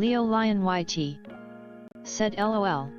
Leo Lion YT said LOL.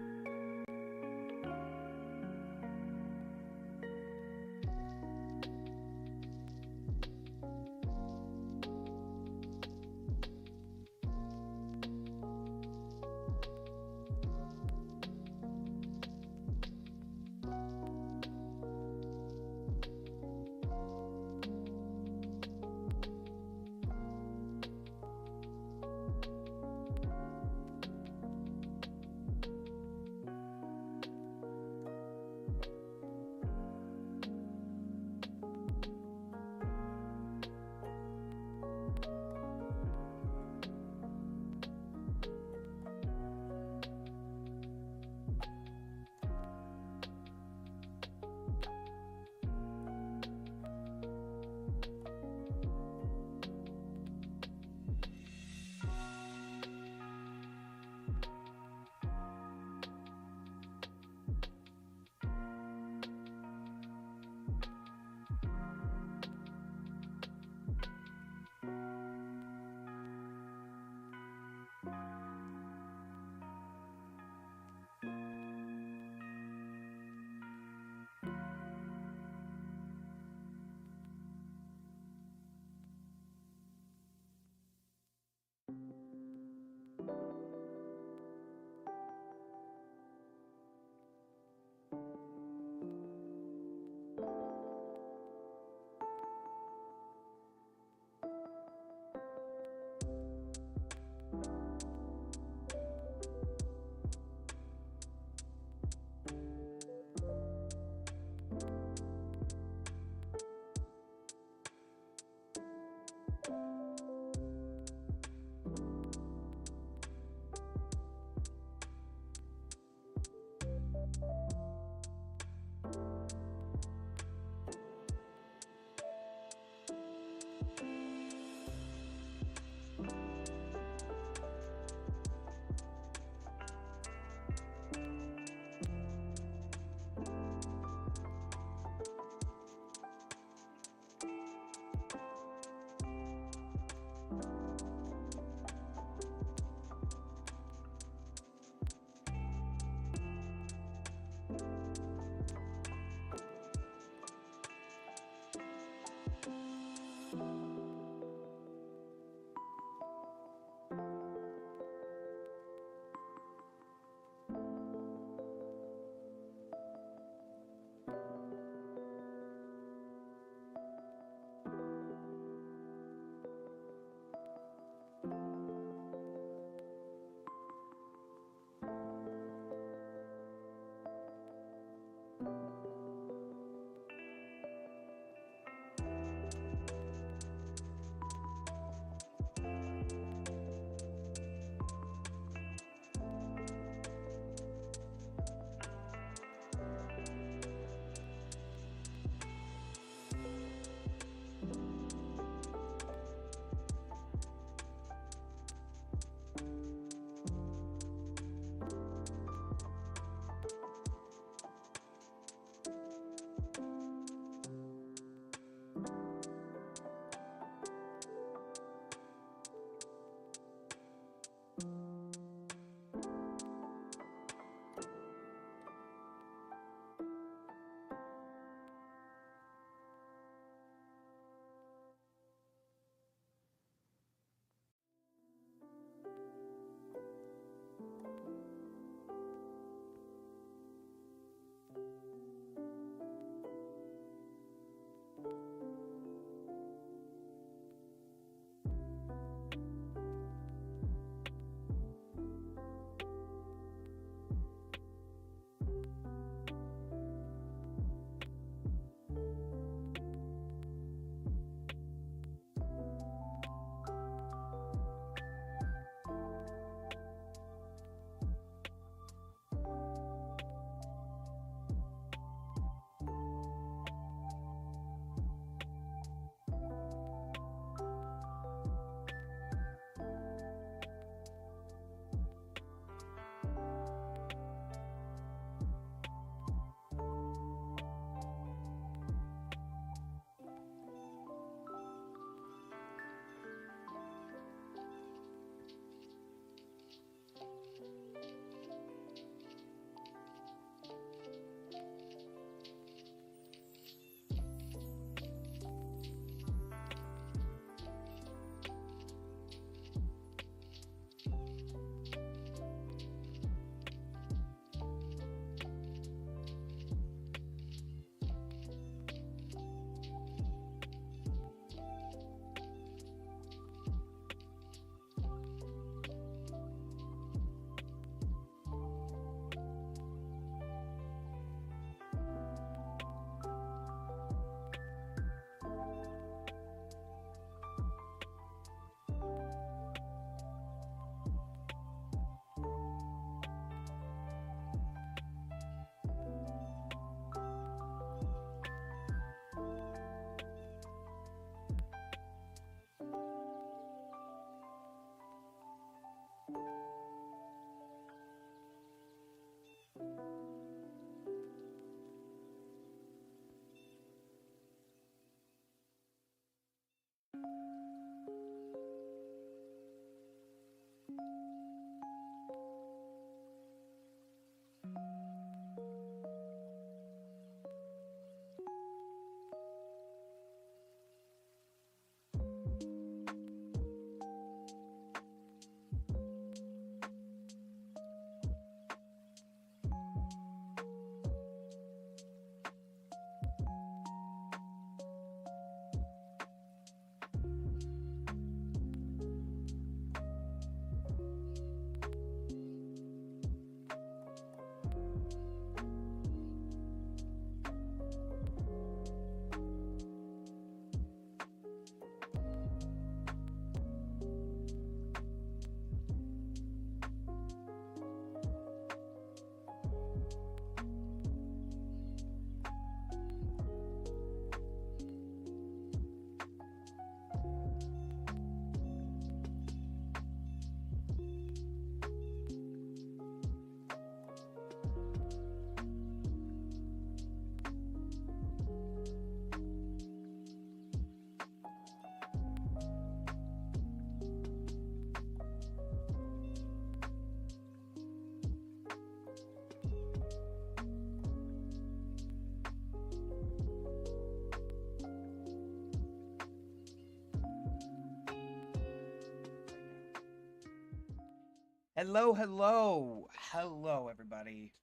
Hello, hello, hello, everybody.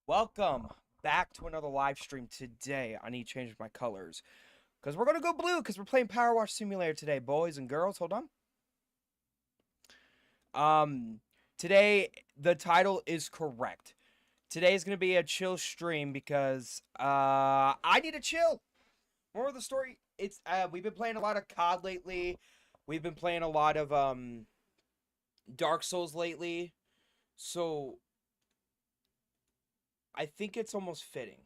Welcome back to another live stream today. I need to change my colors because we're gonna go blue because we're playing Power Wash Simulator today, boys and girls. Hold on. Um, Today the title is correct. Today is gonna be a chill stream because I need to chill. More of the story. We've been playing a lot of COD lately. We've been playing a lot of Dark Souls lately. So I think it's almost fitting.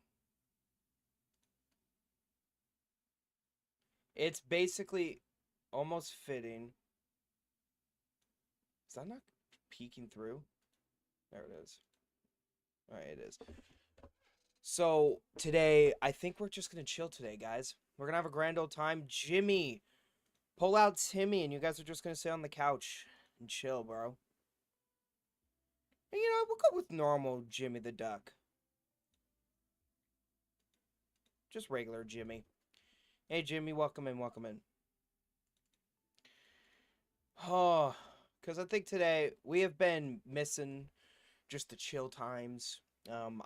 It's basically almost fitting. Is that not peeking through? There it is. All right, it is. So today, I think we're just gonna chill today, guys. We're gonna have a grand old time. Jimmy, pull out Timmy, and you guys are just gonna sit on the couch and chill, bro. And, we'll go with normal Jimmy the Duck. Just regular Jimmy. Hey, Jimmy, welcome in, welcome in. Oh, because I think today we have been missing just the chill times.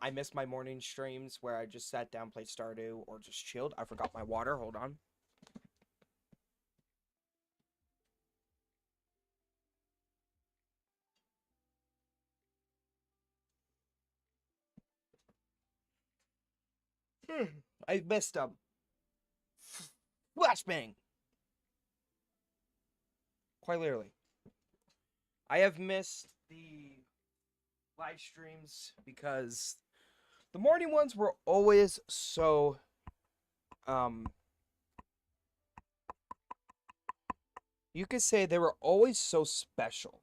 I missed my morning streams where I just sat down, played Stardew, or just chilled. I forgot my water. Hold on. I missed them. Flashbang! Quite literally. I have missed the live streams because the morning ones were always so um you could say they were always so special.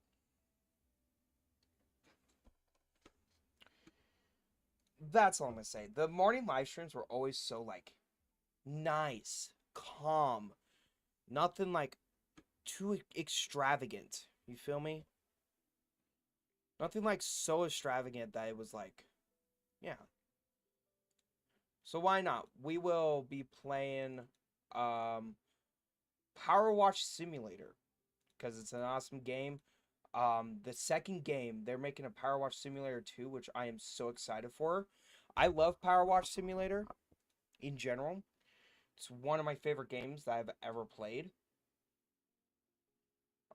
That's all I'm gonna say. The morning live streams were always so like nice, calm, nothing like too extravagant. You feel me? Nothing like so extravagant that it was like, yeah. So why not? We will be playing um Power Wash Simulator because it's an awesome game. The second game, they're making a Power Wash Simulator 2, which I am so excited for. I love Power Wash Simulator in general. It's one of my favorite games that I've ever played.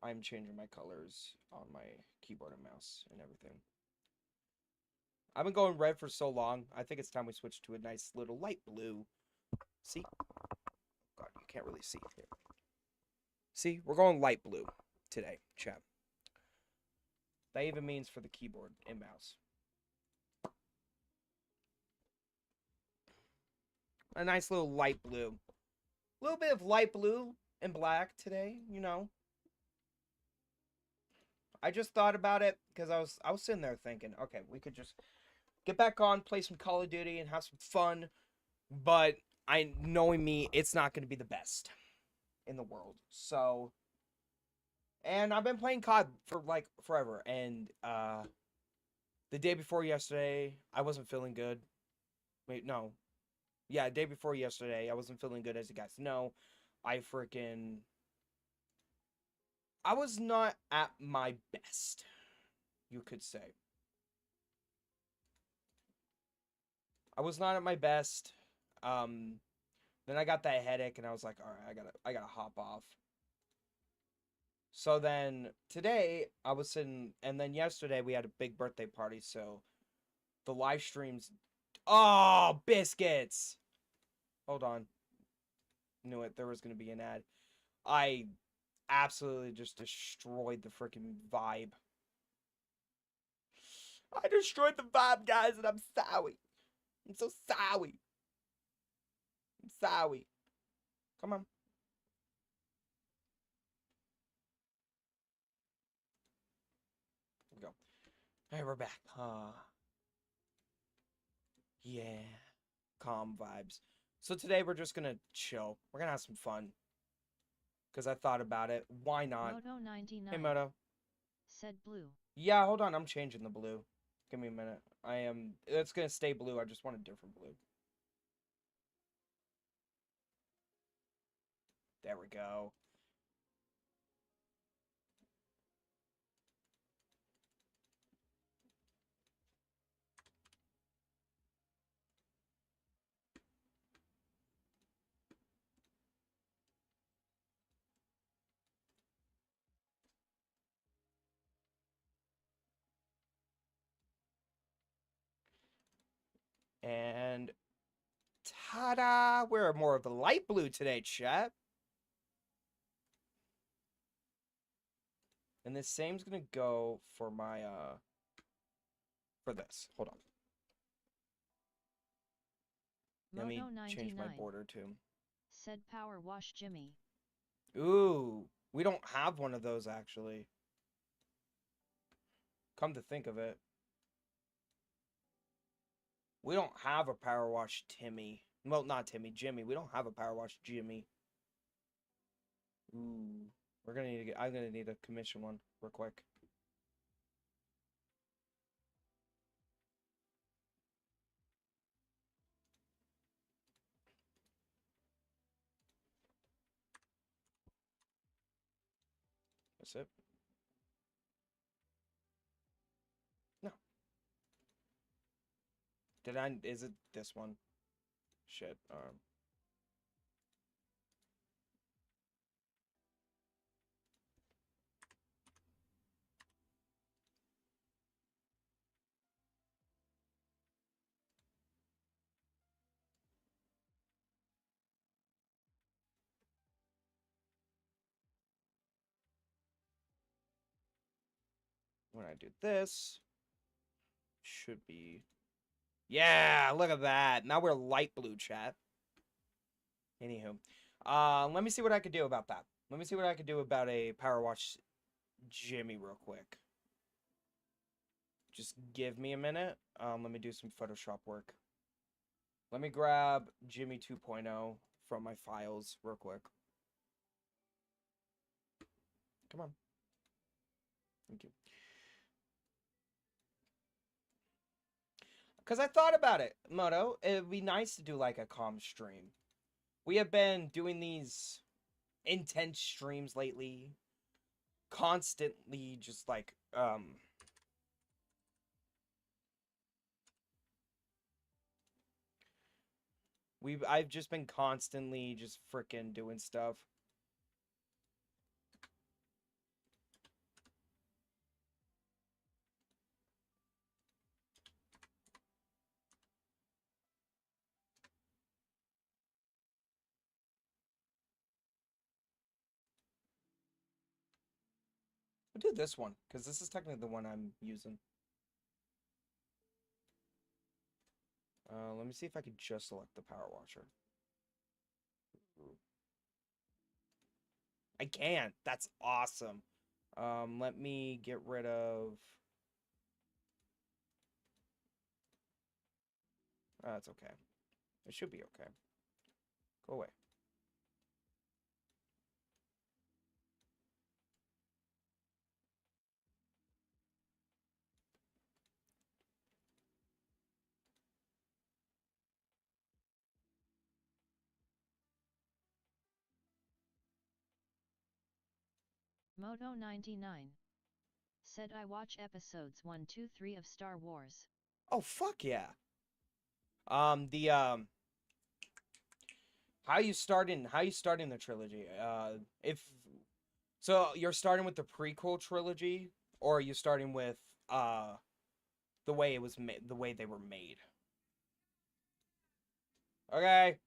I'm changing my colors on my keyboard and mouse and everything. I've been going red for so long. I think it's time we switch to a nice little light blue. See? God, you can't really see here. See, we're going light blue today, chat. That even means for the keyboard and mouse. A nice little light blue. A little bit of light blue and black today, I just thought about it because I was sitting there thinking, okay, we could just get back on, play some Call of Duty, and have some fun. But knowing me, it's not going to be the best in the world. So, and I've been playing COD for like forever. And the day before yesterday, I wasn't feeling good. Wait, no, yeah, day before yesterday, I wasn't feeling good, as you guys know. I was not at my best, you could say. I was not at my best. Um, then I got that headache, and I was like, all right, I gotta hop off. So then today I was sitting, and then yesterday we had a big birthday party. So the live streams. Oh, biscuits! Hold on. Knew it. There was gonna be an ad. I absolutely just destroyed the freaking vibe. I destroyed the vibe, guys, and I'm sorry. I'm so sorry. I'm sorry. Come on. Here we go. Hey, we're back. Yeah. Calm vibes. So today we're just gonna chill. We're gonna have some fun. Because I thought about it. Why not? Moto Hey, 99 Moto. said blue. Yeah, hold on. I'm changing the blue. Give me a minute. It's gonna stay blue. I just want a different blue. There we go. And ta-da! We're more of a light blue today, chat. And this same's gonna go for my for this. Hold on. Let me change my border too. Said Power Wash Jimmy. Ooh, we don't have one of those actually. Come to think of it. We don't have a Power Wash Timmy. Well, not Timmy, Jimmy. We don't have a Power Wash Jimmy. Ooh. We're gonna need to get I'm gonna need to commission one real quick. That's it. No. Is it this one? Shit. When I do this, should be. Yeah, look at that. Now we're light blue, chat. Anywho, let me see what I could do about that. Let me see what I could do about a Power Wash Jimmy real quick. Just give me a minute. Let me do some Photoshop work. Let me grab Jimmy 2.0 from my files real quick. Come on. Thank you. Because I thought about it, Moto. It'd be nice to do like a calm stream. We have been doing these intense streams lately. Constantly just like, I've just been constantly just freaking doing stuff. We'll do this one, because this is technically the one I'm using. Let me see if I could just select the Power Washer. I can't. That's awesome. Let me get rid of... That's okay. It should be okay. Go away. Moto99. Said I watch episodes 1, 2, 3 of Star Wars. Oh, fuck yeah. How you starting the trilogy? If so you're starting with the prequel trilogy, or are you starting with the way it was made, the way they were made? Okay.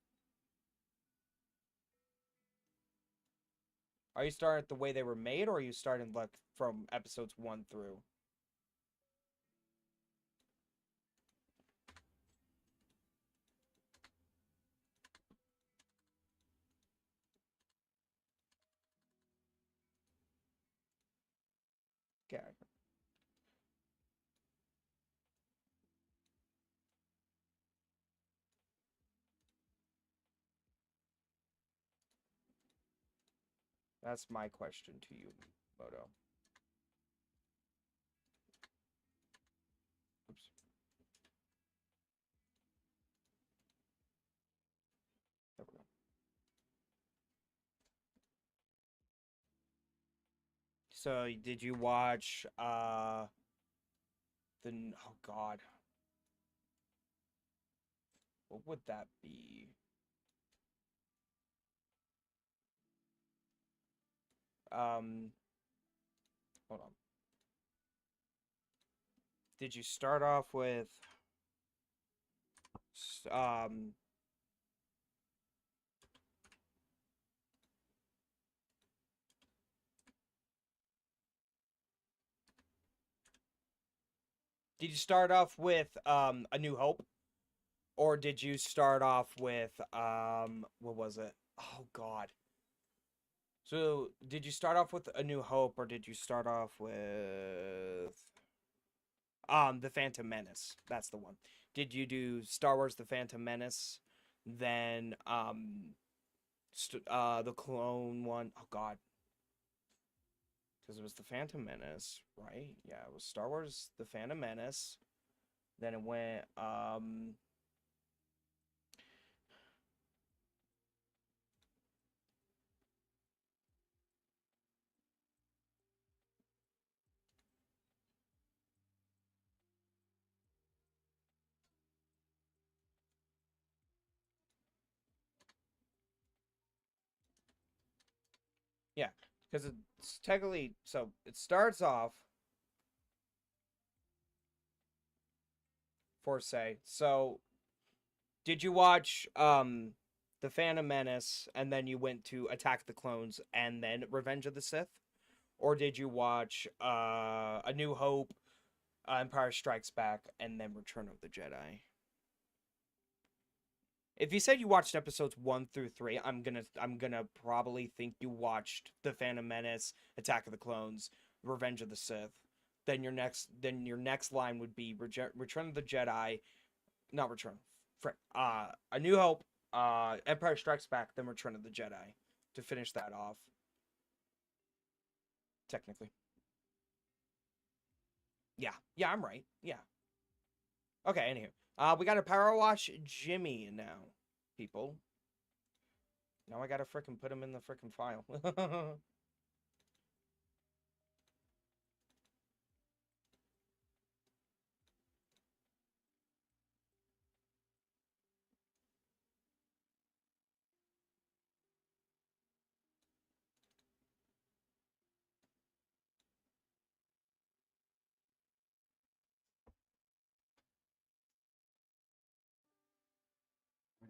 Are you starting at the way they were made, or are you starting like from episodes 1 through? Okay. That's my question to you, Moto. Oops. There we go. So, did you watch oh god. What would that be? Hold on. Did you start off with S- Um, did you start off with A New Hope, or did you start off with what was it? Oh God. So, did you start off with A New Hope, or did you start off with The Phantom Menace? That's the one. Did you do Star Wars The Phantom Menace, then the clone one? Oh God. Because it was The Phantom Menace, right? Yeah, it was Star Wars The Phantom Menace. Then it went yeah, because it's technically, so it starts off for say. So did you watch The Phantom Menace and then you went to Attack the Clones and then Revenge of the Sith? Or did you watch A New Hope, Empire Strikes Back, and then Return of the Jedi? If you said you watched episodes 1 through 3, I'm gonna probably think you watched The Phantom Menace, Attack of the Clones, Revenge of the Sith. Then your next line would be Return of the Jedi, not Return, A New Hope, Empire Strikes Back, then Return of the Jedi to finish that off. Technically, yeah, yeah, I'm right. Yeah. Okay. Anywho, we got to power wash Jimmy now, people. Now I gotta frickin' put him in the frickin' file. Where'd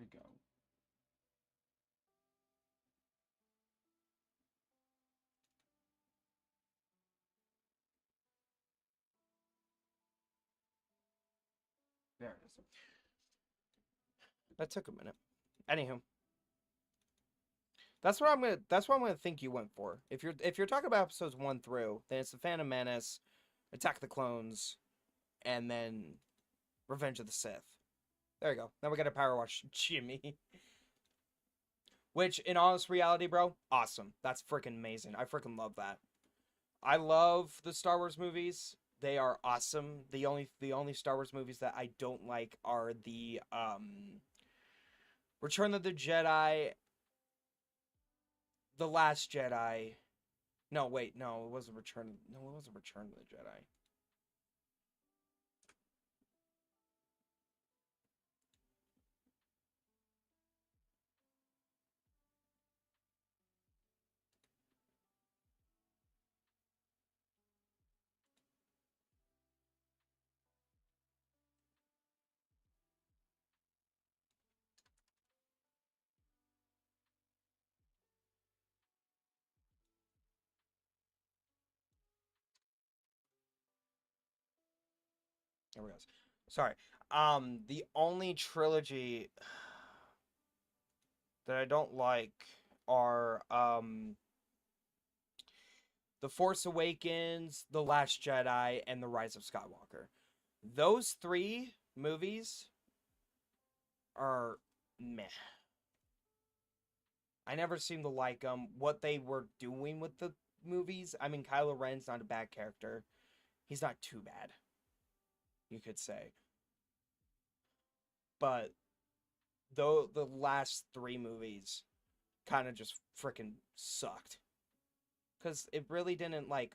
it go? There it is. That took a minute. Anywho, that's what I'm gonna think you went for. If you're talking about episodes 1 through, then it's the Phantom Menace, Attack of the Clones, and then Revenge of the Sith. There you go. Now we gotta power watch Jimmy. Which in honest reality, bro, awesome. That's freaking amazing. I freaking love that. I love the Star Wars movies. They are awesome. The only Star Wars movies that I don't like are the Return of the Jedi, The Last Jedi. No, wait, no, it wasn't Return. No, it wasn't Return of the Jedi. There we go. Sorry. The only trilogy that I don't like are The Force Awakens, The Last Jedi, and The Rise of Skywalker. Those three movies are meh. I never seem to like them. What they were doing with the movies, I mean, Kylo Ren's not a bad character. He's not too bad, you could say. But though the last three movies kind of just freaking sucked because it really didn't like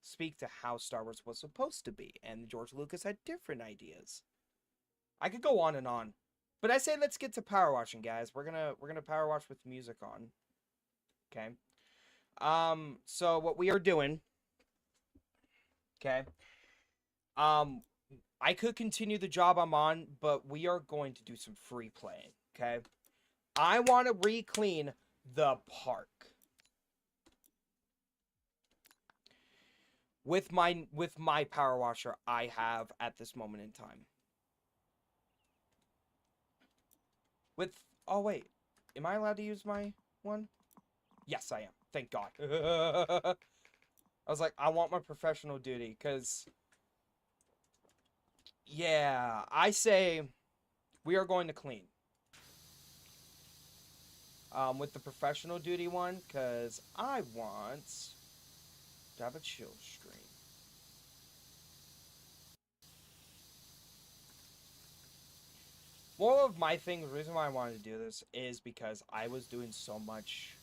speak to how Star Wars was supposed to be, and George Lucas had different ideas. I could go on and on, but I say let's get to power washing, guys. We're gonna power wash with music on. Okay. So what we are doing, okay. Um, I could continue the job I'm on, but we are going to do some free playing, okay? I want to re-clean the park. With my power washer I have at this moment in time. Oh wait, am I allowed to use my one? Yes, I am. Thank God. I was like, I want my professional duty, because, yeah, I say we are going to clean. With the professional duty one, because I want to have a chill stream. More of my thing, the reason why I wanted to do this is because I was doing so much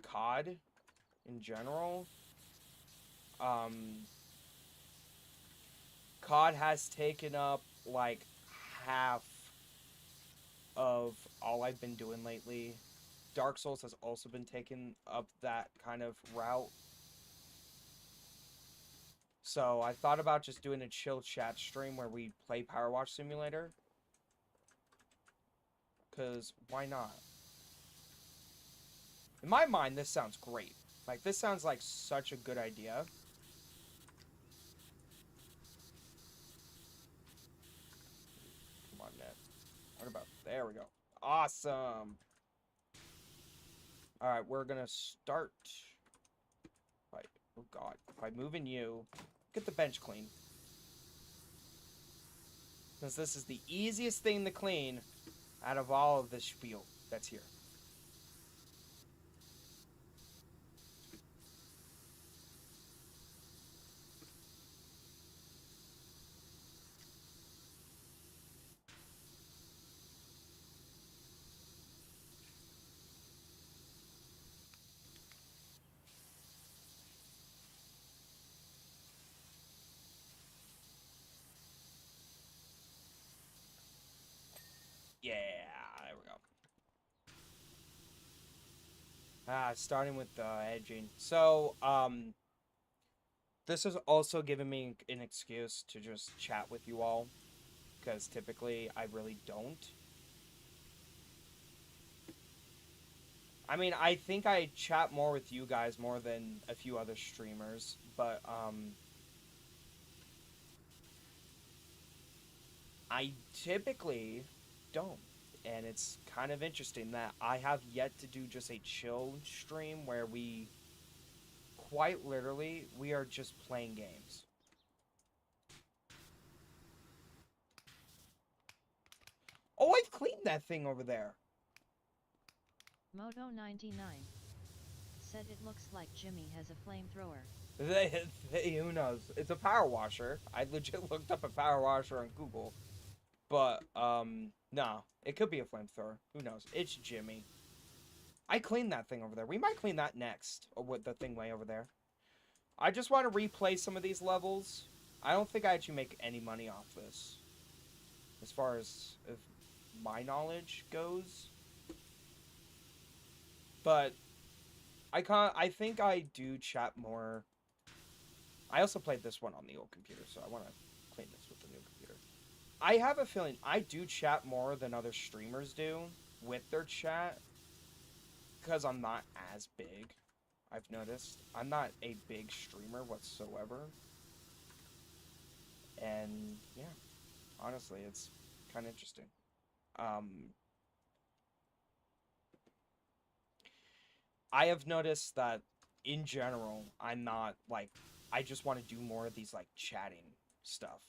COD in general. COD has taken up like half of all I've been doing lately. Dark Souls has also been taking up that kind of route. So I thought about just doing a chill chat stream where we play Power Wash Simulator. Because why not? In my mind, this sounds great. Like, this sounds like such a good idea. Come on, Ned. What about... There we go. Awesome. Alright, we're gonna start... Oh god. By moving you... Get the bench clean. Since this is the easiest thing to clean out of all of this spiel that's here. Yeah, there we go. Starting with edging. So, this has also given me an excuse to just chat with you all, because typically I really don't. I mean, I think I chat more with you guys more than a few other streamers, but, I typically don't. And it's kind of interesting that I have yet to do just a chill stream where we, quite literally, we are just playing games. Oh, I've cleaned that thing over there. Moto99 said it looks like Jimmy has a flamethrower. Who knows? It's a power washer. I legit looked up a power washer on Google. But, no. It could be a flamethrower. Who knows? It's Jimmy. I cleaned that thing over there. We might clean that next. Or with the thing way over there. I just want to replay some of these levels. I don't think I actually make any money off this. As far as if my knowledge goes. But I think I do chat more. I also played this one on the old computer, so I want to clean this with the new computer. I have a feeling I do chat more than other streamers do with their chat. Because I'm not as big, I've noticed. I'm not a big streamer whatsoever. And, yeah. Honestly, it's kind of interesting. I have noticed that, in general, I'm not, like... I just want to do more of these, like, chatting stuff.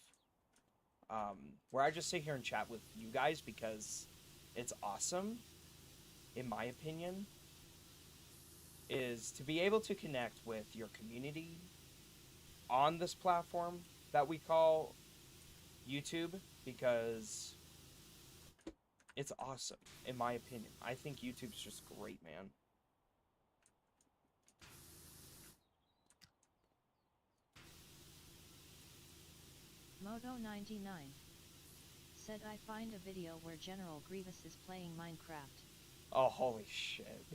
Where I just sit here and chat with you guys because it's awesome, in my opinion, is to be able to connect with your community on this platform that we call YouTube, because it's awesome, in my opinion. I think YouTube's just great, man. Moto99 said I find a video where General Grievous is playing Minecraft. Oh, holy shit.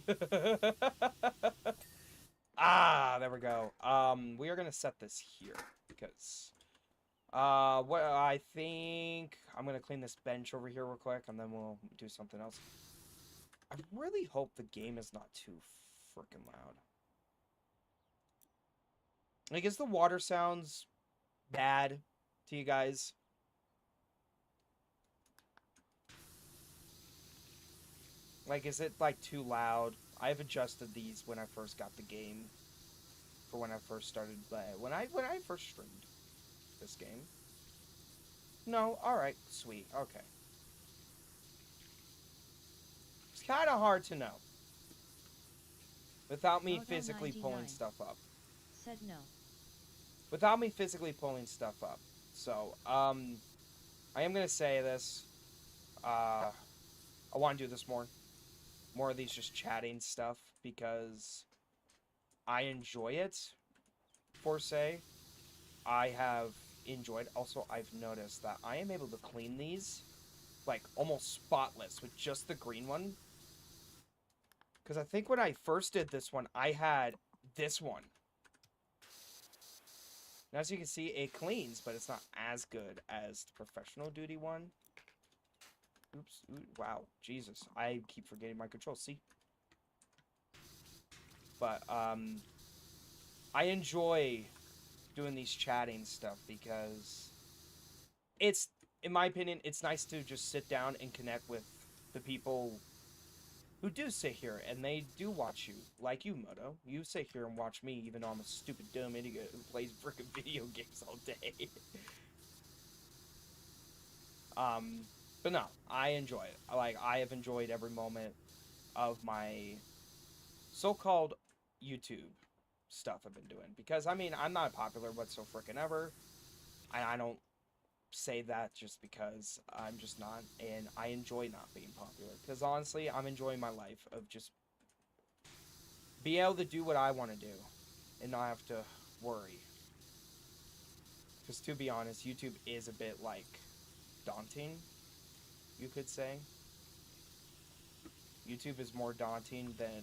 Ah, there we go. We are gonna set this here, because What I think I'm gonna clean this bench over here real quick, and then we'll do something else. I really hope the game is not too freaking loud. Like, is the water sounds bad to you guys? Like, is it like too loud? I've adjusted these when I first got the game, for when I first started when I first streamed this game. No, all right, sweet, okay. It's kind of hard to know without me physically pulling Moto99 stuff up. said no. Without me physically pulling stuff up. So, I am gonna say this. I want to do this more. More of these just chatting stuff because I enjoy it. For say, I have enjoyed. Also, I've noticed that I am able to clean these like almost spotless with just the green one. Because I think when I first did this one, I had this one. And as you can see, it cleans, but it's not as good as the professional duty one. Oops. Ooh, wow. Jesus. I keep forgetting my controls. See? But, I enjoy doing these chatting stuff because it's, in my opinion, it's nice to just sit down and connect with the people who do sit here and they do watch you. Like you, Moto. You sit here and watch me even though I'm a stupid dumb idiot who plays freaking video games all day. But no, I enjoy it. Like, I have enjoyed every moment of my so-called YouTube stuff I've been doing. Because, I mean, I'm not popular whatsoever freaking ever. I don't say that just because I'm just not. And I enjoy not being popular. Because, honestly, I'm enjoying my life of just being able to do what I want to do. And not have to worry. Because, to be honest, YouTube is a bit, like, daunting, you could say. YouTube is more daunting than,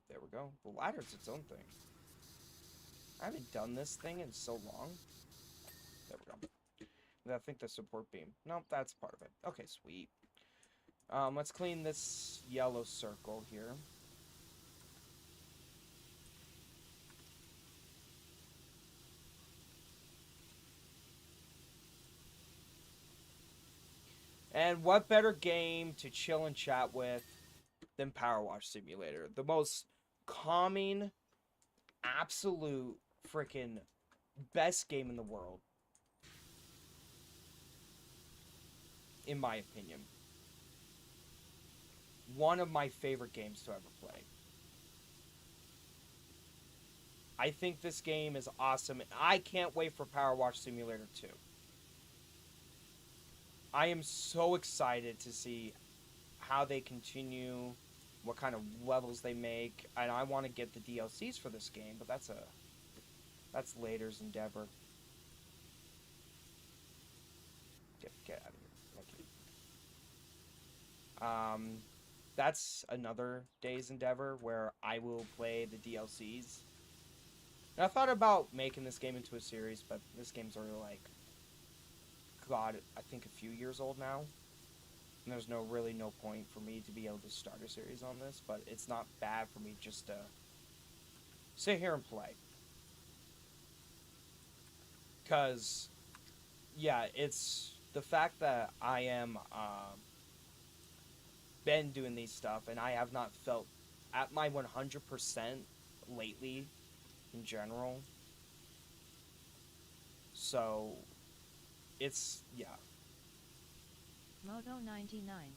there we go. The ladder's its own thing. I haven't done this thing in so long. There we go. I think the support beam. Nope, that's part of it. Okay, sweet. Let's clean this yellow circle here. And what better game to chill and chat with than Power Wash Simulator? The most calming, absolute freaking best game in the world. In my opinion. One of my favorite games to ever play. I think this game is awesome. And I can't wait for Power Wash Simulator 2. I am so excited to see how they continue, what kind of levels they make, and I want to get the DLCs for this game, but that's later's endeavor. Get out of here. Thank you. That's another day's endeavor where I will play the DLCs. And I thought about making this game into a series, but this game's already like, God, I think a few years old now. And there's really no point for me to be able to start a series on this, but it's not bad for me just to sit here and play. Because, yeah, it's the fact that I am, been doing these stuff, and I have not felt at my 100% lately, in general. So, it's, yeah. Moto99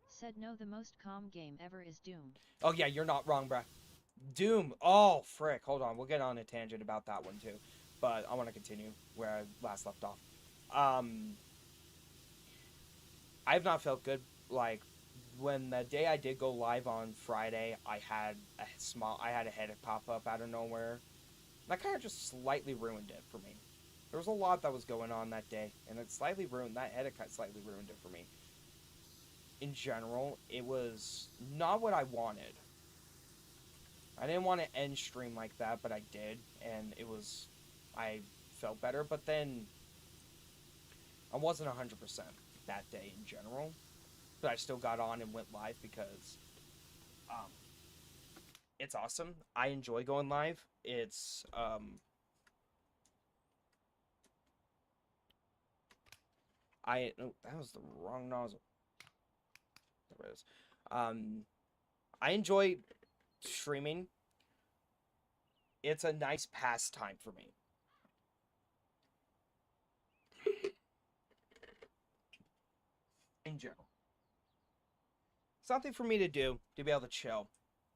said no, the most calm game ever is Doom. Oh, yeah, you're not wrong, bruh. Doom. Oh, frick. Hold on. We'll get on a tangent about that one, too. But I want to continue where I last left off. I have not felt good. Like, when the day I did go live on Friday, I had a headache pop up out of nowhere. That kind of just slightly ruined it for me. There was a lot that was going on that day, and it slightly ruined, that headache slightly ruined it for me. In general, it was not what I wanted. I didn't want to end stream like that, but I did, and I felt better, but then I wasn't 100% that day in general. But I still got on and went live because it's awesome. I enjoy going live. It's that was the wrong nozzle. There it is. I enjoy streaming. It's a nice pastime for me. In general. Something for me to do to be able to chill.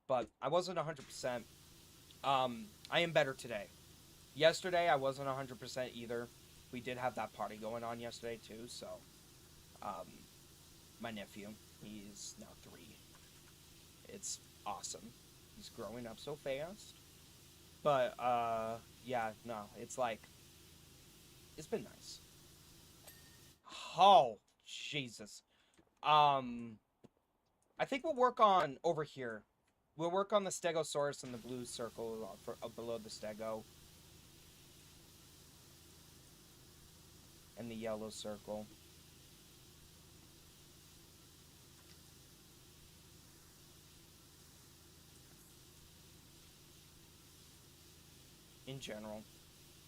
But I wasn't 100%. I am better today. Yesterday, I wasn't 100% either. We did have that party going on yesterday, too, so... my nephew, he's now 3. It's awesome. He's growing up so fast. But, yeah, no, it's like... It's been nice. Oh, Jesus. I think we'll work on over here. We'll work on the Stegosaurus and the blue circle below the Stego. And the yellow circle. In general.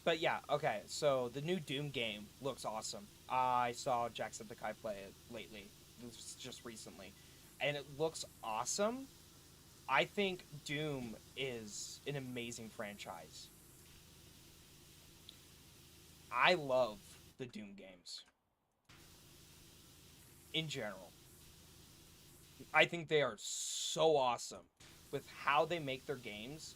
But yeah, okay, so the new Doom game looks awesome. I saw Jacksepticeye play it lately. Just recently. And it looks awesome. I think Doom is an amazing franchise. I love the Doom games. In general. I think they are so awesome with how they make their games.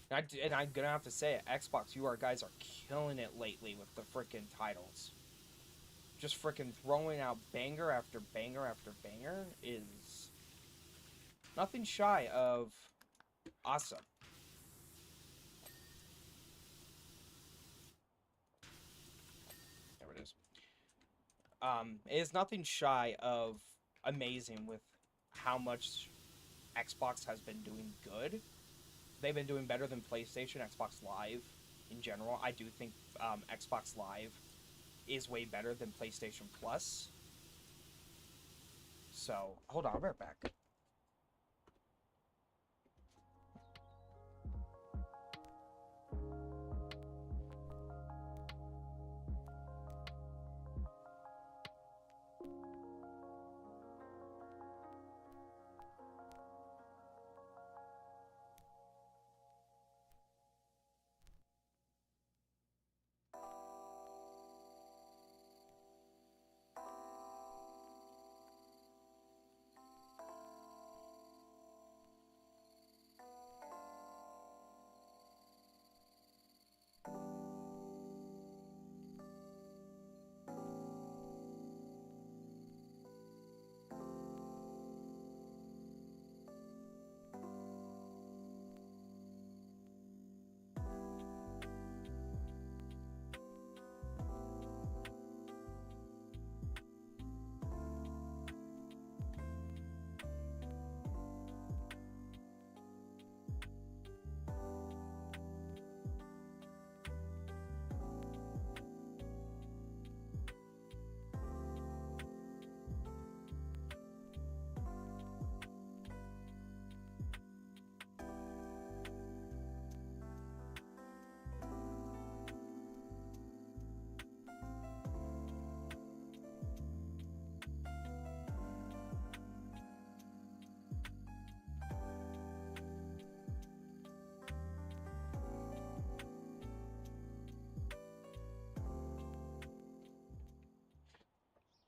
And I'm gonna have to say it, Xbox, you guys are killing it lately with the freaking titles. Just freaking throwing out banger after banger after banger is nothing shy of awesome. There it is. It is nothing shy of amazing with how much Xbox has been doing good. They've been doing better than PlayStation, Xbox Live in general. I do think Xbox Live is way better than PlayStation Plus. So, hold on, I'll be right back.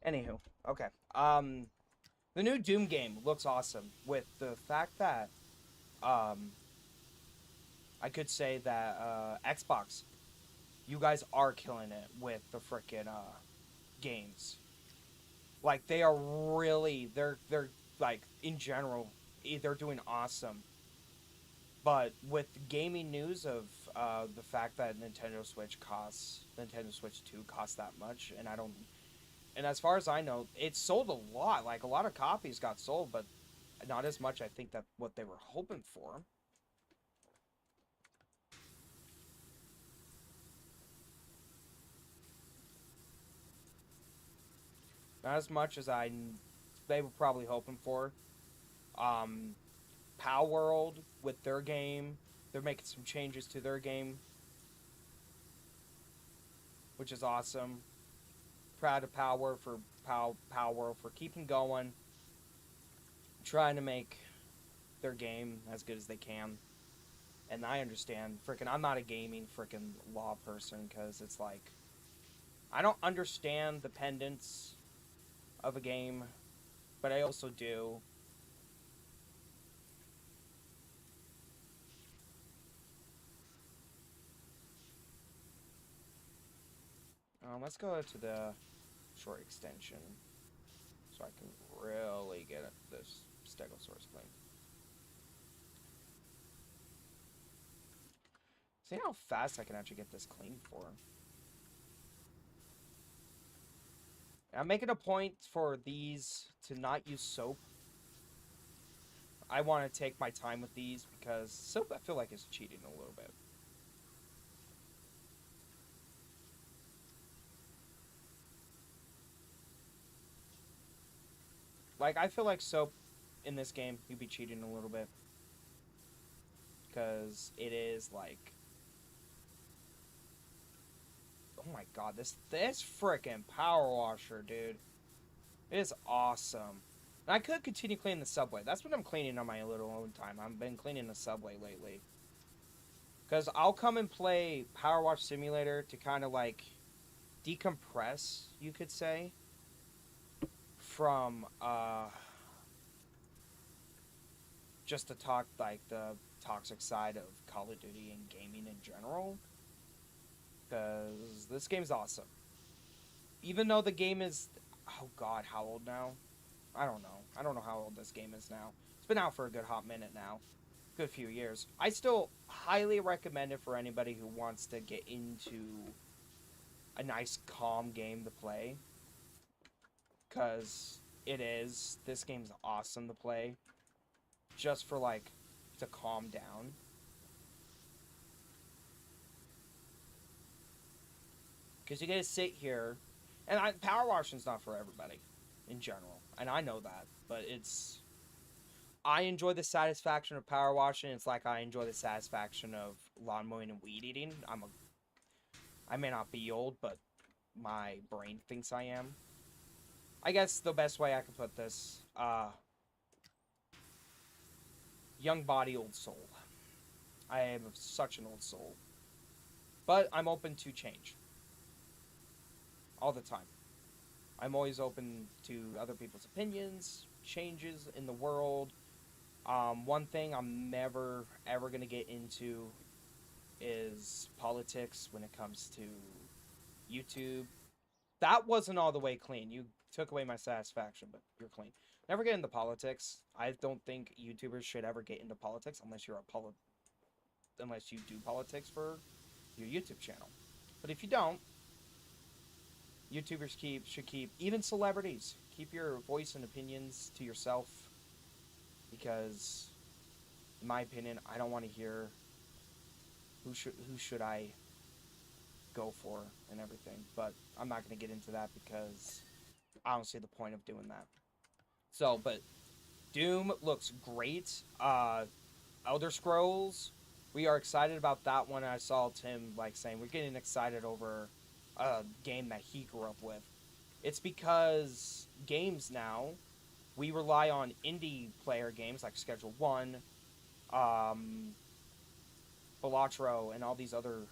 Anywho, okay. The new Doom game looks awesome with the fact that, I could say that, Xbox, you guys are killing it with the frickin', games. Like, they are really, they're, like, in general, they're doing awesome. But with gaming news of, the fact that Nintendo Switch 2 costs that much, and as far as I know, it sold a lot. Like, a lot of copies got sold, but not as much, I think, that what they were hoping for. Not as much as they were probably hoping for. Pow World with their game, they're making some changes to their game, which is awesome. Proud of Pow World for keeping going, trying to make their game as good as they can. And I understand, I'm not a gaming law person, because it's like, I don't understand the pendants of a game, but I also do. Let's go to the short extension, so I can really get this Stegosaurus clean. See how fast I can actually get this clean for. I'm making a point for these to not use soap. I want to take my time with these because soap, I feel like, is cheating a little bit. Like, I feel like soap in this game, you'd be cheating a little bit. Because it is like... Oh my god, this freaking power washer, dude. It is awesome. And I could continue cleaning the subway. That's what I'm cleaning on my little own time. I've been cleaning the subway lately. Because I'll come and play Power Wash Simulator to kind of like decompress, you could say, from just to talk like the toxic side of Call of Duty and gaming in general. Because this game's awesome. Even though the game is, oh god, how old now? I don't know. I don't know how old this game is now. It's been out for a good hot minute now. Good few years. I still highly recommend it for anybody who wants to get into a nice, calm game to play. Because it is. This game's awesome to play. Just for, like, to calm down. Because you gotta sit here. And power washing's not for everybody. In general. And I know that. But it's... I enjoy the satisfaction of power washing. It's like I enjoy the satisfaction of lawn mowing and weed eating. I may not be old, but my brain thinks I am. I guess the best way I can put this, young body, old soul. I am such an old soul. But I'm open to change. All the time. I'm always open to other people's opinions, changes in the world. One thing I'm never, ever going to get into is politics when it comes to YouTube. That wasn't all the way clean. You took away my satisfaction, but you're clean. Never get into politics. I don't think YouTubers should ever get into politics unless you're unless you do politics for your YouTube channel. But if you don't, YouTubers should keep, even celebrities, keep your voice and opinions to yourself. Because, in my opinion, I don't want to hear who should I go for and everything. But I'm not going to get into that because I don't see the point of doing that. So, but Doom looks great. Elder Scrolls, we are excited about that one. I saw Tim saying we're getting excited over a game that he grew up with. It's because games now, we rely on indie player games like Schedule One, Balatro, and all these other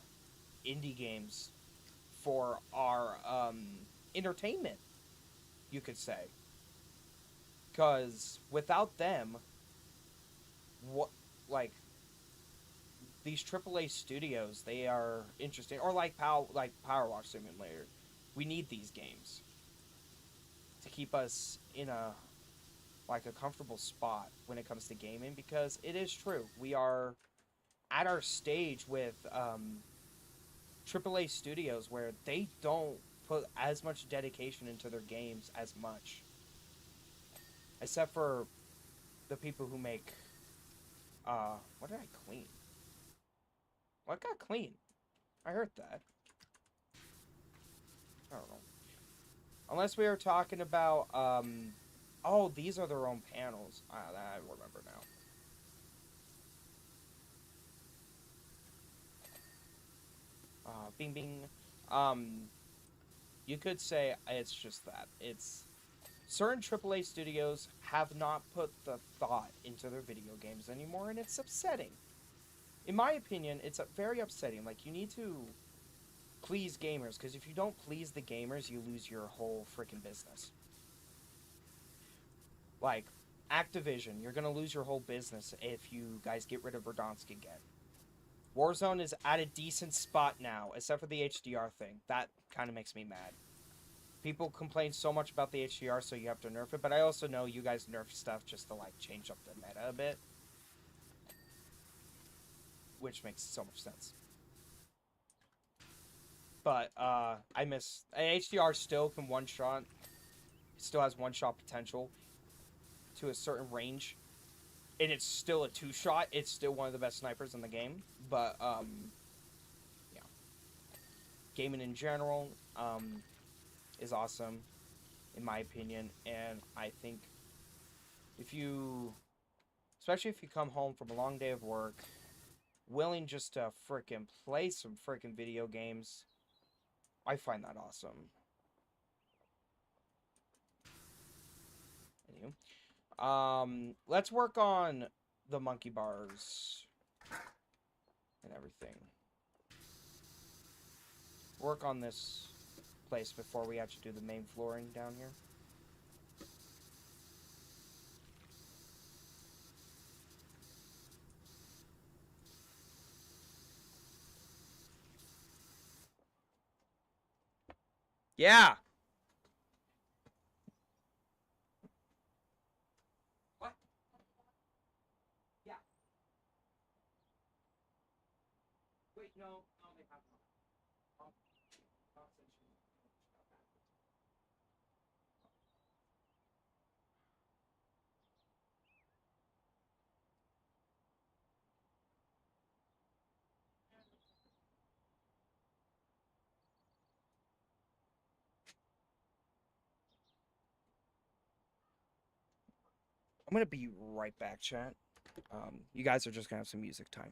indie games for our entertainment, you could say. Because without them, these AAA studios, they are interesting. Or Power Wash Simulator. We need these games to keep us in a comfortable spot when it comes to gaming, because it is true. We are at our stage with AAA studios where they don't put as much dedication into their games as much. Except for the people who make... what did I clean? What got clean? I heard that. I don't know. Unless we are talking about, oh, these are their own panels. I remember now. Bing, bing. Um, you could say it's just that. It's certain AAA studios have not put the thought into their video games anymore, and it's upsetting. In my opinion, it's very upsetting. Like, you need to please gamers, because if you don't please the gamers, you lose your whole freaking business. Like, Activision, you're gonna lose your whole business if you guys get rid of Verdansk again. Warzone is at a decent spot now, except for the HDR thing. That kind of makes me mad. People complain so much about the HDR, so you have to nerf it, but I also know you guys nerf stuff just to, like, change up the meta a bit. Which makes so much sense. But, I miss... HDR still can one-shot. Still has one-shot potential to a certain range. And it's still a two-shot. It's still one of the best snipers in the game. But, yeah. Gaming in general, is awesome, in my opinion. And I think if you... Especially if you come home from a long day of work, willing just to frickin' play some frickin' video games, I find that awesome. Anywho. Let's work on the monkey bars and everything. Work on this place before we actually do the main flooring down here. Yeah! What? Yeah. Wait, no, they have not. I'm gonna be right back, chat. You guys are just gonna have some music time.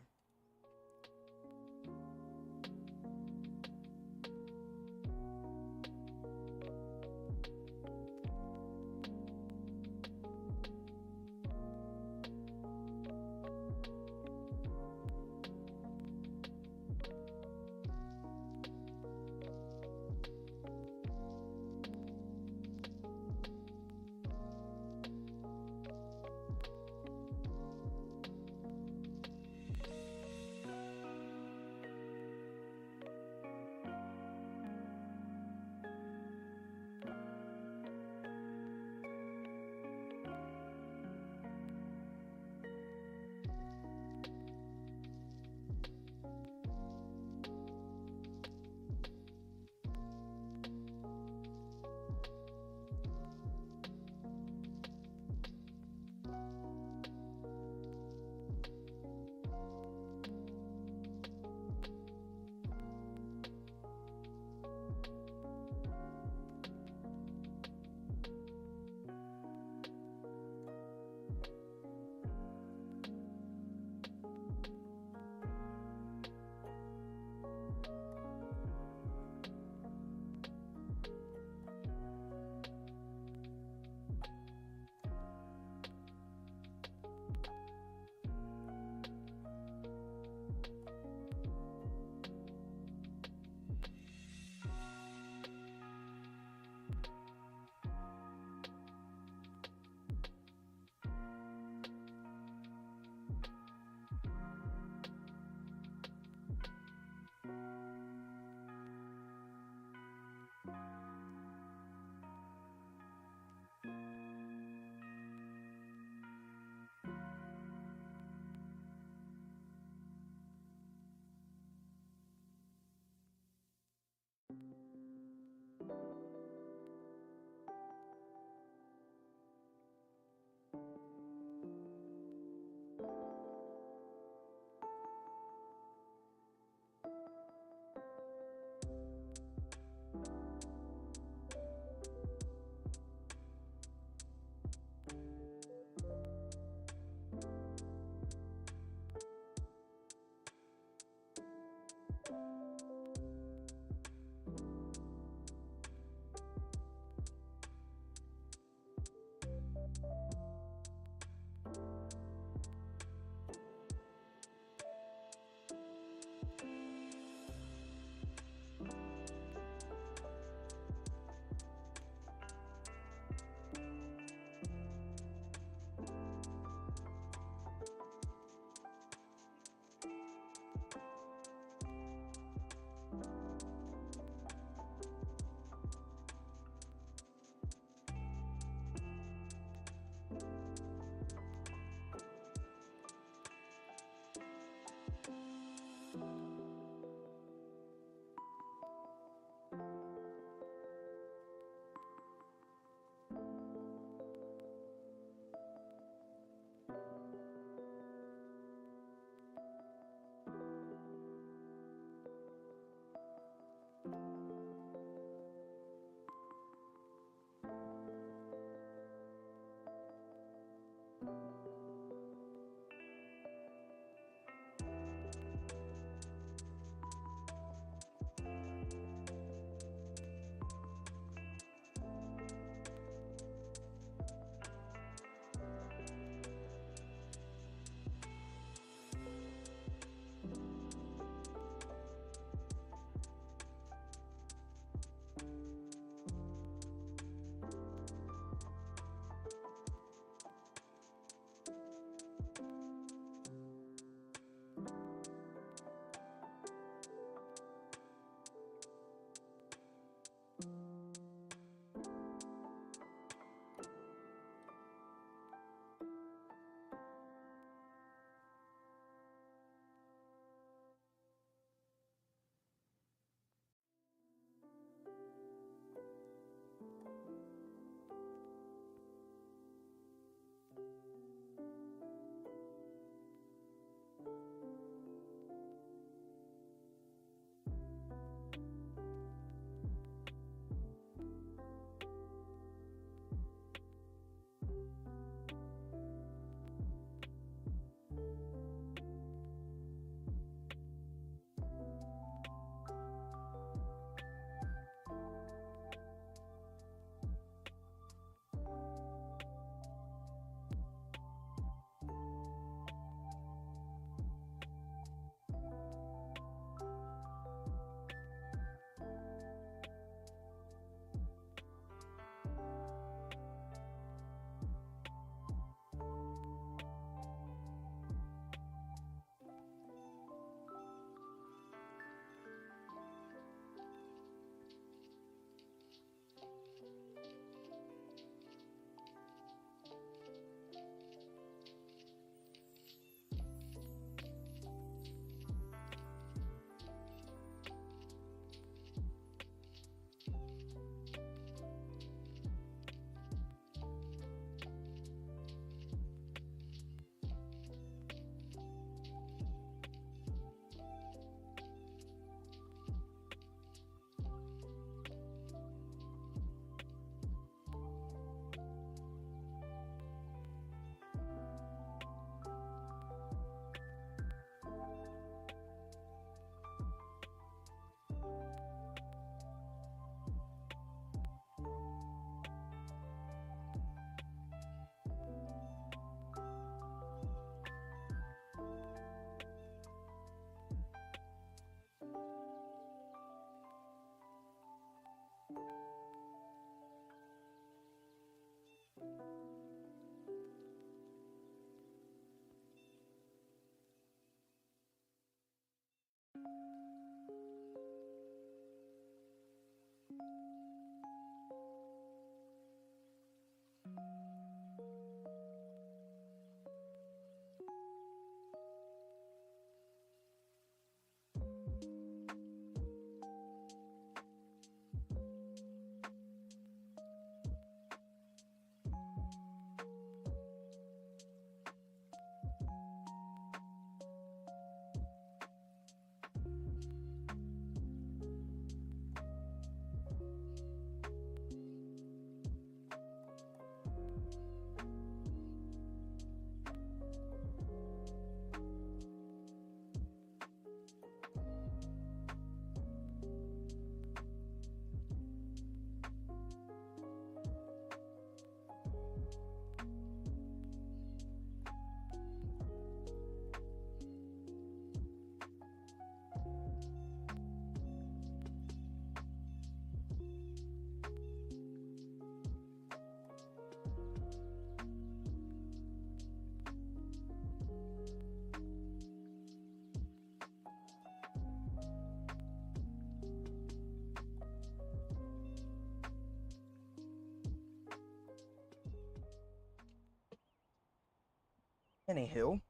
Anywho,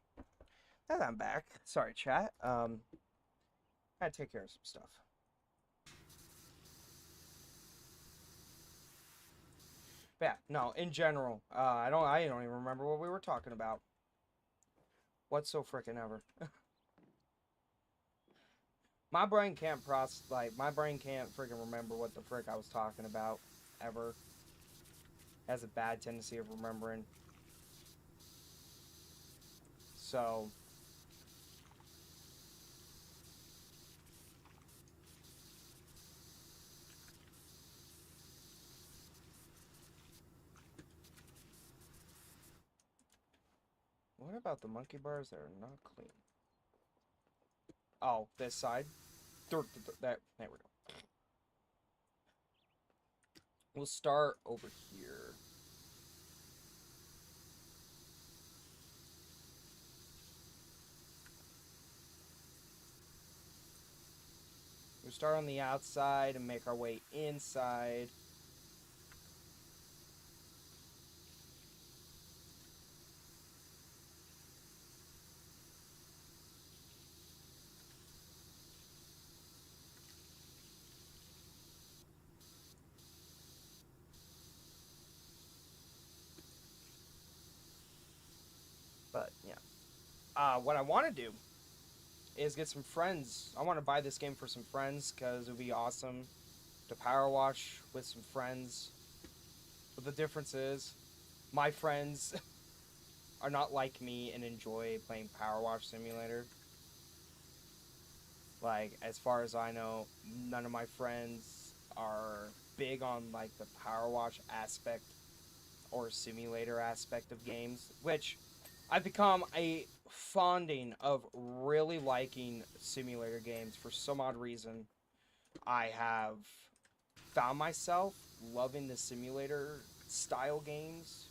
now that I'm back, sorry chat. I had to take care of some stuff. But yeah, no, in general, I don't even remember what we were talking about. What's so freaking ever? My brain can't my brain can't freaking remember what the frick I was talking about ever. Has a bad tendency of remembering. So what about the monkey bars that are not clean? Oh, this side. There we go. We'll start over here. We'll start on the outside and make our way inside. But yeah. What I want to do is get some friends. I want to buy this game for some friends because it would be awesome to power wash with some friends. But the difference is, my friends are not like me and enjoy playing Power Wash Simulator. Like, as far as I know, none of my friends are big on like the Power Wash aspect or simulator aspect of games, which I've become a fonding of really liking simulator games for some odd reason. I have found myself loving the simulator style games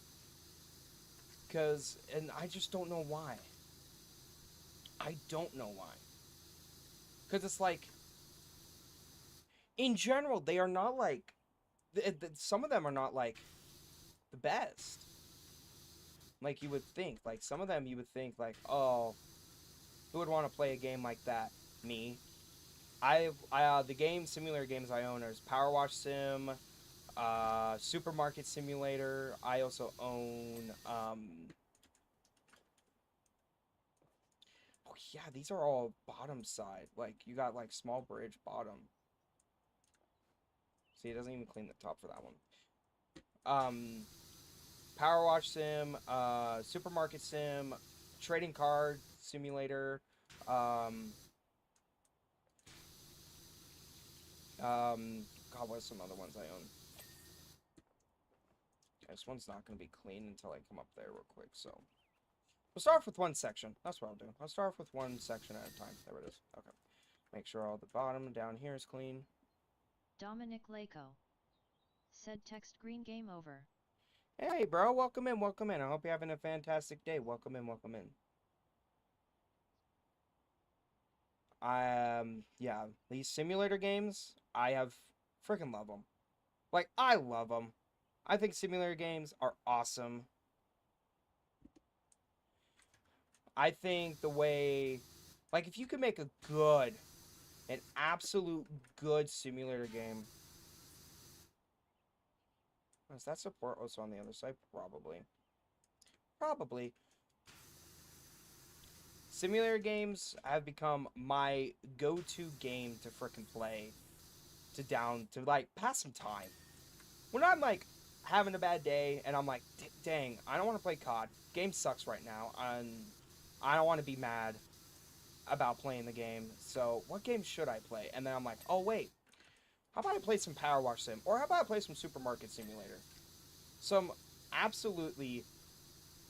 and I just don't know why. I don't know why. Because it's like, in general, they are not like, some of them are not like the best. Like you would think. Like some of them you would think like, oh, who would want to play a game like that? Me. The game simulator games I own is Power Wash Sim, Supermarket Simulator. I also own oh yeah, these are all bottom side. Like you got like small bridge bottom. See, it doesn't even clean the top for that one. Power Wash Sim, Supermarket Sim, Trading Card Simulator, God, what's some other ones I own? This one's not going to be clean until I come up there real quick, so. We'll start off with one section. That's what I'll do. I'll start off with one section at a time. There it is. Okay. Make sure all the bottom down here is clean. Dominic Lako said text green game over. Hey, bro. Welcome in. Welcome in. I hope you're having a fantastic day. Welcome in. Welcome in. Yeah. These simulator games, I have freaking love them. Like, I love them. I think simulator games are awesome. I think the way, like, if you could make an absolute good simulator game. Is that support also on the other side? Probably. Probably. Simulator games have become my go-to game to frickin' play. To like, pass some time. When I'm, like, having a bad day, and I'm like, dang, I don't want to play COD. Game sucks right now, and I don't want to be mad about playing the game. So, what game should I play? And then I'm like, oh, wait. How about I play some Power Wash Sim? Or how about I play some Supermarket Simulator? Some absolutely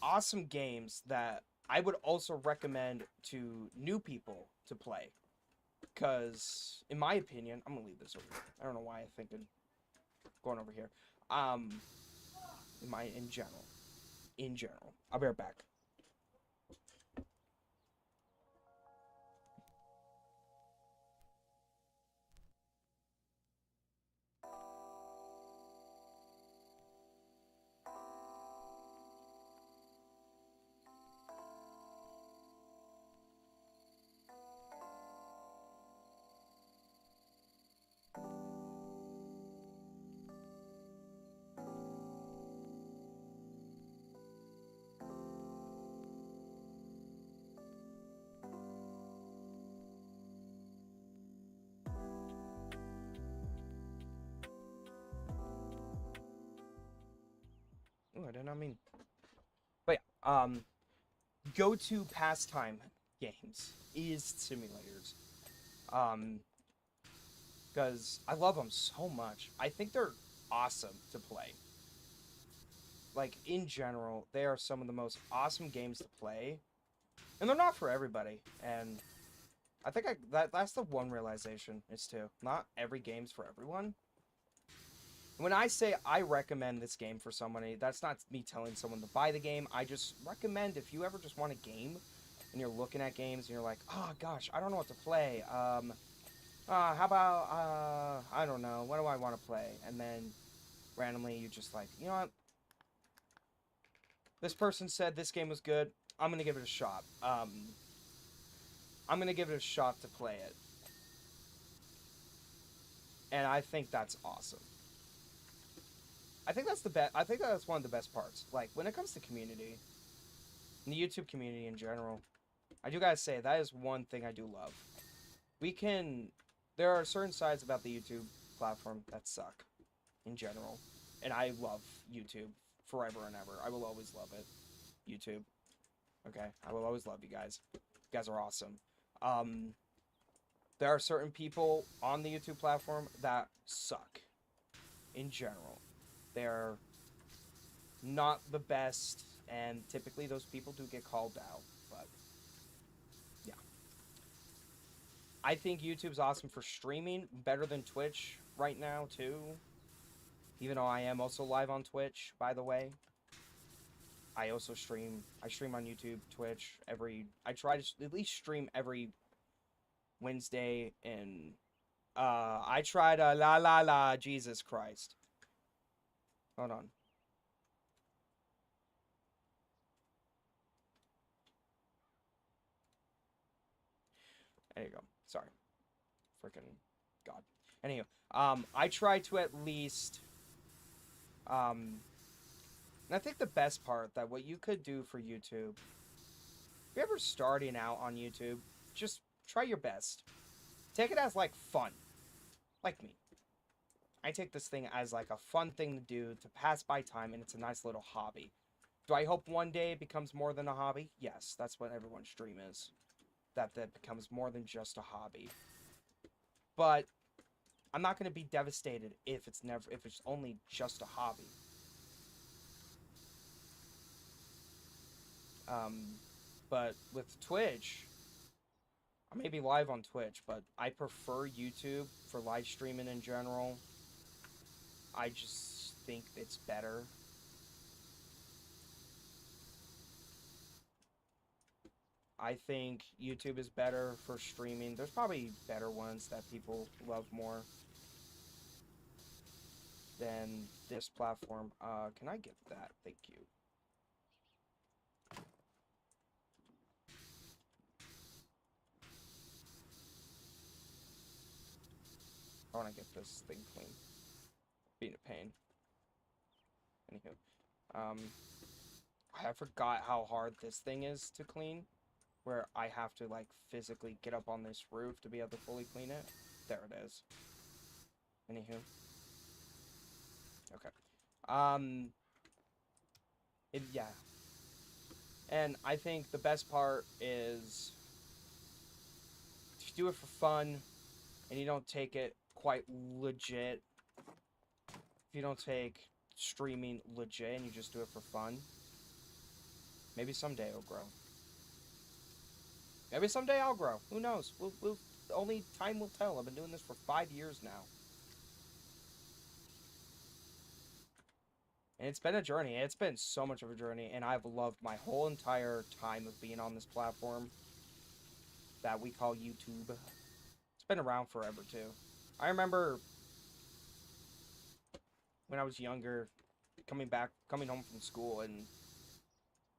awesome games that I would also recommend to new people to play. Because, in my opinion, I'm going to leave this over here. I don't know why I think of going over here. In general. I'll be right back. I mean? But yeah, go-to pastime games is simulators. Um, because I love them so much. I think they're awesome to play. Like, in general, they are some of the most awesome games to play. And they're not for everybody. And I think that's the one realization is too. Not every game's for everyone. When I say I recommend this game for somebody, that's not me telling someone to buy the game. I just recommend if you ever just want a game and you're looking at games and you're like, oh gosh, I don't know what to play. How about, I don't know, what do I want to play? And then randomly you just like, you know what? This person said this game was good. I'm going to give it a shot. I'm going to give it a shot to play it. And I think that's awesome. I think that's the best. I think that's one of the best parts. Like, when it comes to community, and the YouTube community in general, I do gotta say, that is one thing I do love. There are certain sides about the YouTube platform that suck, in general. And I love YouTube forever and ever. I will always love it. YouTube. Okay? I will always love you guys. You guys are awesome. There are certain people on the YouTube platform that suck, in general. They're not the best, and typically those people do get called out, but yeah. I think YouTube's awesome for streaming, better than Twitch right now, too. Even though I am also live on Twitch, by the way. I also stream. I stream on YouTube, Twitch, I try to at least stream every Wednesday, and I try to Jesus Christ. Hold on. There you go. Sorry. Freaking God. Anyway, I try to at least, and I think the best part that what you could do for YouTube, if you're ever starting out on YouTube, just try your best. Take it as, like, fun. Like me. I take this thing as, like, a fun thing to do, to pass by time, and it's a nice little hobby. Do I hope one day it becomes more than a hobby? Yes, that's what everyone's dream is. That becomes more than just a hobby. But I'm not going to be devastated if it's only just a hobby. But with Twitch, I may be live on Twitch, but I prefer YouTube for live streaming in general. I just think it's better. I think YouTube is better for streaming. There's probably better ones that people love more than this platform. Can I get that? Thank you. I want to get this thing clean. Being a pain. Anywho. I forgot how hard this thing is to clean. Where I have to, like, physically get up on this roof to be able to fully clean it. There it is. Anywho. Okay. Yeah. And I think the best part is if you do it for fun and you don't take it quite legit, if you don't take streaming legit and you just do it for fun, maybe someday it'll grow. Maybe someday I'll grow. Who knows? Only time will tell. I've been doing this for 5 years now. And it's been a journey. It's been so much of a journey, and I've loved my whole entire time of being on this platform that we call YouTube. It's been around forever, too. I remember when I was younger, coming home from school, and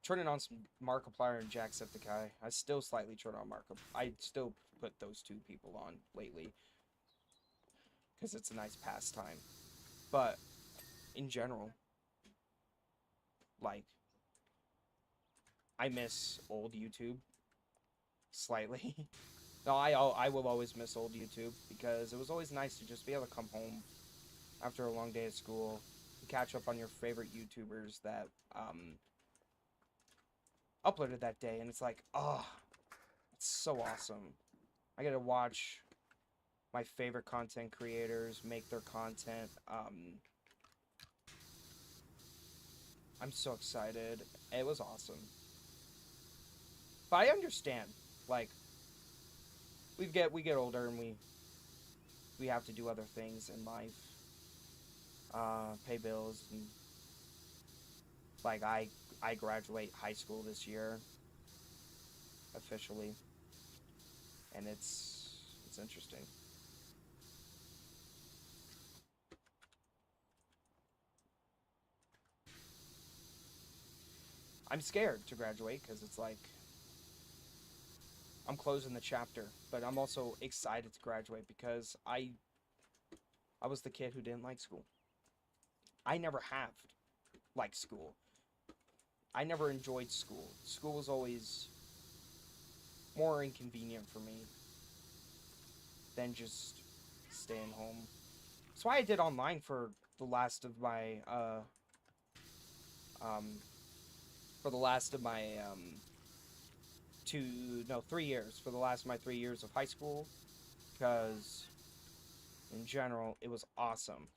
turning on some Markiplier and Jacksepticeye. I still slightly turn on Markiplier. I still put those two people on lately, because it's a nice pastime. But, in general, like, I miss old YouTube slightly. No, I will always miss old YouTube because it was always nice to just be able to come home after a long day at school, catch up on your favorite YouTubers that uploaded that day, and it's like, oh, it's so awesome. I get to watch my favorite content creators make their content. I'm so excited. It was awesome. But I understand, like, we get older and we have to do other things in life. Pay bills, and like I graduate high school this year officially, and it's interesting. I'm scared to graduate because it's like I'm closing the chapter, but I'm also excited to graduate because I was the kid who didn't like school. I never have liked school. I never enjoyed school. School was always more inconvenient for me than just staying home. That's why I did online for the last of my um for the last of my 3 years, for the last of my 3 years of high school, because in general it was awesome.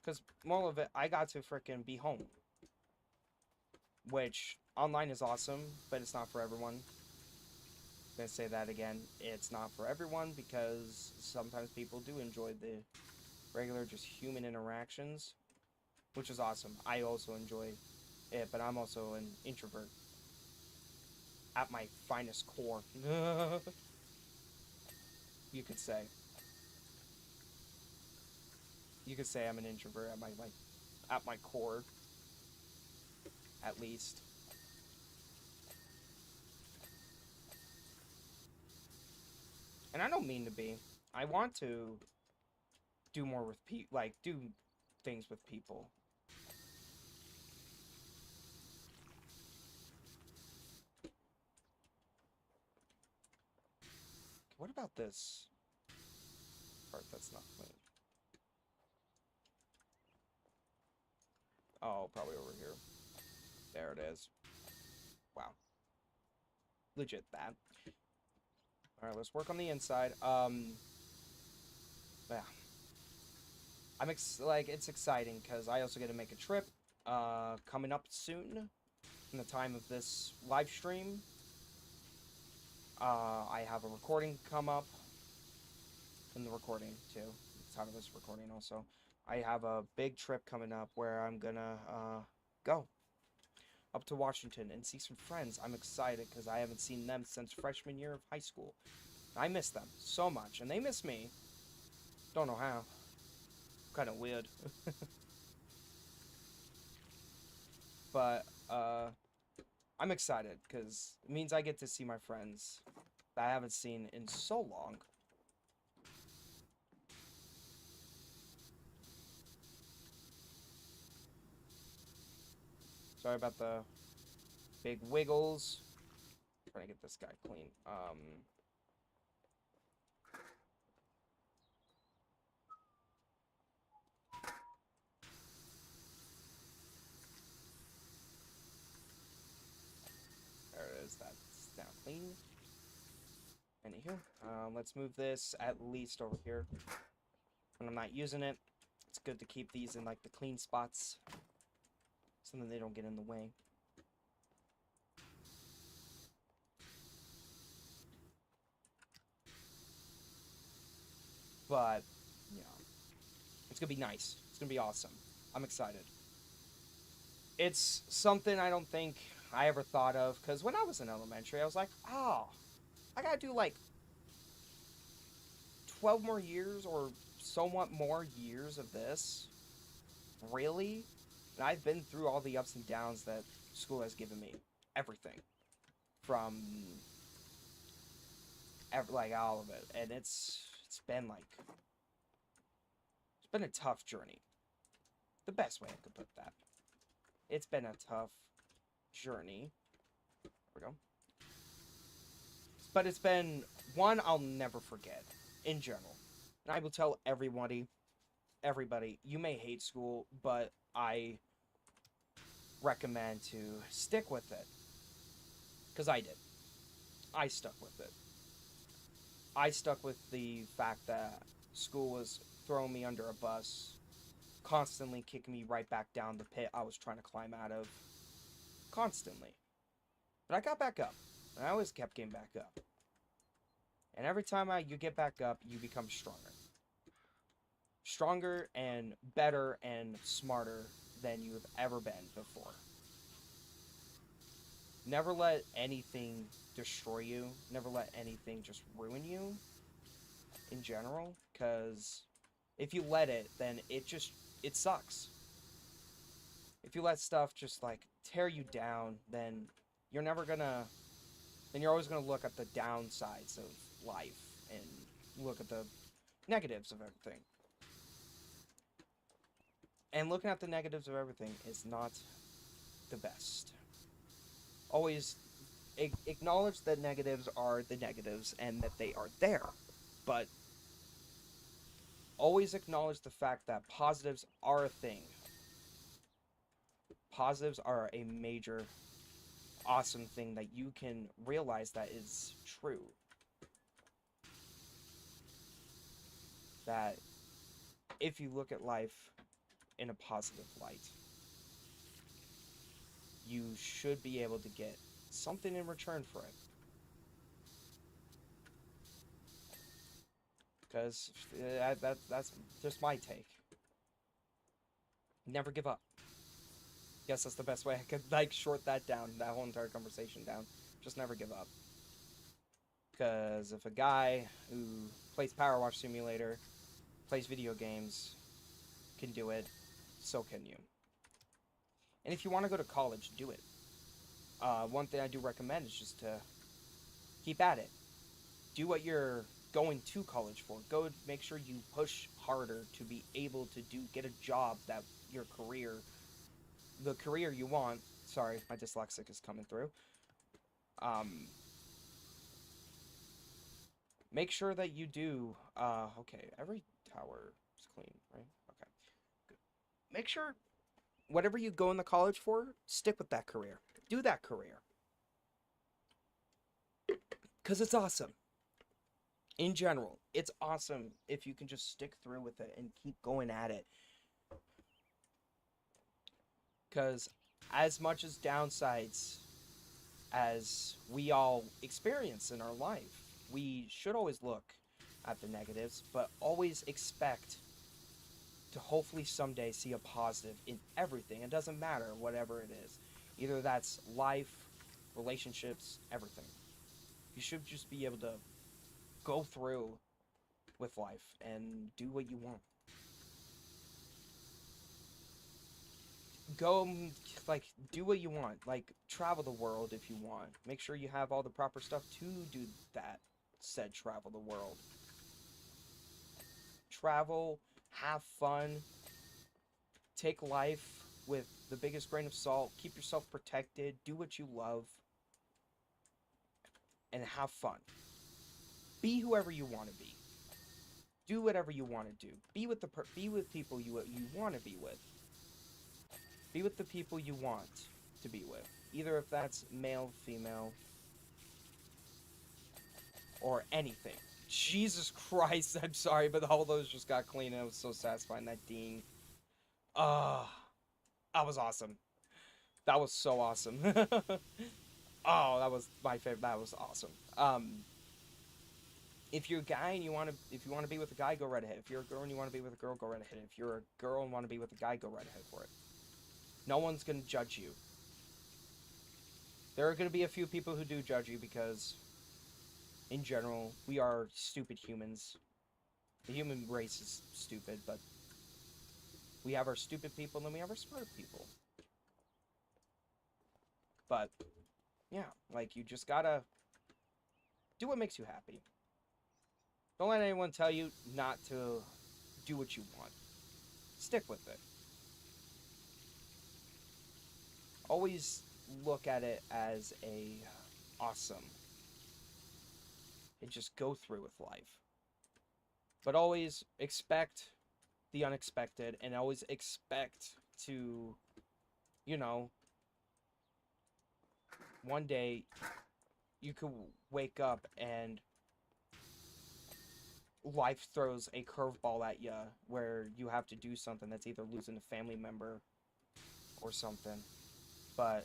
Because more of it, I got to freaking be home, which online is awesome, but it's not for everyone. I'm gonna say that again. It's not for everyone because sometimes people do enjoy the regular, just human interactions, which is awesome. I also enjoy it, but I'm also an introvert at my finest core. You could say. You could say I'm an introvert at my core, at least. And I don't mean to be. I want to do more with people, like do things with people. What about this part that's not clean? Oh, probably over here. There it is. Wow. Legit that. Alright, let's work on the inside. Yeah. It's exciting because I also get to make a trip coming up soon in the time of this live stream. I have a recording come up in the recording too. The time of this recording also. I have a big trip coming up where I'm gonna go up to Washington and see some friends. I'm excited because I haven't seen them since freshman year of high school. I miss them so much, and they miss me. Don't know how. Kind of weird. But I'm excited because it means I get to see my friends that I haven't seen in so long. Sorry about the big wiggles. Trying to get this guy clean. There it is. That's now clean. Anywho, let's move this at least over here. When I'm not using it, it's good to keep these in like the clean spots, so then they don't get in the way. But yeah, it's gonna be nice. It's gonna be awesome. I'm excited. It's something I don't think I ever thought of, because when I was in elementary, I was like, oh, I gotta do like 12 more years or somewhat more years of this. Really? And I've been through all the ups and downs that school has given me. Everything. From like all of it. And it's been a tough journey. The best way I could put that. It's been a tough journey. There we go. But it's been one I'll never forget in general. And I will tell everybody everybody, you may hate school, but I recommend to stick with it. Because I did. I stuck with it. I stuck with the fact that school was throwing me under a bus, constantly kicking me right back down the pit I was trying to climb out of. Constantly. But I got back up. And I always kept getting back up. And every time you get back up, you become stronger. Stronger and better and smarter than you have ever been before. Never let anything destroy you. Never let anything just ruin you in general. Because if you let it, then it sucks. If you let stuff just like tear you down, then you're always gonna look at the downsides of life and look at the negatives of everything. And looking at the negatives of everything is not the best. Always acknowledge that negatives are the negatives and that they are there. But always acknowledge the fact that positives are a thing. Positives are a major, awesome thing that you can realize that is true. That if you look at life in a positive light, you should be able to get something in return for it. Because that's just my take. Never give up. Guess that's the best way I could, like, short that down, that whole entire conversation down. Just never give up. Because if a guy who plays Power Wash Simulator, plays video games, can do it, so can you. And if you want to go to college, do it. One thing I do recommend is just to keep at it. Do what you're going to college for. Go make sure you push harder to be able to get a job that the career you want. Sorry, my dyslexic is coming through. Make sure that you do, okay, every tower is clean, right? Okay, good. Make sure whatever you go in the college for, stick with that career. Do that career. Because it's awesome. In general, it's awesome if you can just stick through with it and keep going at it. Because as much as downsides as we all experience in our life, we should always look at the negatives, but always expect to hopefully someday see a positive in everything. It doesn't matter, whatever it is. Either that's life, relationships, everything. You should just be able to go through with life and do what you want. Go, like, do what you want. Like, travel the world if you want. Make sure you have all the proper stuff to do that said travel the world. Travel, have fun, take life with the biggest grain of salt, keep yourself protected, do what you love, and have fun. Be whoever you want to be. Do whatever you want to do. Be with people you want to be with. Be with the people you want to be with. Either if that's male, female, or anything. Jesus Christ, I'm sorry, but all those just got clean and it was so satisfying, that ding. That was awesome. That was so awesome. Oh, that was my favorite. That was awesome. If you're a guy and if you want to be with a guy, go right ahead. If you're a girl and you want to be with a girl, go right ahead. If you're a girl and want to be with a guy, go right ahead for it. No one's going to judge you. There are going to be a few people who do judge you because, in general, we are stupid humans. The human race is stupid, but we have our stupid people and then we have our smart people. But, yeah, like, you just gotta do what makes you happy. Don't let anyone tell you not to do what you want. Stick with it. Always look at it as awesome. And just go through with life. But always expect the unexpected and always expect to, you know, one day you could wake up and life throws a curveball at you where you have to do something that's either losing a family member or something. But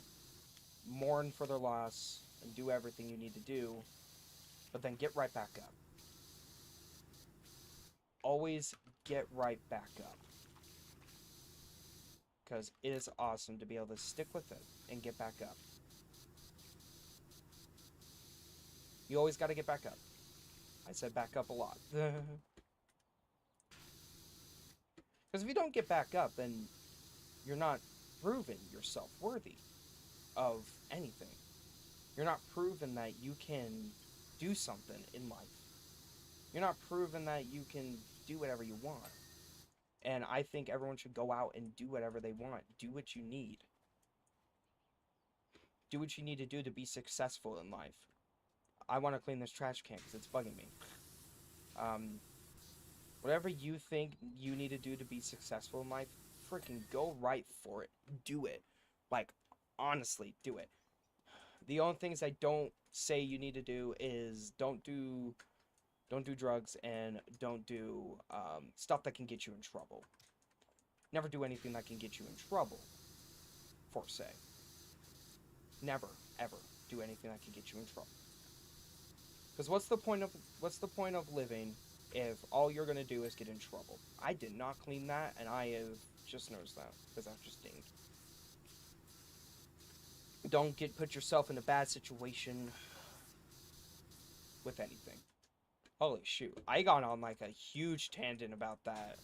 mourn for their loss and do everything you need to do, but then get right back up. Always get right back up. Because it is awesome to be able to stick with it and get back up. You always got to get back up. I said back up a lot. Because if you don't get back up, then you're not proving yourself worthy of anything. You're not proving that you can do something in life. You're not proving that you can do whatever you want. And I think everyone should go out and do whatever they want. Do what you need. Do what you need to do to be successful in life. I want to clean this trash can because it's bugging me. Whatever you think you need to do to be successful in life, freaking go right for it. Do it. Like, honestly, do it. The only things I don't say you need to do is don't do drugs and don't do stuff that can get you in trouble. Never do anything that can get you in trouble, for say. Never, ever do anything that can get you in trouble. Because what's the point of living if all you're gonna do is get in trouble? I did not clean that, and I have just noticed that because I've just dinged. Don't put yourself in a bad situation with anything. Holy shoot. I got on like a huge tangent about that.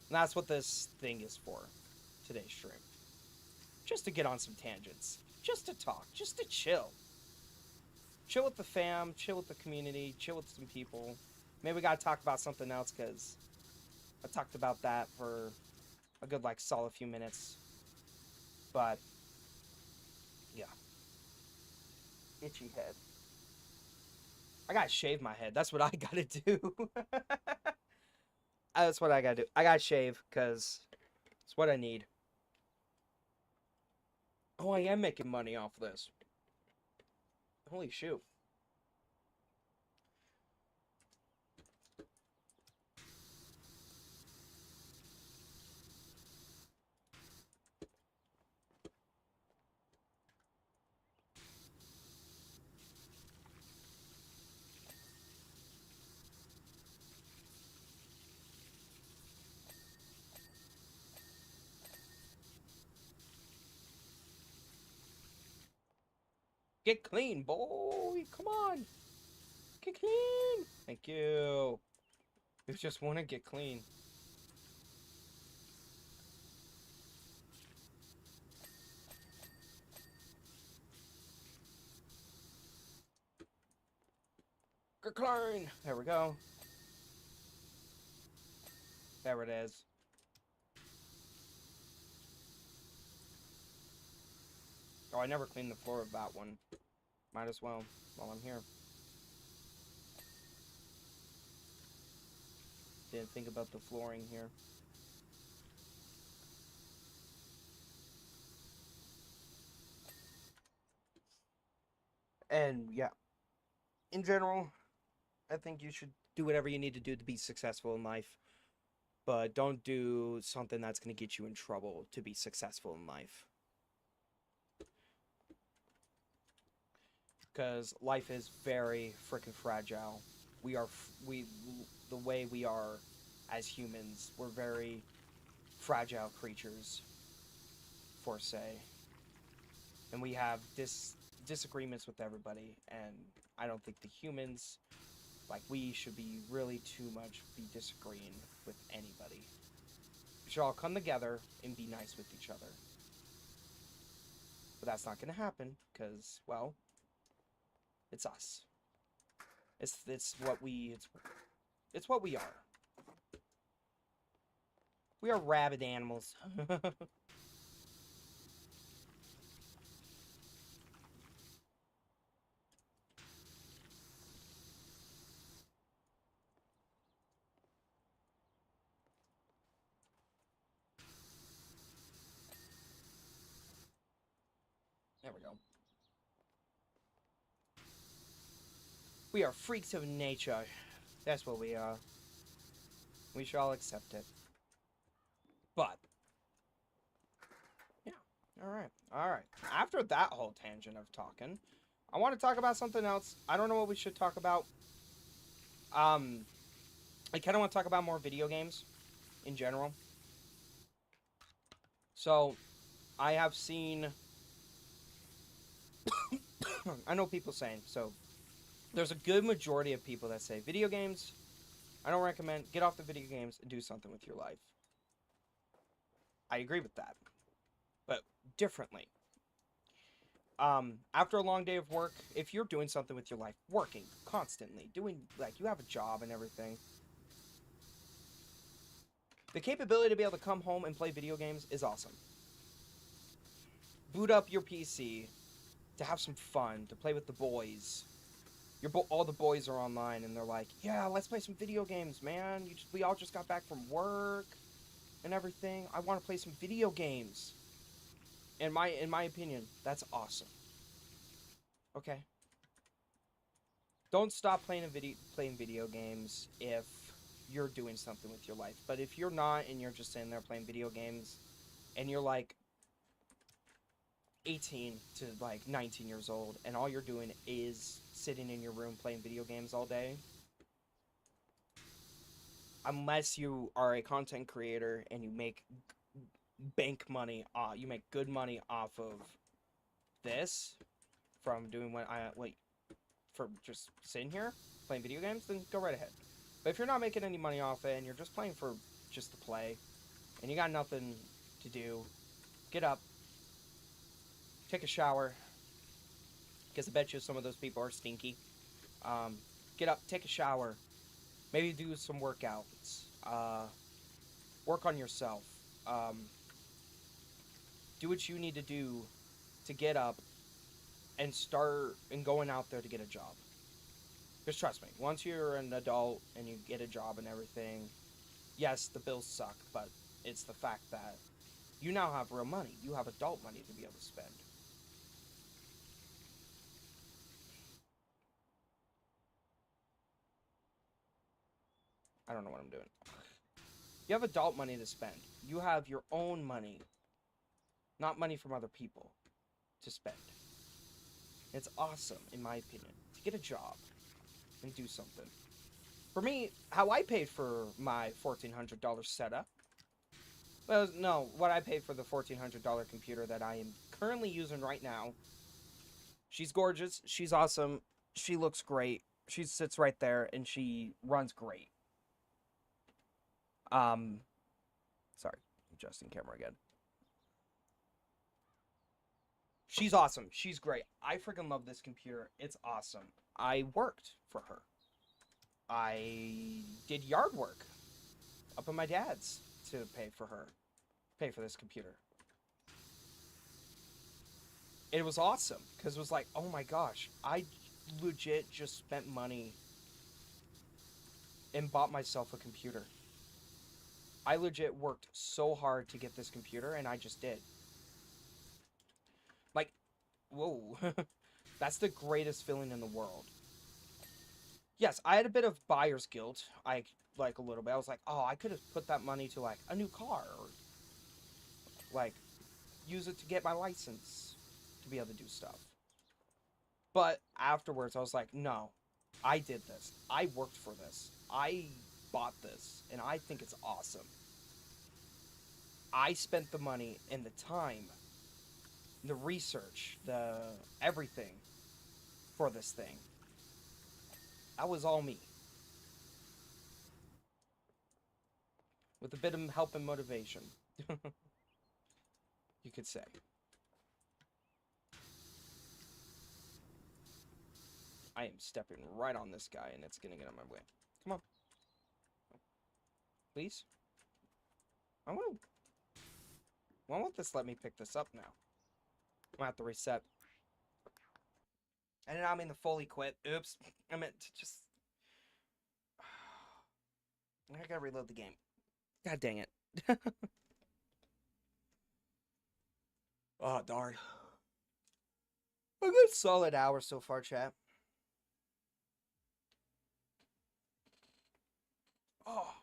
And that's what this thing is for. Today's stream. Just to get on some tangents. Just to talk. Just to chill. Chill with the fam. Chill with the community. Chill with some people. Maybe we gotta talk about something else because I talked about that for a good like solid few minutes. But yeah. Itchy head. I gotta shave my head. That's what I gotta do. That's what I gotta do. I gotta shave because it's what I need. Oh, I am making money off this. Holy shoot. Get clean, boy. Come on. Get clean. Thank you. You just want to get clean. Get clean. There we go. There it is. Oh, I never cleaned the floor of that one. Might as well while I'm here. Didn't think about the flooring here. And yeah, in general, I think you should do whatever you need to do to be successful in life. But don't do something that's going to get you in trouble to be successful in life. Because life is very freaking fragile. The way we are as humans, we're very fragile creatures, for say. And we have disagreements with everybody, and I don't think the humans, like we, should be really too much be disagreeing with anybody. We should all come together and be nice with each other. But that's not going to happen, because, well, it's us. It's what we are. We are rabid animals. There we go. We are freaks of nature. That's what we are. We shall accept it. But, yeah. Alright. Alright. After that whole tangent of talking, I want to talk about something else. I don't know what we should talk about. I kind of want to talk about more video games in general. So, I have seen... I know people saying, so... There's a good majority of people that say, video games, I don't recommend, get off the video games and do something with your life. I agree with that. But differently. After a long day of work, if you're doing something with your life, working constantly, doing, like, you have a job and everything, the capability to be able to come home and play video games is awesome. Boot up your PC to have some fun, to play with the boys. All the boys are online and they're like, yeah, let's play some video games, man. We all just got back from work and everything. I want to play some video games. In my opinion, that's awesome. Okay. Don't stop playing video games if you're doing something with your life. But if you're not and you're just sitting there playing video games and you're like 18 to like 19 years old and all you're doing is sitting in your room playing video games all day, unless you are a content creator and you make bank money, you make good money off of this from doing for just sitting here playing video games, then go right ahead. But if you're not making any money off it and you're just playing for just to play and you got nothing to do, get up, take a shower, because I bet you some of those people are stinky. Get up, take a shower, maybe do some workouts, work on yourself, do what you need to do to get up and start and going out there to get a job. Because trust me, once you're an adult and you get a job and everything, yes, the bills suck, but it's the fact that you now have real money. You have adult money to be able to spend. I don't know what I'm doing. You have adult money to spend. You have your own money, not money from other people, to spend. It's awesome, in my opinion, to get a job and do something. For me, how I paid for my $1,400 setup, well, no, what I paid for the $1,400 computer that I am currently using right now. She's gorgeous. She's awesome. She looks great. She sits right there, and she runs great. Sorry, adjusting camera again. She's awesome. She's great. I freaking love this computer. It's awesome. I worked for her. I did yard work up at my dad's to pay for this computer. It was awesome because it was like, oh my gosh, I legit just spent money and bought myself a computer. I legit worked so hard to get this computer, and I just did. Like, whoa. That's the greatest feeling in the world. Yes, I had a bit of buyer's guilt. Like, a little bit. I was like, oh, I could have put that money to, like, a new car. Or, like, use it to get my license to be able to do stuff. But afterwards, I was like, no. I did this. I worked for this. I bought this. And I think it's awesome. I spent the money and the time, the research, the everything for this thing. That was all me. With a bit of help and motivation. You could say. I am stepping right on this guy and it's gonna get on my way. Come on. Please? I want this to let me pick this up now. I'm gonna have to reset. And I mean the fully quit. Oops. I meant to just... I gotta reload the game. God dang it. Oh, darn. good solid hour so far, chat. Oh.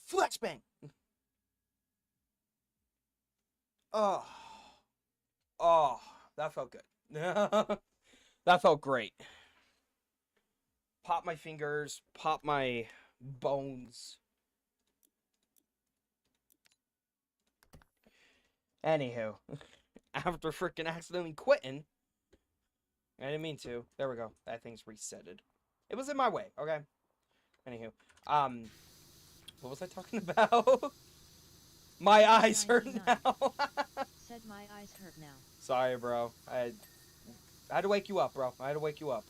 Flex bang. Oh. Oh, that felt good. That felt great. Pop my fingers, pop my bones. Anywho, after freaking accidentally quitting, I didn't mean to. There we go. That thing's resetted. It was in my way, okay? Anywho, what was I talking about? My eyes hurt 99 now. said my eyes hurt now. Sorry, bro. I had to wake you up, bro. I had to wake you up.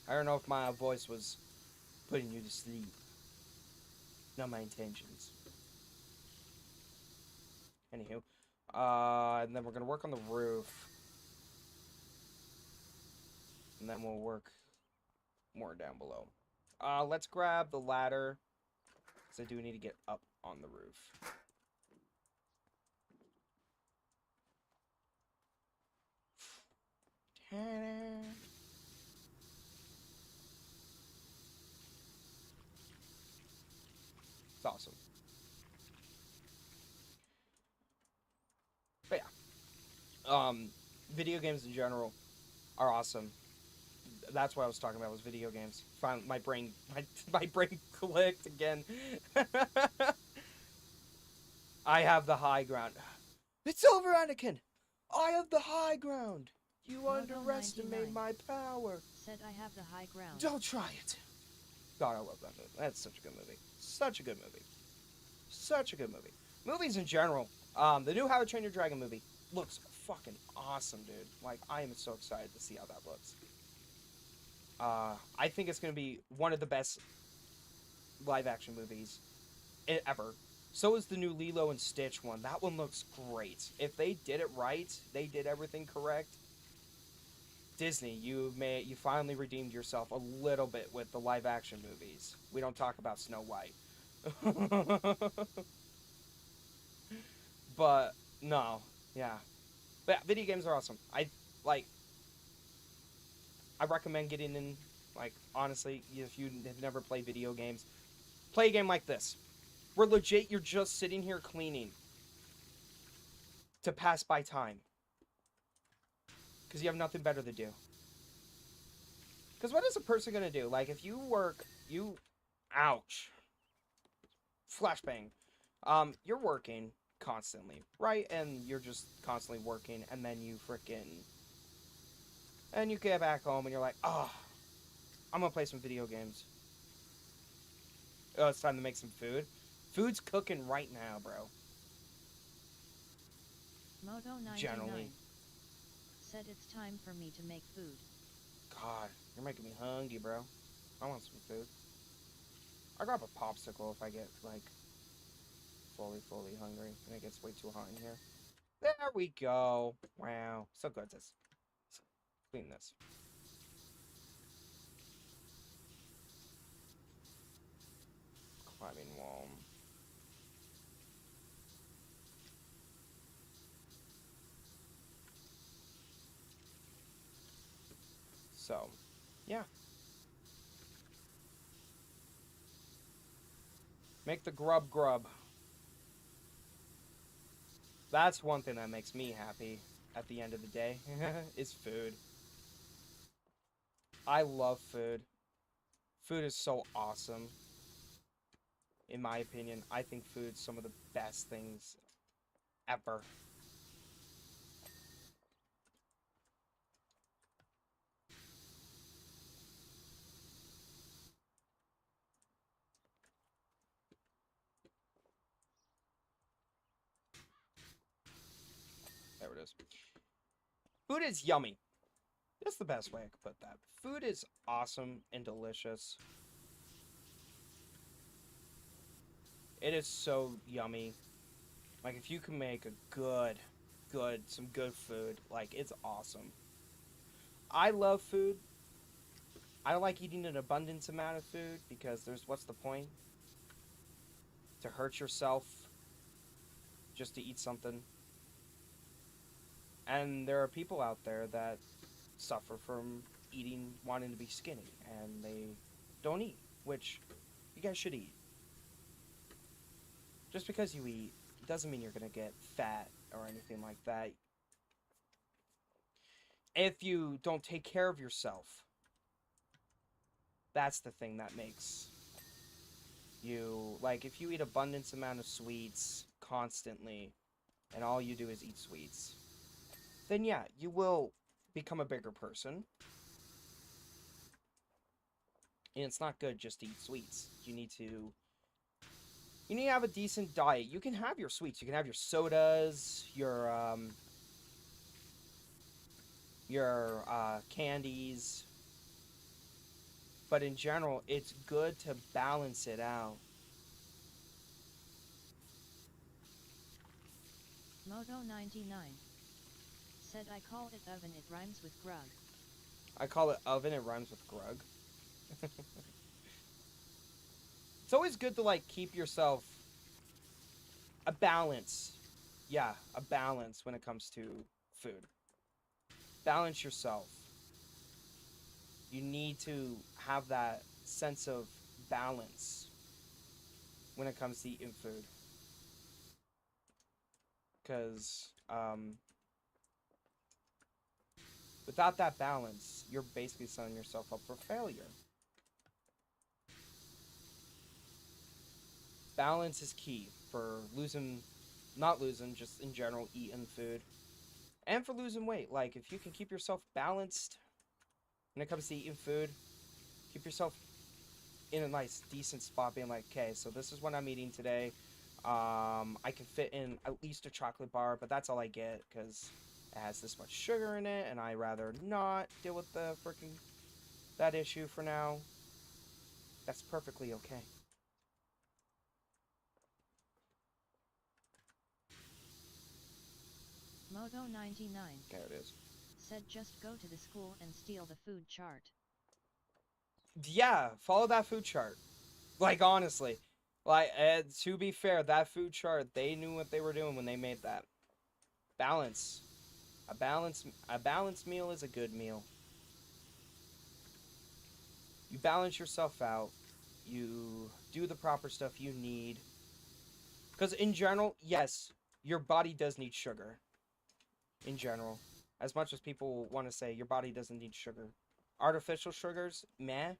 I don't know if my voice was putting you to sleep. Not my intentions. Anywho, and then we're gonna work on the roof, and then we'll work more down below. Let's grab the ladder, because I do need to get up on the roof. Ta-da. It's awesome. But yeah, video games in general are awesome. That's what I was talking about, was video games. Finally, my brain clicked again. I have the high ground. It's over, Anakin! I have the high ground! You underestimate my power. Said I have the high ground. Don't try it. God, I love that movie. That's such a good movie. Such a good movie. Such a good movie. Movies in general. The new How to Train Your Dragon movie looks fucking awesome, dude. Like, I am so excited to see how that looks. I think it's going to be one of the best live-action movies ever. So is the new Lilo and Stitch one. That one looks great. If they did it right, they did everything correct, Disney, you finally redeemed yourself a little bit with the live-action movies. We don't talk about Snow White. But, no. Yeah. But yeah, video games are awesome. I recommend getting in, like, honestly, if you have never played video games, play a game like this. Where legit, you're just sitting here cleaning to pass by time. Because you have nothing better to do. Because what is a person going to do? Like, if you work, ouch. Flashbang. You're working constantly, right? And you're just constantly working, and then you freaking... And you get back home, and you're like, oh, I'm going to play some video games. Oh, it's time to make some food. Food's cooking right now, bro. Moto99 Generally. said it's time for me to make food. God, you're making me hungry, bro. I want some food. I'll grab a popsicle if I get, like, fully hungry. And it gets way too hot in here. There we go. Wow. So good. Let's clean this. Climbing wall. So, yeah. Make the grub. That's one thing that makes me happy at the end of the day, is food. I love food. Food is so awesome. In my opinion, I think food's some of the best things ever. There it is. Food is yummy. That's the best way I could put that. Food is awesome and delicious. It is so yummy. Like, if you can make a some good food, like, it's awesome. I love food. I don't like eating an abundance amount of food, because what's the point? To hurt yourself just to eat something. And there are people out there that suffer from eating, wanting to be skinny, and they don't eat, which you guys should eat. Just because you eat doesn't mean you're gonna get fat or anything like that. If you don't take care of yourself, that's the thing that makes you, like, if you eat abundance amount of sweets constantly, and all you do is eat sweets, then yeah, you will become a bigger person. And it's not good just to eat sweets. You need to have a decent diet. You can have your sweets. You can have your sodas, your candies. But in general, it's good to balance it out. Moto99 said I call it oven, it rhymes with grug. I call it oven, it rhymes with grug. It's always good to, like, keep yourself a balance. Yeah, a balance when it comes to food. Balance yourself. You need to have that sense of balance when it comes to eating food. Because, without that balance, you're basically setting yourself up for failure. Balance is key for not losing, just in general, eating food. And for losing weight. Like, if you can keep yourself balanced when it comes to eating food, keep yourself in a nice, decent spot, being like, okay, so this is what I'm eating today. I can fit in at least a chocolate bar, but that's all I get, because it has this much sugar in it, and I rather not deal with that issue for now. That's perfectly okay. Moto99 There it is. said just go to the school and steal the food chart. Yeah, follow that food chart. Like, honestly. Like, to be fair, that food chart, they knew what they were doing when they made that. Balance. A balanced meal is a good meal. You balance yourself out. You do the proper stuff you need. Because in general, yes, your body does need sugar. In general. As much as people want to say your body doesn't need sugar. Artificial sugars, meh.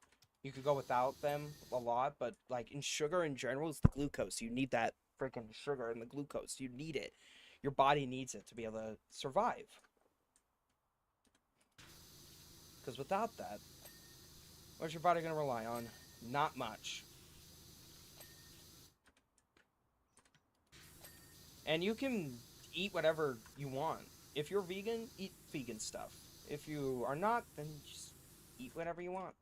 You could go without them a lot, but like in sugar in general, it's the glucose. You need that freaking sugar and the glucose. You need it. Your body needs it to be able to survive. Because without that, what's your body going to rely on? Not much. And you can eat whatever you want. If you're vegan, eat vegan stuff. If you are not, then just eat whatever you want.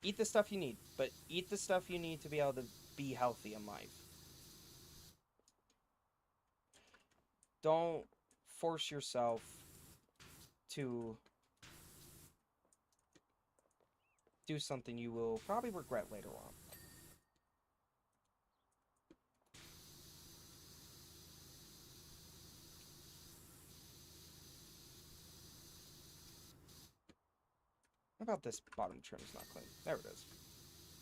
Eat the stuff you need, but eat the stuff you need to be able to be healthy in life. Don't force yourself to do something you will probably regret later on. How about this bottom trim is not clean? There it is.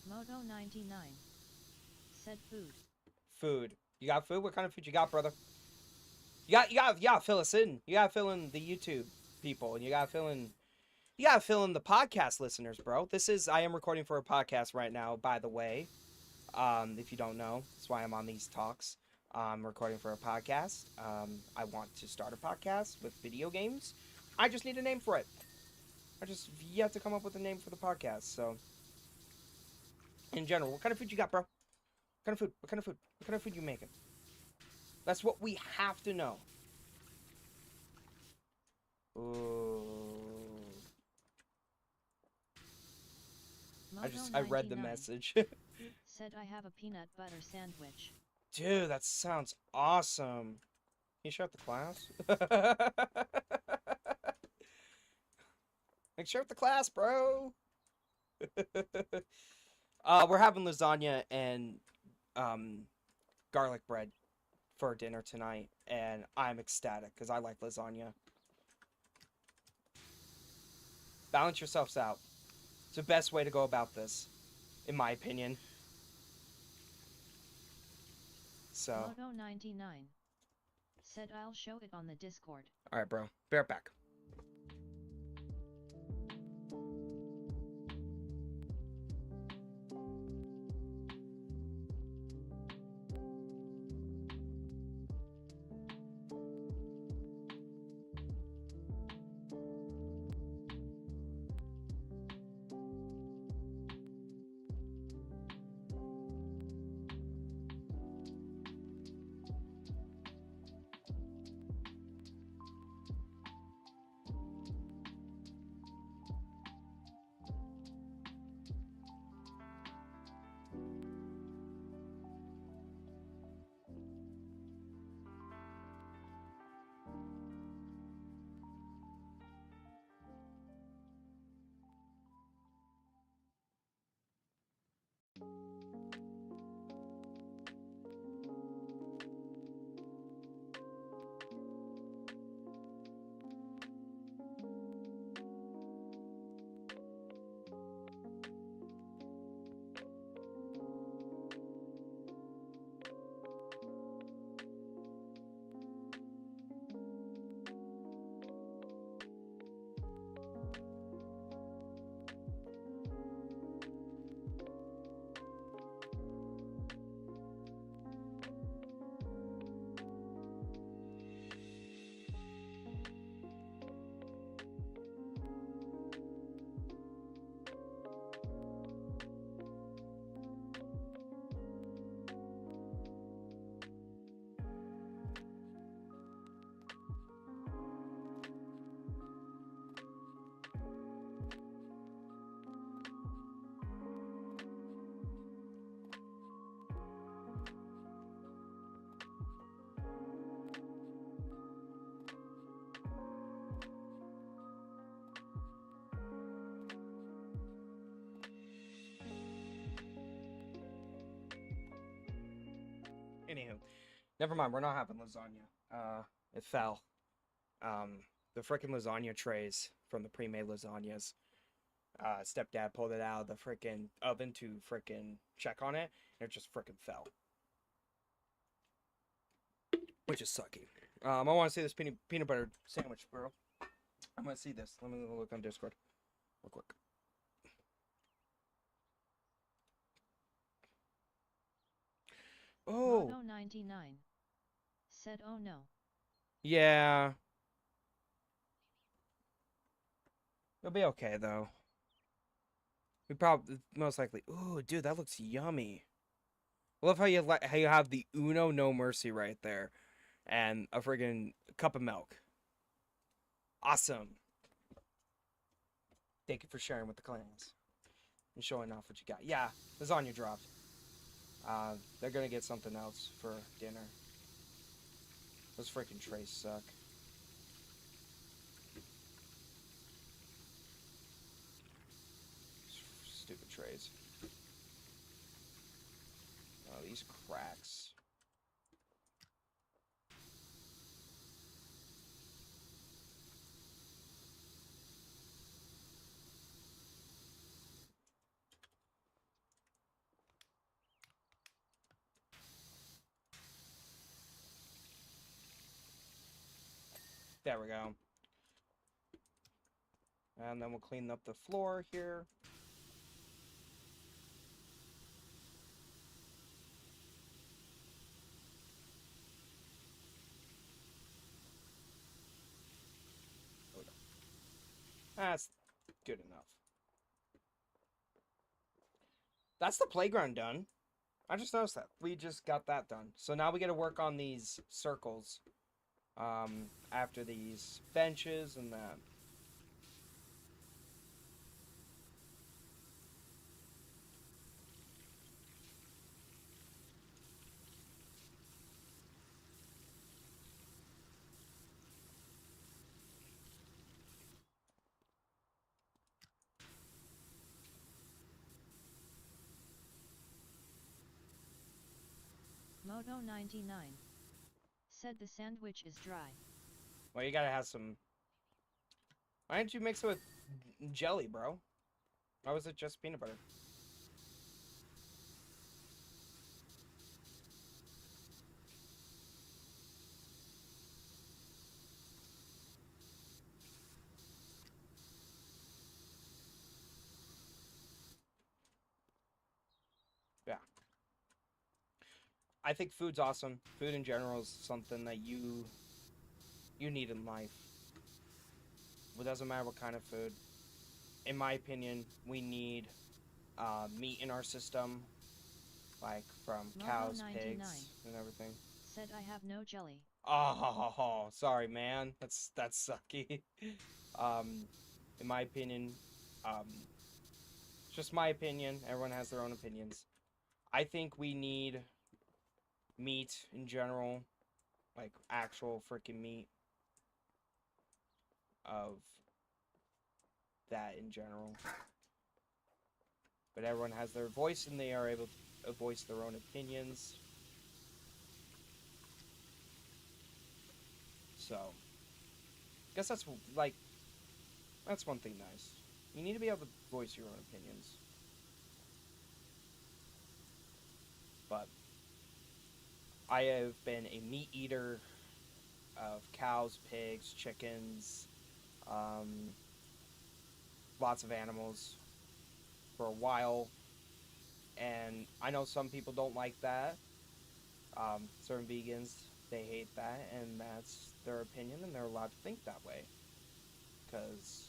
Moto99 said food. Food. You got food? What kind of food you got, brother? You gotta fill us in. You gotta fill in the YouTube people, and you gotta fill in the podcast listeners, bro. I am recording for a podcast right now, by the way. If you don't know, that's why I'm on these talks. I'm recording for a podcast. I want to start a podcast with video games. I just need a name for it. You have to come up with a name for the podcast. So, in general, what kind of food you got, bro? What kind of food? What kind of food? What kind of food you making? That's what we have to know. Ooh. I read the message. Said I have a peanut butter sandwich. Dude, that sounds awesome. Can you shut the class? Like, share with the class, bro. We're having lasagna and garlic bread for dinner tonight, and I'm ecstatic because I like lasagna. Balance yourselves out. It's the best way to go about this, in my opinion. So, Moto99 said I'll show it on the Discord. alright, bro. Be right back. Anywho, never mind. We're not having lasagna. It fell. The frickin' lasagna trays from the pre-made lasagnas. Stepdad pulled it out of the frickin' oven to frickin' check on it, and it just frickin' fell. Which is sucky. I want to see this peanut butter sandwich, bro. I'm gonna see this. Let me look on Discord real quick. Oh. Moto99 said oh no. Yeah. It'll be okay though. We probably most likely. Ooh, dude, that looks yummy. I love how you have the Uno No Mercy right there, and a friggin' cup of milk. Awesome. Thank you for sharing with the clans and showing off what you got. Yeah, lasagna dropped. They're gonna get something else for dinner. Those freaking trays suck. Stupid trays. Oh, these cracks. There we go. And then we'll clean up the floor here. That's good enough. That's the playground done. I just noticed that. We just got that done. So now we got to work on these circles. After these benches and that. Moto99 Said the sandwich is dry. Well, you gotta have some... Why didn't you mix it with jelly, bro? Why was it just peanut butter? Yeah. I think food's awesome. Food in general is something that you need in life. It doesn't matter what kind of food. In my opinion, we need meat in our system, like from cows, pigs, and everything. Said I have no jelly. Oh, sorry, man. That's sucky. In my opinion, just my opinion. Everyone has their own opinions. I think we need meat in general, like actual freaking meat of that in general. But everyone has their voice and they are able to voice their own opinions. So, I guess that's like, that's one thing nice. You need to be able to voice your own opinions. But I have been a meat eater of cows, pigs, chickens, lots of animals for a while. And I know some people don't like that. Certain vegans, they hate that, and that's their opinion, and they're allowed to think that way. Because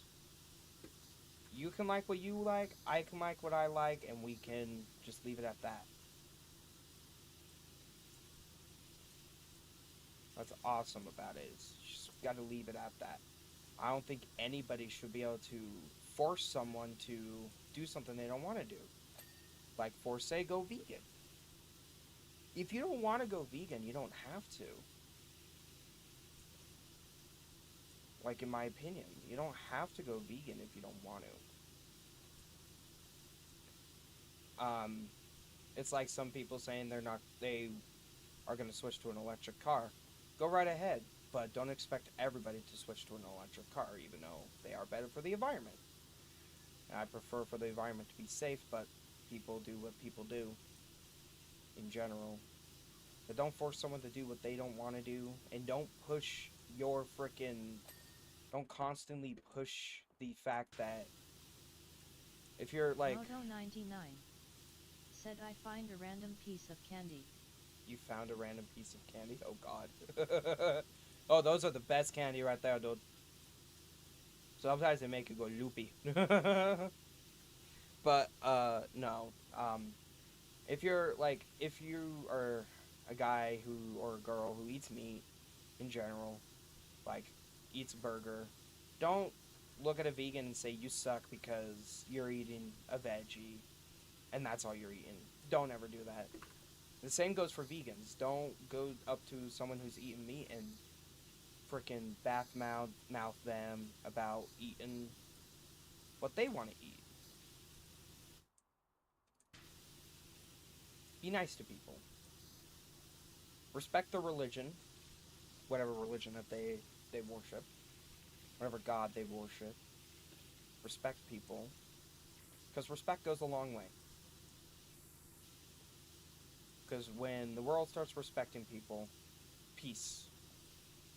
you can like what you like, I can like what I like, and we can just leave it at that. That's awesome about it. Is you just gotta leave it at that. I don't think anybody should be able to force someone to do something they don't want to do. Like, say, go vegan. If you don't want to go vegan, you don't have to. Like, in my opinion, you don't have to go vegan if you don't want to. It's like some people saying they are going to switch to an electric car. Go right ahead, but don't expect everybody to switch to an electric car, even though they are better for the environment. And I prefer for the environment to be safe, but people do what people do in general. But don't force someone to do what they don't want to do, and don't push your frickin'... Don't constantly push the fact that if you're like... Moto99 said I find a random piece of candy. You found a random piece of candy? Oh god. Oh, those are the best candy right there, dude. Sometimes they make you go loopy. But, no. If you are a guy or a girl who eats meat in general, like, eats a burger, don't look at a vegan and say you suck because you're eating a veggie and that's all you're eating. Don't ever do that. The same goes for vegans. Don't go up to someone who's eating meat and frickin' mouth them about eating what they want to eat. Be nice to people. Respect their religion, whatever religion that they worship, whatever god they worship. Respect people, because respect goes a long way. Because when the world starts respecting people, peace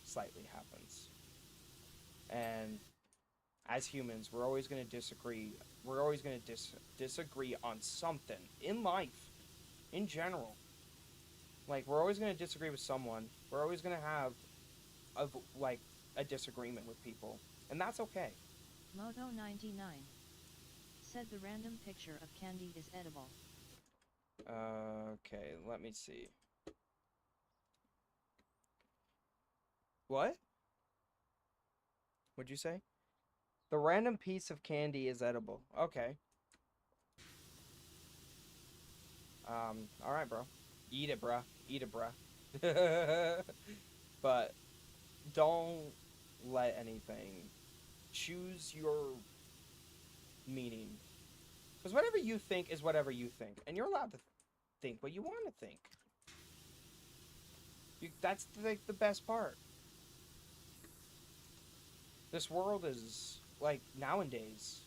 slightly happens. And as humans, we're always going to disagree. We're always going to disagree on something in life, in general. Like, we're always going to disagree with someone. We're always going to have a disagreement with people, and that's okay. Moto99 said the random picture of candy is edible. Okay, let me see. What? What'd you say? The random piece of candy is edible. Okay. Alright, bro. Eat it, bruh. Eat it, bruh. But don't let anything choose your meaning. Because whatever you think is whatever you think. And you're allowed to think what you want to think. That's like the best part. This world is like nowadays.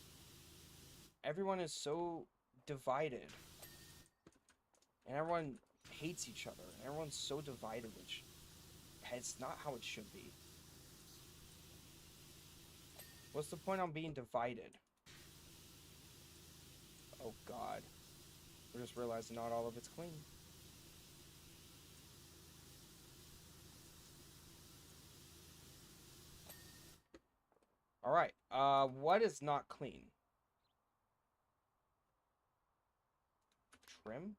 Everyone is so divided, and everyone hates each other, and everyone's so divided, which it's not how it should be. What's the point on being divided? Oh God. We're just realizing not all of it's clean. Alright, what is not clean? Trim?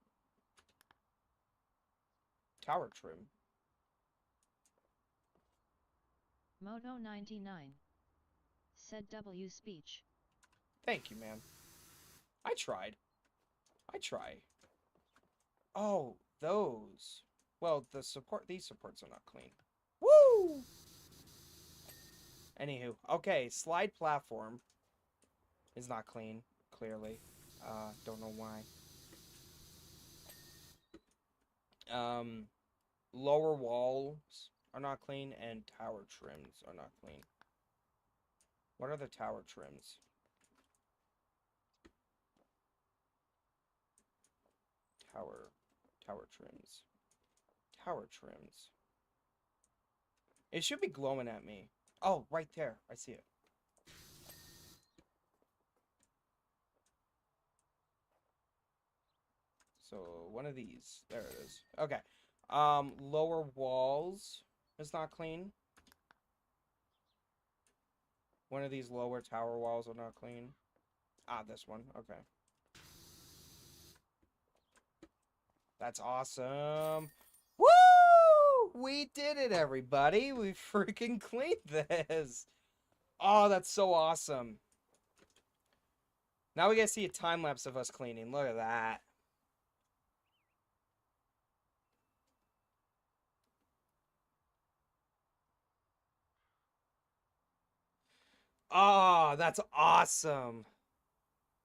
Tower trim. Moto 99. Said W speech. Thank you, man. I tried. I try. Oh, those. Well, these supports are not clean. Woo! Anywho, okay, slide platform is not clean, clearly. Don't know why. Lower walls are not clean, and tower trims are not clean. What are the tower trims? Tower trims. Tower trims. It should be glowing at me. Oh, right there. I see it. So, one of these. There it is. Okay. Lower walls is not clean. One of these lower tower walls are not clean. Ah, this one. Okay. That's awesome. Woo! We did it, everybody. We freaking cleaned this. Oh, that's so awesome. Now we get to see a time lapse of us cleaning. Look at that. Oh, that's awesome.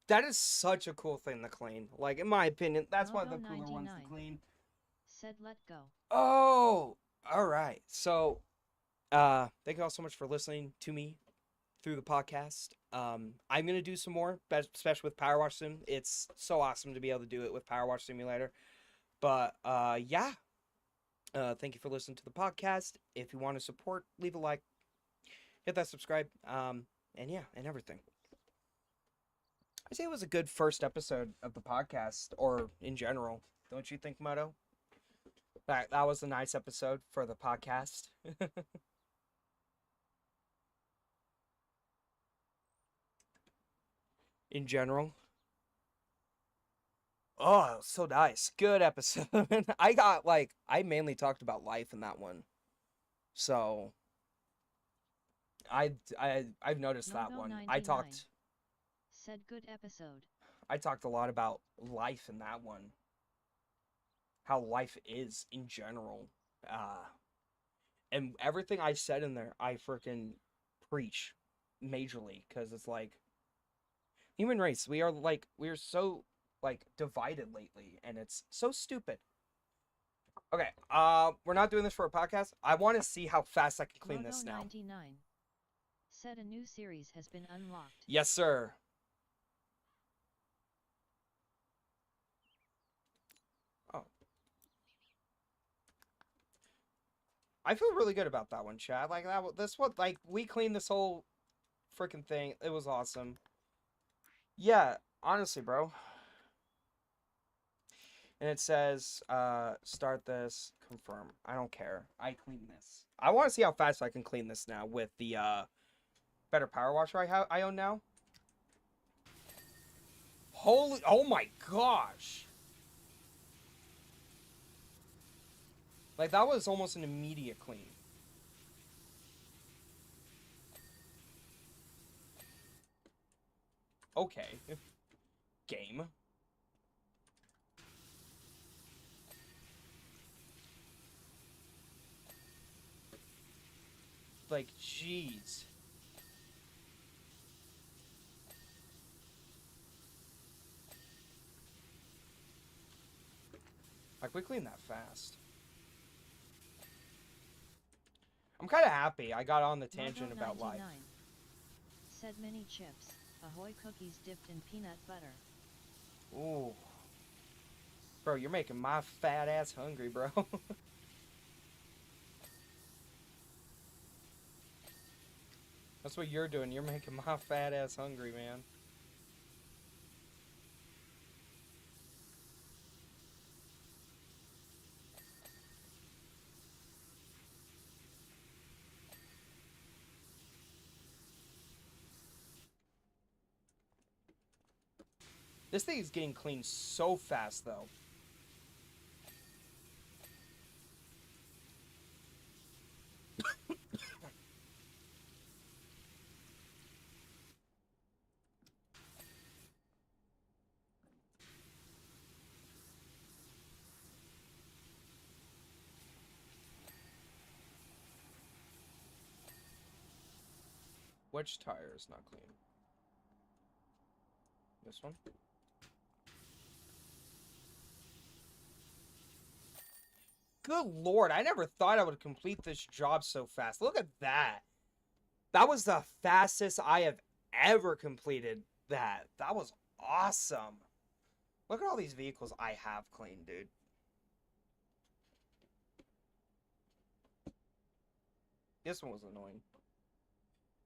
That is such a cool thing to clean. Like, in my opinion, that's one of the cooler ones to clean. Said let go. Oh, all right. So, thank you all so much for listening to me through the podcast. I'm going to do some more, especially with Power Wash Sim. It's so awesome to be able to do it with Power Wash Simulator. But, yeah. Thank you for listening to the podcast. If you want to support, leave a like. Hit that subscribe. And yeah, and everything. I say it was a good first episode of the podcast, or in general. Don't you think, Moto? That was a nice episode for the podcast. In general. Oh, so nice. Good episode. I mainly talked about life in that one. So I've noticed that one. 99. Said good episode. I talked a lot about life in that one. How life is in general. And everything I said in there, I freaking preach majorly, because it's like human race, we are so like divided lately, and it's so stupid. Okay, we're not doing this for a podcast. I want to see how fast I can clean this now. 99. Said a new series has been unlocked. Yes, sir. Oh. I feel really good about that one, Chad. Like, we cleaned this whole freaking thing. It was awesome. Yeah, honestly, bro. And it says, start this, confirm. I don't care. I clean this. I want to see how fast I can clean this now with the, better power washer I own now. Oh my gosh. Like, that was almost an immediate clean. Okay. Game. Like, jeez. Like, we cleaned that fast. I'm kind of happy I got on the tangent Moto about life. 99 said mini chips, Ahoy cookies dipped in peanut butter. Ooh. Bro, you're making my fat ass hungry, bro. That's what you're doing. You're making my fat ass hungry, man. This thing is getting clean so fast, though. Which tire is not clean? This one? Good lord, I never thought I would complete this job so fast. Look at that. That was the fastest I have ever completed that. That was awesome. Look at all these vehicles I have cleaned, dude. This one was annoying.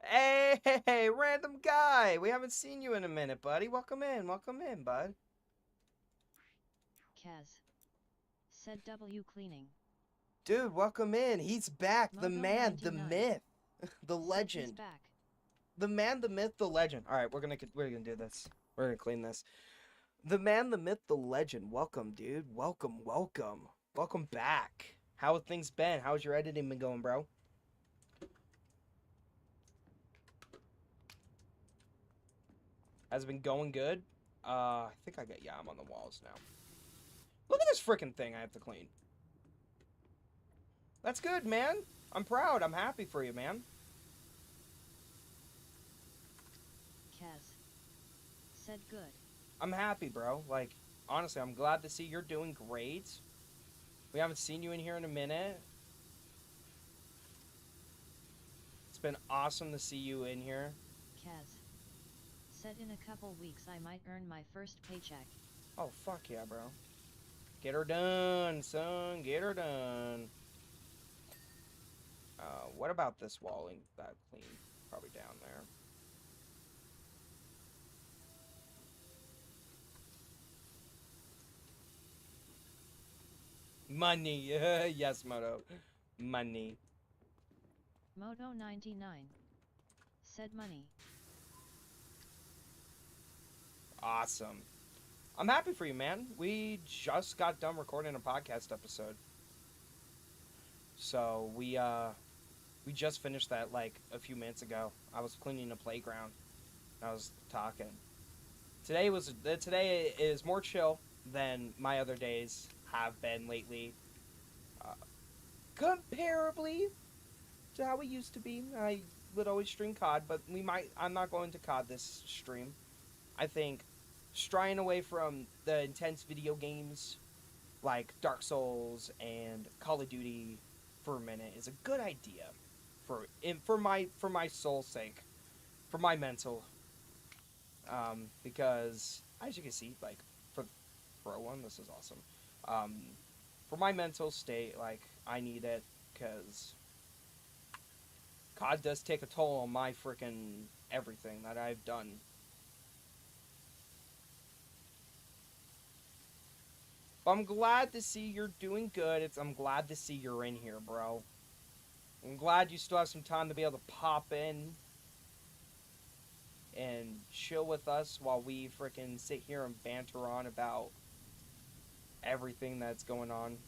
Hey, random guy. We haven't seen you in a minute, buddy. Welcome in, bud. Kaz said W cleaning. Dude, welcome in. He's back. The Moto man, the 99 myth, the said he's legend. back. The man, the myth, the legend. All right, we're gonna do this. We're gonna clean this. The man, the myth, the legend. Welcome, dude. Welcome, welcome, welcome back. How have things been? How's your editing been going, bro? Has it been going good? I think I got, yeah, I'm on the walls now. Look at this freaking thing I have to clean. That's good, man. I'm proud. I'm happy for you, man. Kaz said good. I'm happy, bro. Like, honestly, I'm glad to see you're doing great. We haven't seen you in here in a minute. It's been awesome to see you in here. Kaz said in a couple weeks I might earn my first paycheck. Oh, fuck yeah, bro. Get her done, son. Get her done. What about this walling that clean? Probably down there. Money. Yes, Moto. Money. Moto 99 said money. Awesome. I'm happy for you, man. We just got done recording a podcast episode. So we just finished that like a few minutes ago. I was cleaning a playground. I was talking. Today is more chill than my other days have been lately. Comparably to how we used to be. I would always stream COD, but I'm not going to COD this stream. I think straying away from the intense video games like Dark Souls and Call of Duty for a minute is a good idea for my soul's sake, for my mental, because as you can see, like for one, this is awesome. For my mental state, like I need it because COD does take a toll on my freaking everything that I've done. But I'm glad to see you're doing good. I'm glad to see you're in here, bro. I'm glad you still have some time to be able to pop in and chill with us while we freaking sit here and banter on about everything that's going on.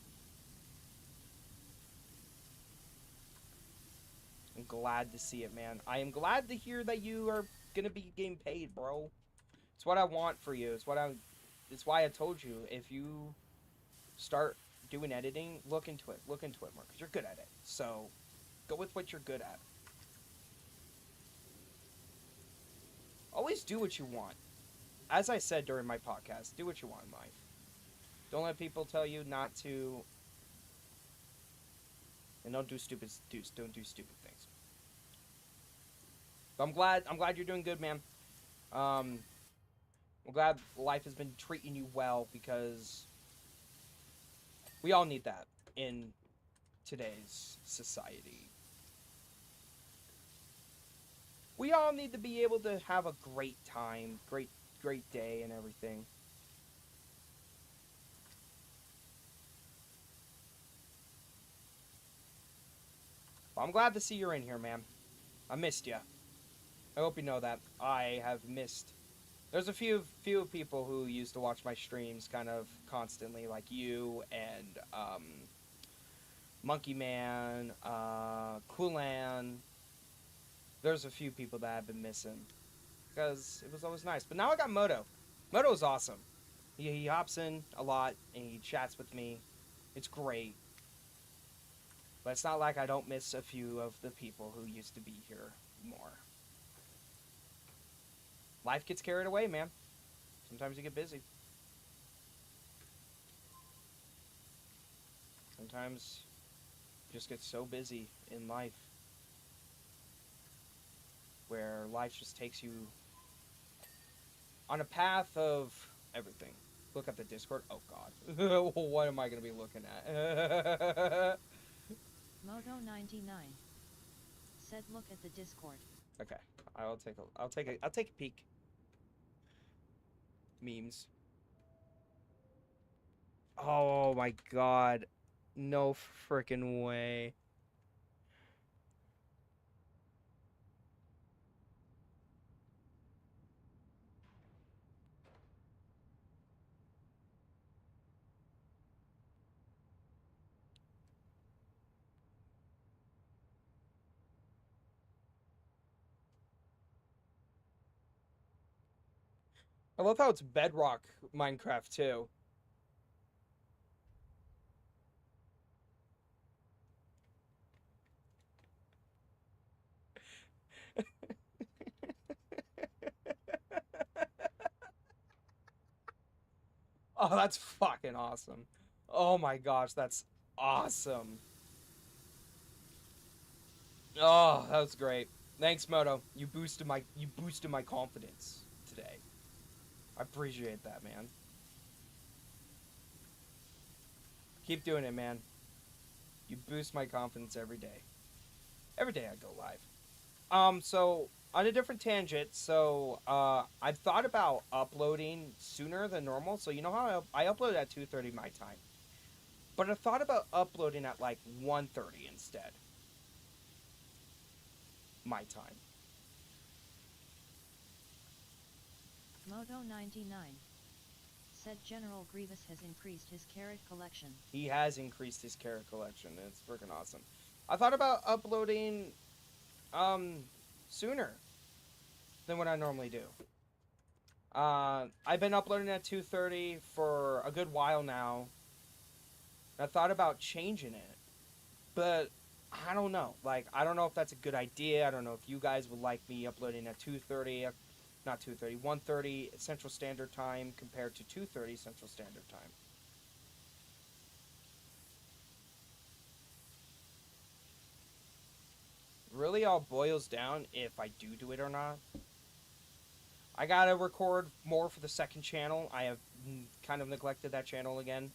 I'm glad to see it, man. I am glad to hear that you are gonna be getting paid, bro. It's what I want for you. It's why I told you, if you start doing editing, look into it more, because you're good at it. So go with what you're good at. Always do what you want. As I said during my podcast, do what you want in life. Don't let people tell you not to, And don't do stupid things. But I'm glad you're doing good, man. I'm glad life has been treating you well, because we all need that in today's society. We all need to be able to have a great time, great day and everything. Well, I'm glad to see you're in here, man. I missed you. I hope you know that. I have missed. There's a few people who used to watch my streams kind of constantly, like you and Monkey Man, Coolan. There's a few people that I've been missing because it was always nice. But now I got Moto. Moto is awesome. He hops in a lot and he chats with me. It's great. But it's not like I don't miss a few of the people who used to be here more. Life gets carried away, man. Sometimes you get busy. Sometimes you just get so busy in life where life just takes you on a path of everything. Look at the Discord. Oh, God. What am I going to be looking at? Moto99 said look at the Discord. Okay. I'll take a peek. Memes. Oh my God. No freaking way. I love how it's Bedrock Minecraft too. Oh, that's fucking awesome. Oh my gosh, that's awesome. Oh, that was great. Thanks, Moto. You boosted my confidence today. I appreciate that, man. Keep doing it, man. You boost my confidence every day. Every day I go live. So on a different tangent, so I've thought about uploading sooner than normal. So you know how I upload at 2:30 my time, but I thought about uploading at like 1:30 instead. My time. Moto99 said General Grievous has increased his carrot collection. He has increased his carrot collection. It's freaking awesome. I thought about uploading sooner than what I normally do. I've been uploading at 2:30 for a good while now. I thought about changing it, but I don't know. Like, I don't know if that's a good idea. I don't know if you guys would like me uploading at 2:30, not 2:30, 1:30 Central Standard Time compared to 2:30 Central Standard Time. Really all boils down if I do it or not. I gotta record more for the second channel. I have kind of neglected that channel again.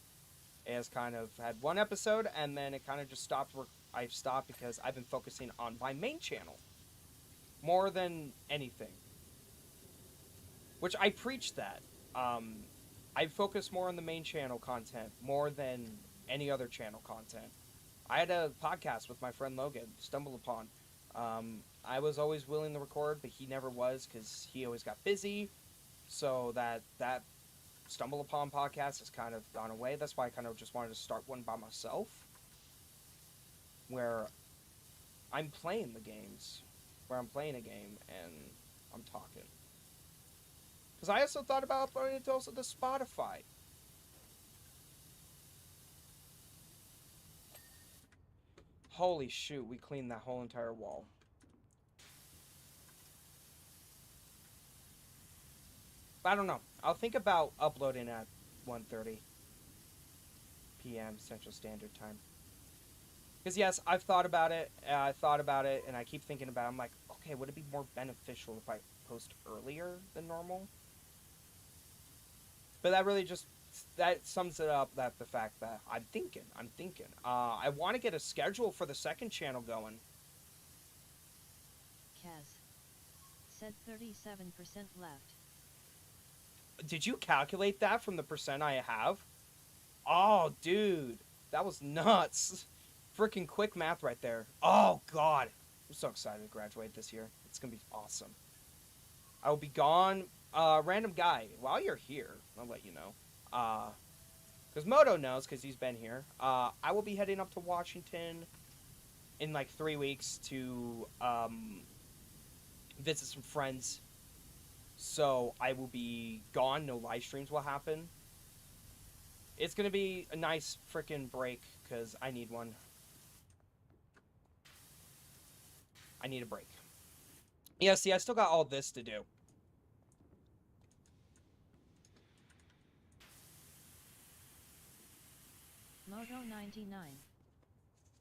It has kind of had one episode, and then it kind of just stopped. I've stopped because I've been focusing on my main channel more than anything. Which I preach that. I focus more on the main channel content more than any other channel content. I had a podcast with my friend Logan, Stumble Upon. I was always willing to record, but he never was because he always got busy. So that Stumble Upon podcast has kind of gone away. That's why I kind of just wanted to start one by myself, where I'm playing the games, where I'm playing a game and I'm talking. Because I also thought about uploading it to also to Spotify. Holy shoot, we cleaned that whole entire wall. I don't know. I'll think about uploading at 1:30 p.m. Central Standard Time. Because yes, I've thought about it. I thought about it, and I keep thinking about it. I'm like, okay, would it be more beneficial if I post earlier than normal? But that really just that sums it up. That the fact that I'm thinking. I want to get a schedule for the second channel going. Kaz. Said 37% left. Did you calculate that from the percent I have? Oh, dude, that was nuts. Freaking quick math right there. Oh God, I'm so excited to graduate this year. It's gonna be awesome. I will be gone. Random guy, while you're here, I'll let you know. Because Moto knows, because he's been here. I will be heading up to Washington in like 3 weeks to visit some friends. So I will be gone. No live streams will happen. It's gonna be a nice freaking break because I need one. I need a break. Yeah, see, I still got all this to do. Moto99.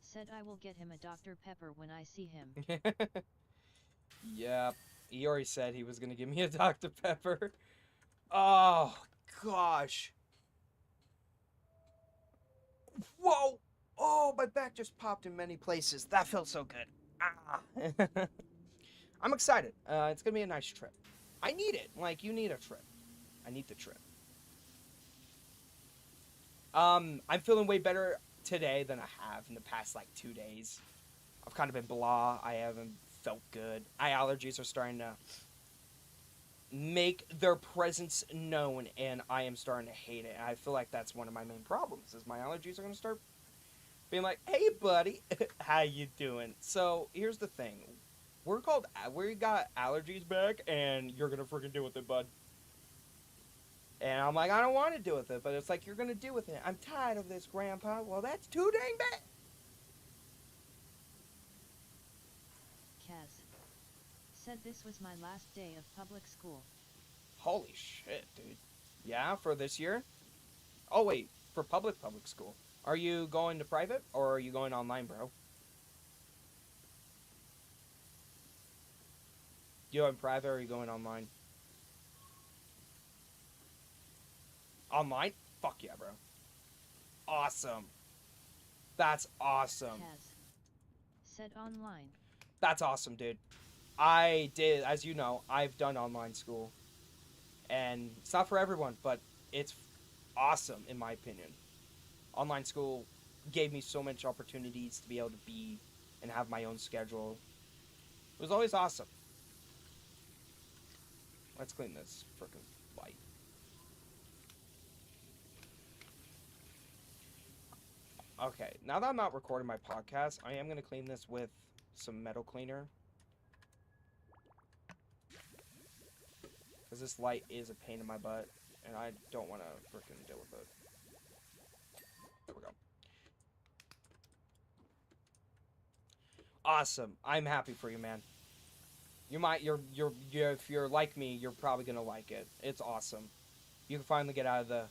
Said I will get him a Dr. Pepper when I see him. Yep. He already said he was gonna give me a Dr. Pepper. Oh, gosh. Whoa! Oh, my back just popped in many places. That felt so good. Ah. I'm excited. It's gonna be a nice trip. I need it. Like, you need a trip. I need the trip. I'm feeling way better today than I have in the past, like, 2 days. I've kind of been blah. I haven't felt good. Eye allergies are starting to make their presence known, and I am starting to hate it. And I feel like that's one of my main problems, is my allergies are going to start being like, hey, buddy, how you doing? So, here's the thing. We got allergies back, and you're going to freaking deal with it, bud. And I'm like, I don't want to deal with it, but it's like, you're going to deal with it. I'm tired of this, Grandpa. Well, that's too dang bad. Kaz. Said this was my last day of public school. Holy shit, dude. Yeah, for this year? Oh, wait, for public school. Are you going to private, or are you going online, bro? You going private, or are you going online? Online? Fuck yeah, bro. Awesome. That's awesome. Kaz. Said online. That's awesome, dude. I did, as you know, I've done online school. And it's not for everyone, but it's awesome, in my opinion. Online school gave me so much opportunities to be able to be and have my own schedule. It was always awesome. Let's clean this freaking light. Okay, now that I'm not recording my podcast, I am going to clean this with some metal cleaner. Because this light is a pain in my butt, and I don't want to freaking deal with it. There we go. Awesome. I'm happy for you, man. If you're like me, you're probably gonna like it. It's awesome. You can finally get out of the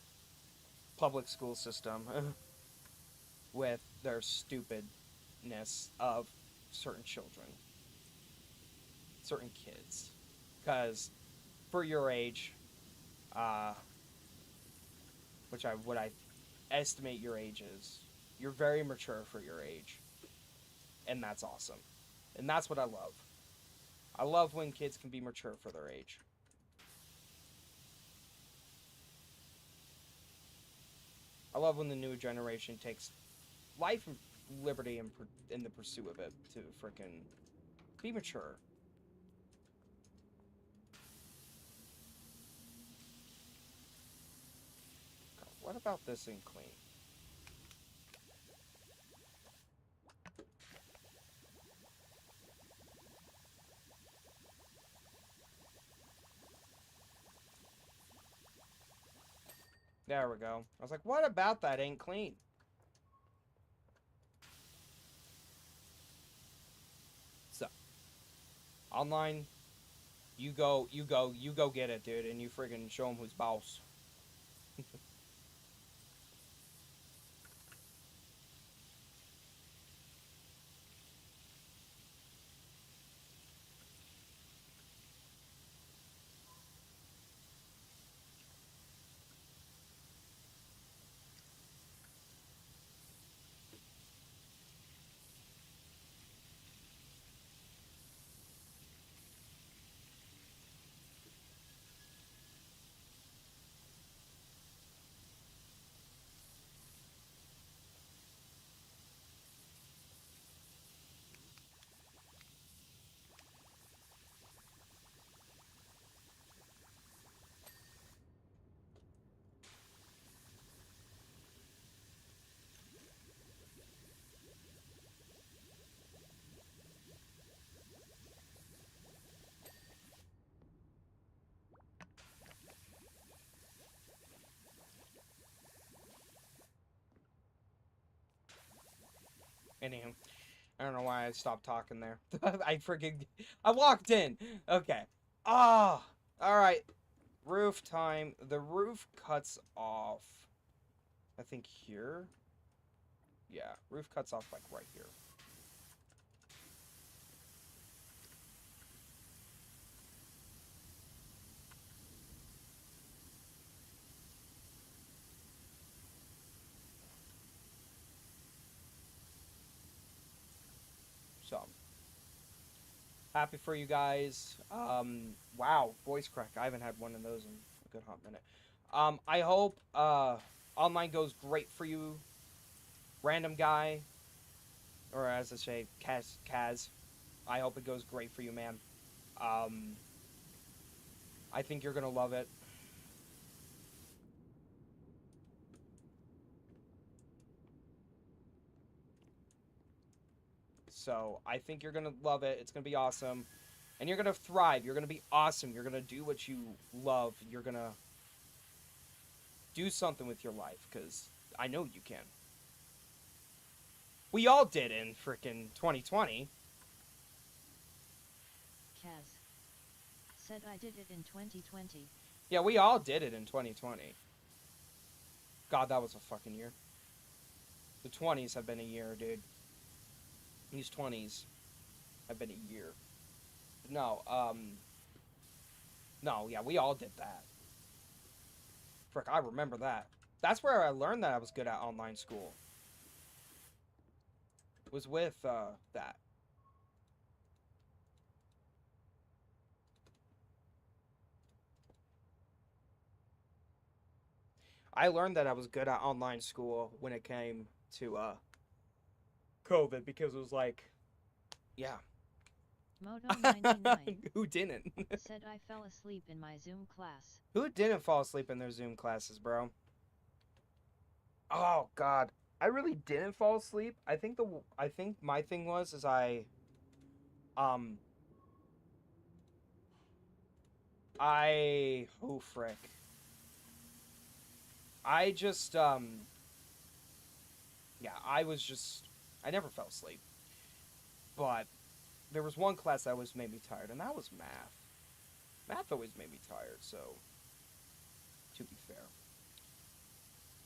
public school system with their stupidness of certain children, certain kids. Because for your age, what I estimate your age is, you're very mature for your age, and that's awesome. And that's what I love. I love when kids can be mature for their age. I love when the new generation takes life and liberty in the pursuit of it to frickin' be mature. God, what about this in clean? There we go. I was like, what about that ain't clean? So, online, you go get it, dude, and you friggin' show them who's boss. Anyhow, I don't know why I stopped talking there. I walked in. Okay. Ah. All right. Roof time. The roof cuts off. I think here. Yeah, roof cuts off like right here. So happy for you guys. Wow, voice crack. I haven't had one of those in a good hot minute. I hope online goes great for you, random guy, or as I say, Kaz. I hope it goes great for you, man. Um, I think you're gonna love it. So I think you're gonna love it. It's gonna be awesome, and you're gonna thrive. You're gonna be awesome. You're gonna do what you love. You're gonna do something with your life, because I know you can. We all did in frickin' 2020. Kaz said I did it in 2020. Yeah, we all did it in 2020. God, that was a fucking year. The 20s have been a year, dude. These 20s have been a year. No, no, yeah, we all did that. Frick, I remember that. That's where I learned that I was good at online school. Was with, that. I learned that I was good at online school when it came to, COVID, because it was like, yeah. Moto99 Who didn't? said I fell asleep in my Zoom class. Who didn't fall asleep in their Zoom classes, bro? Oh God, I really didn't fall asleep. I think my thing was is um oh frick. I just yeah, I never fell asleep. But there was one class that always made me tired, and that was math. Math always made me tired, so to be fair.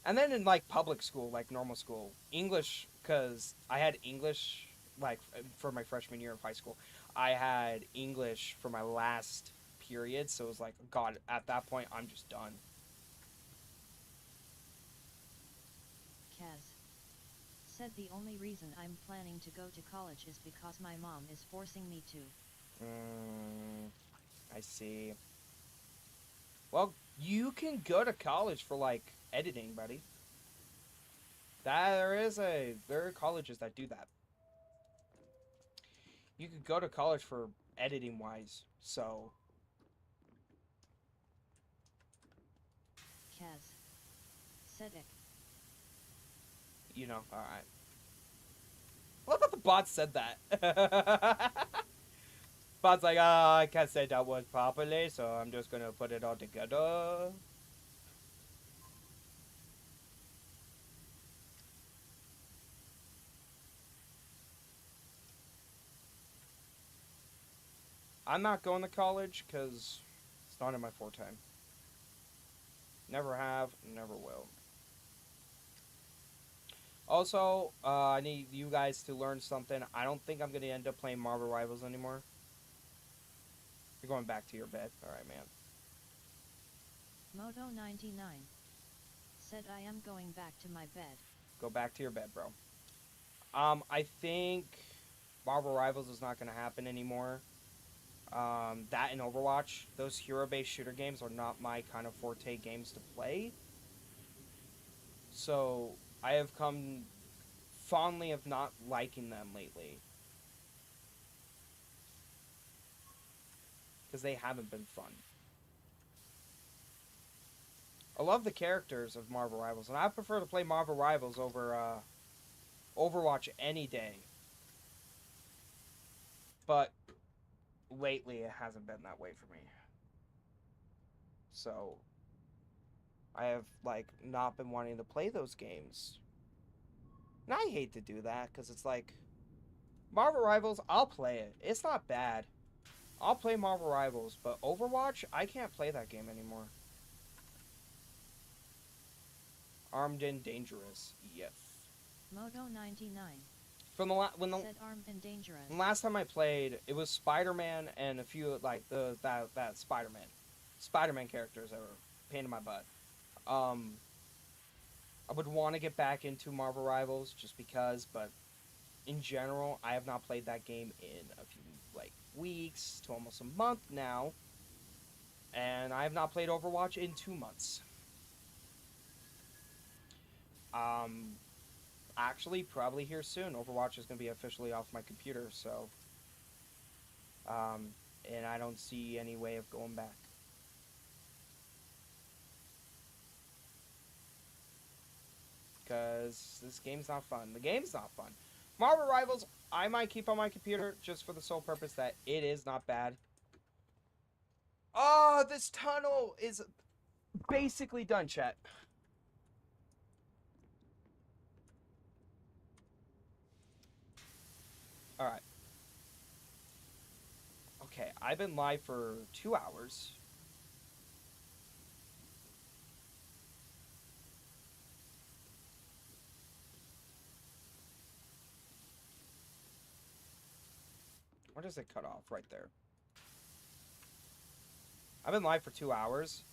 And then in like public school, like normal school, English, because I had English like for my freshman year of high school, I had English for my last period, so it was like, God, at that point, I'm just done. Kaz said the only reason I'm planning to go to college is because my mom is forcing me to. I see. Well, you can go to college for like editing, buddy. There are colleges that do that. You could go to college for editing wise, so Kaz said it. you know, all right. I love that the bot said that. Bot's like, I can't say that word properly, so I'm just gonna put it all together. I'm not going to college because it's not in my forte. Never have, never will. Also, I need you guys to learn something. I don't think I'm going to end up playing Marvel Rivals anymore. You're going back to your bed. Alright, man. Moto99 said I am going back to my bed. Go back to your bed, bro. I think Marvel Rivals is not going to happen anymore. That and Overwatch, those hero-based shooter games are not my kind of forte games to play. So, I have come fondly of not liking them lately. Because they haven't been fun. I love the characters of Marvel Rivals, and I prefer to play Marvel Rivals over Overwatch any day. But lately it hasn't been that way for me. So I have like not been wanting to play those games. And I hate to do that because it's like Marvel Rivals, I'll play it. It's not bad. I'll play Marvel Rivals, but Overwatch, I can't play that game anymore. Armed and Dangerous. Yes. Moto99 From the said armed and dangerous. last time I played, it was Spider-Man and a few like that Spider-Man characters that were a pain in my butt. I would want to get back into Marvel Rivals just because, but in general, I have not played that game in a few like weeks to almost a month now, and I have not played Overwatch in 2 months. Um, Actually, probably here soon. Overwatch is going to be officially off my computer, so and I don't see any way of going back. Because this game's not fun. The game's not fun. Marvel Rivals, I might keep on my computer just for the sole purpose that it is not bad. Oh, this tunnel is basically done, chat. Alright. Okay, I've been live for 2 hours. Where does it cut off? Right there. I've been live for 2 hours.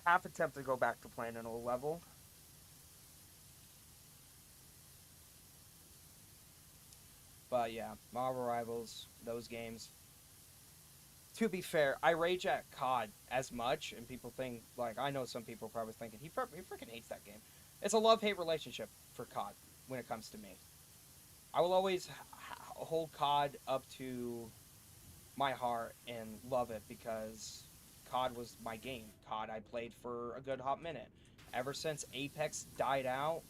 Half attempt to go back to playing an old level. But yeah, Marvel Rivals, those games. To be fair, I rage at COD as much, and people think, like, I know some people probably thinking, he freaking hates that game. It's a love-hate relationship for COD when it comes to me. I will always hold COD up to my heart and love it because COD was my game. COD I played for a good hot minute. Ever since Apex died out,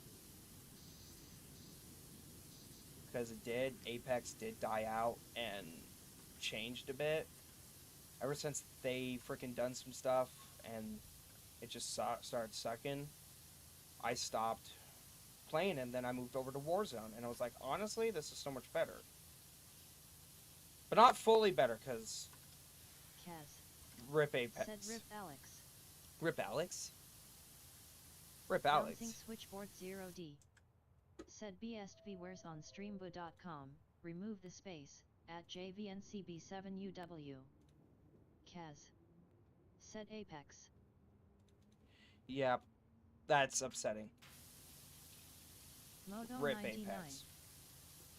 because Apex did die out and changed a bit. Ever since they freaking done some stuff and it just started sucking, I stopped playing and then I moved over to Warzone and I was like, honestly, this is so much better. But not fully better because Kaz rip Apex. said rip Alex. Rip Alex? Rip Alex. Bouncing switchboard 0D. Said BSTVwares on streambo.com, remove the space, at JVNCB7UW. Kaz said Apex. Yeah, that's upsetting. Rip Moto99 Apex.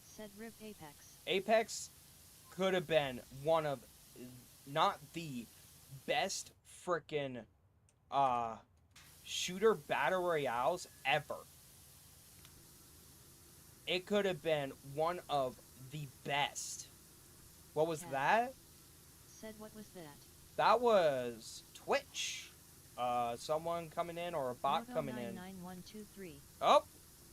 said rip Apex. Apex could have been one of, not the best freaking shooter battle royales ever. It could have been one of the best. What was Kaz that? said what was that? That was Twitch. Someone coming in or a bot coming in. 9123 Oh,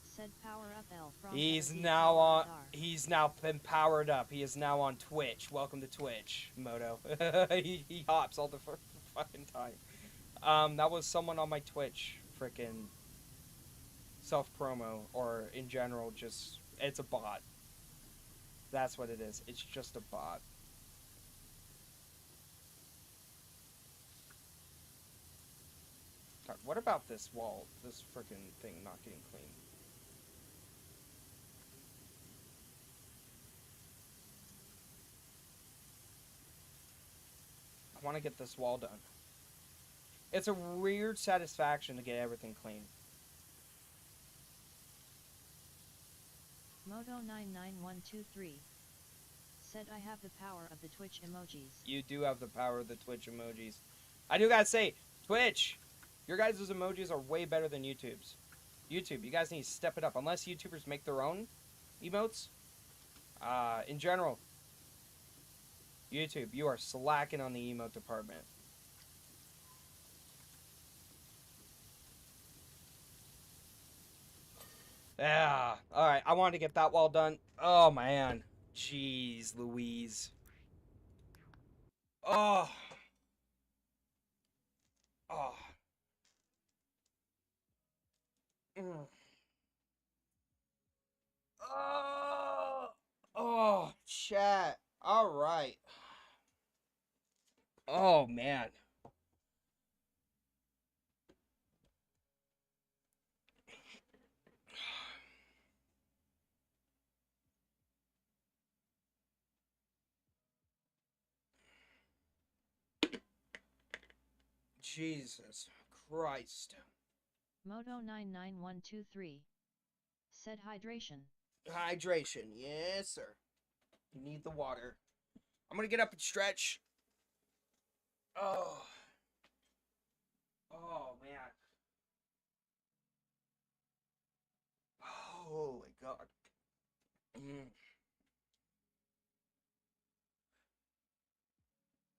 said power up L from he's Energy now on. Power. He's now been powered up. He is now on Twitch. Welcome to Twitch, Moto. he hops all the fucking time. That was someone on my Twitch, freaking self promo, or in general, just it's a bot. That's what it is. It's just a bot. God, what about this wall? This freaking thing not getting clean. I want to get this wall done. It's a weird satisfaction to get everything clean. Moto99123 said I have the power of the Twitch emojis. You do have the power of the Twitch emojis. I do gotta say, Twitch, your guys' emojis are way better than YouTube's. YouTube, you guys need to step it up. Unless YouTubers make their own emotes. In general, YouTube, you are slacking on the emote department. Yeah. Alright, I wanted to get that wall done. Oh, man. Jeez Louise. Oh. Oh. Mm. All right. Oh man. Jesus Christ. Moto99123 said hydration. Hydration, yes, sir. You need the water. I'm gonna get up and stretch. Oh. Oh man. Holy God. Mm.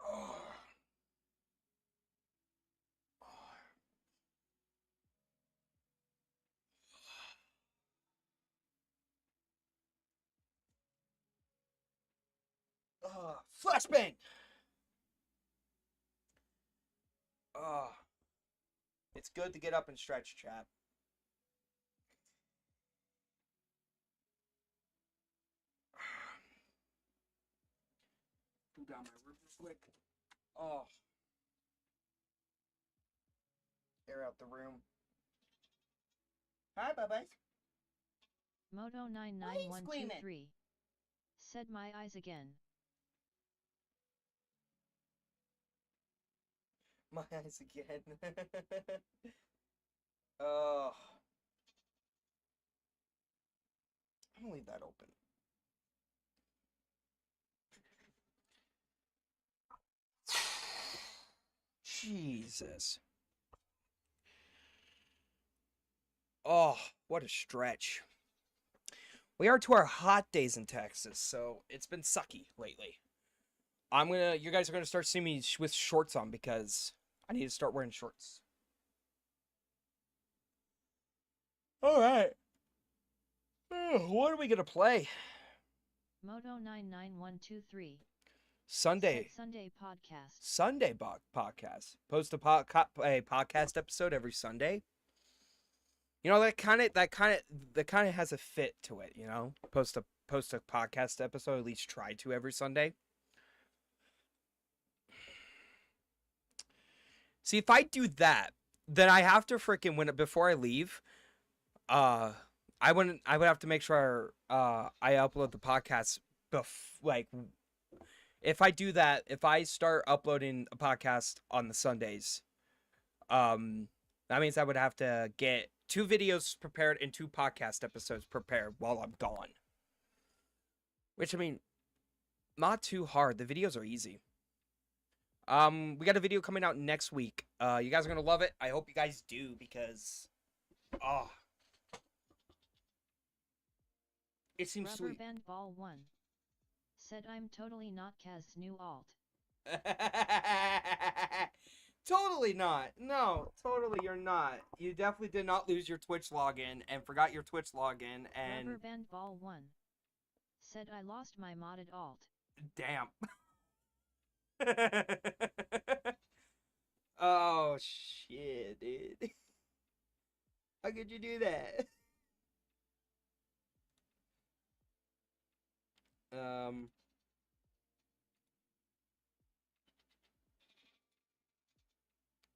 Oh. Oh. Flashbang. Oh. It's good to get up and stretch, chat. Cool down my roof real quick. Oh. Air out the room. Hi, bye-bye. Moto99123 said my eyes again. My eyes again. Oh. I'm gonna leave that open. Jesus. Oh, what a stretch. We are to our hot days in Texas, so it's been sucky lately. You guys are gonna start seeing me with shorts on because I need to start wearing shorts. All right. What are we gonna play? Moto99123 Sunday. Sunday podcast. Sunday podcast. Post a podcast episode every Sunday. You know that kind of has a fit to it. You know, post a podcast episode, at least try to every Sunday. See, if I do that, then I have to freaking before I leave. I would have to make sure I upload the podcast like if I do that, if I start uploading a podcast on the Sundays, that means I would have to get 2 videos prepared and 2 podcast episodes prepared while I'm gone. Which, I mean, not too hard. The videos are easy. We got a video coming out next week. You guys are gonna love it. I hope you guys do because, it seems Rubber sweet. Band Ball 1 said I'm totally not Kaz's new alt. Totally not. No, totally you're not. You definitely did not lose your Twitch login and forgot your Twitch login and Rubber Band Ball 1 said I lost my modded alt. damn. Oh shit, dude. How could you do that?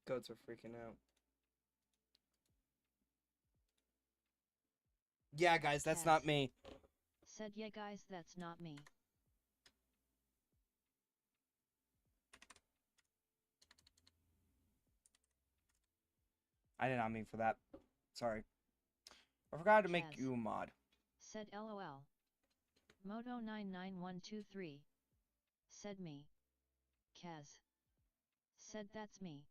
Goats are freaking out. Yeah, guys, that's not me. Said yeah, guys, that's not me. I did not mean for that. Sorry. I forgot to make you a mod. Said LOL. Moto99123 said me. Kaz said that's me.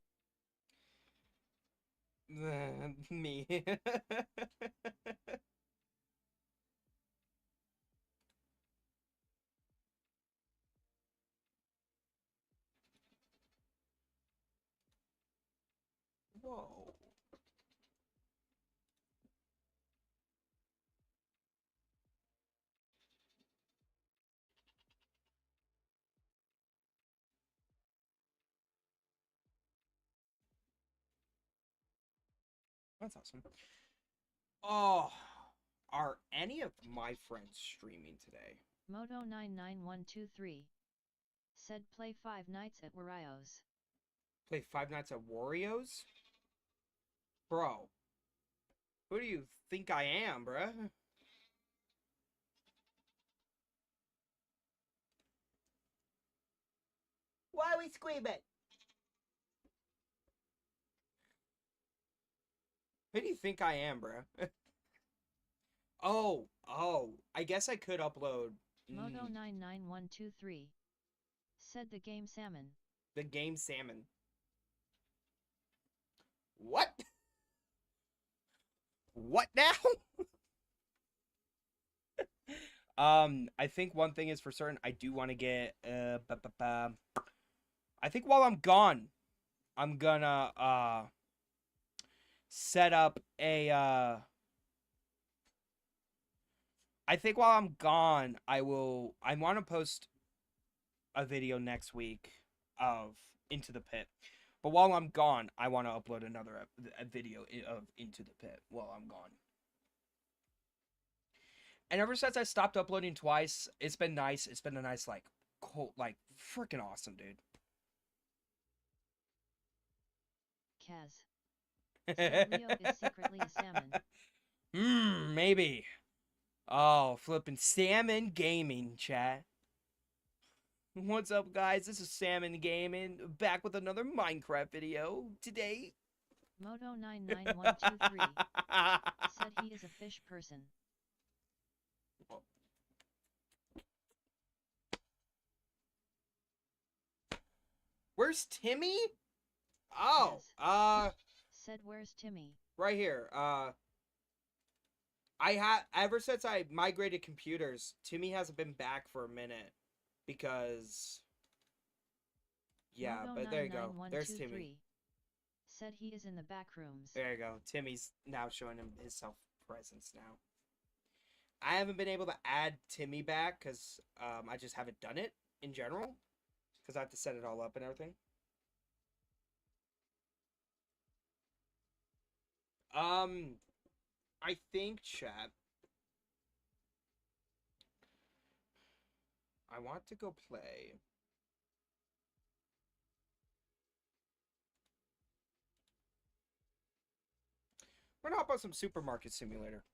Me. Whoa. That's awesome. Oh, are any of my friends streaming today? Moto99123 Said play Five Nights at Wario's. Play Five Nights at Wario's? Bro. Who do you think I am, bruh? Why are we screaming? Who do you think I am, bruh? Oh, I guess I could upload Moto99123. Said the game Salmon. the game Salmon. What? What now? I think one thing is for certain. I do want to get I think while I'm gone, I'm gonna set up a I think while I'm gone, I want to post a video next week of Into the Pit. But while I'm gone, I want to upload another a video of Into the Pit while I'm gone. And ever since I stopped uploading twice, it's been nice. It's been a nice, like, cold, like, freaking awesome, dude. Kaz. Said Leo is secretly a salmon. Maybe. Oh, flipping Salmon Gaming, chat. What's up, guys? This is Salmon Gaming, back with another Minecraft video today. Moto99123 said he is a fish person. Where's Timmy? Oh, Yes. Said where's Timmy? right here. Ever since I migrated computers, Timmy hasn't been back for a minute because yeah, but there you go. There's Timmy. Said he is in the back rooms. There you go. Timmy's now showing him his self-presence now. I haven't been able to add Timmy back because I just haven't done it in general because I have to set it all up and everything. I think, chat, I want to go play. We're gonna hop on some Supermarket Simulator.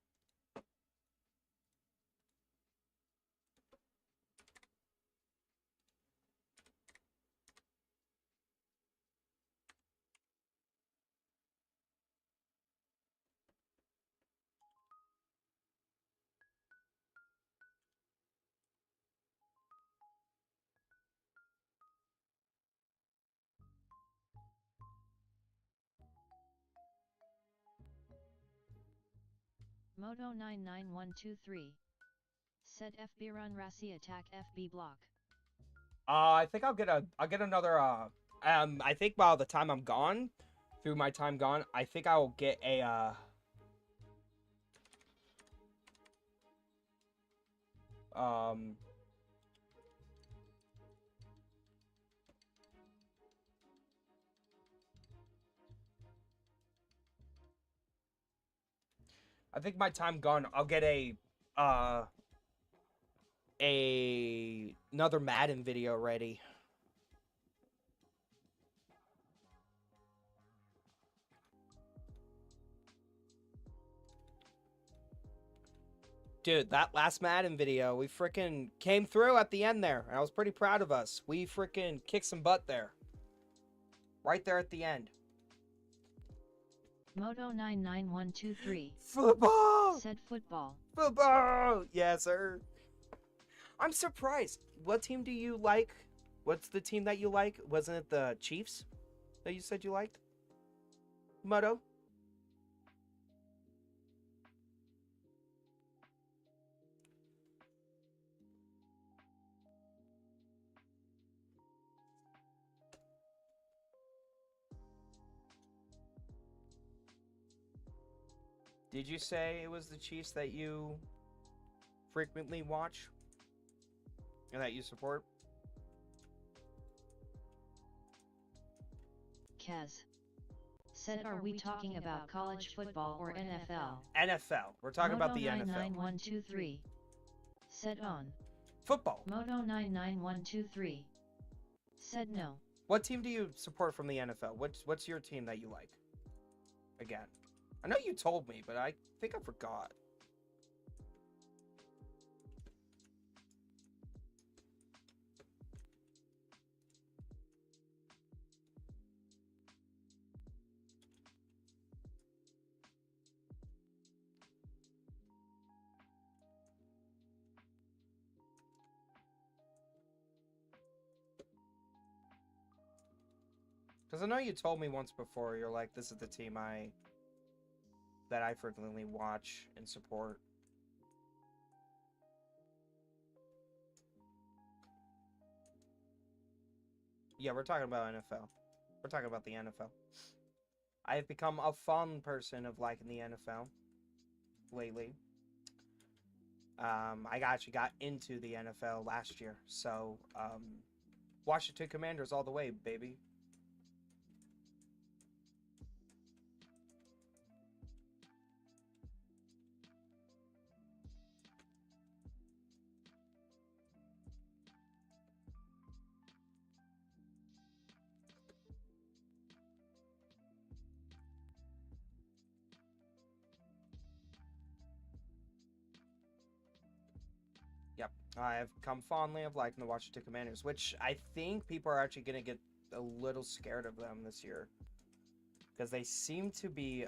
Moto99123 said FB run Rassi attack FB block. I think I'll get another I think by the time I'm gone, through my time gone, I think I will get a I think my time gone, I'll get another Madden video ready. Dude, that last Madden video, we freaking came through at the end there. And I was pretty proud of us. We freaking kicked some butt there. Right there at the end. Moto99123 Football! said football. Football! Yes, sir. I'm surprised. What team do you like? What's the team that you like? Wasn't it the Chiefs that you said you liked? Moto? Did you say it was the Chiefs that you frequently watch? And that you support? Kaz said are we talking about college football or NFL? NFL. We're talking about the NFL. Moto99123 said on. Football. Moto99123 Said no. What team do you support from the NFL? What's your team that you like? Again, I know you told me, but I think I forgot. Because I know you told me once before, you're like, this is the team that I frequently watch and support. Yeah, we're talking about NFL. We're talking about the NFL. I have become a fond person of liking the NFL lately. I actually got into the NFL last year, so Washington Commanders all the way, baby. Yep, I have come fondly of liking the Washington Commanders, which I think people are actually going to get a little scared of them this year. Because they seem to be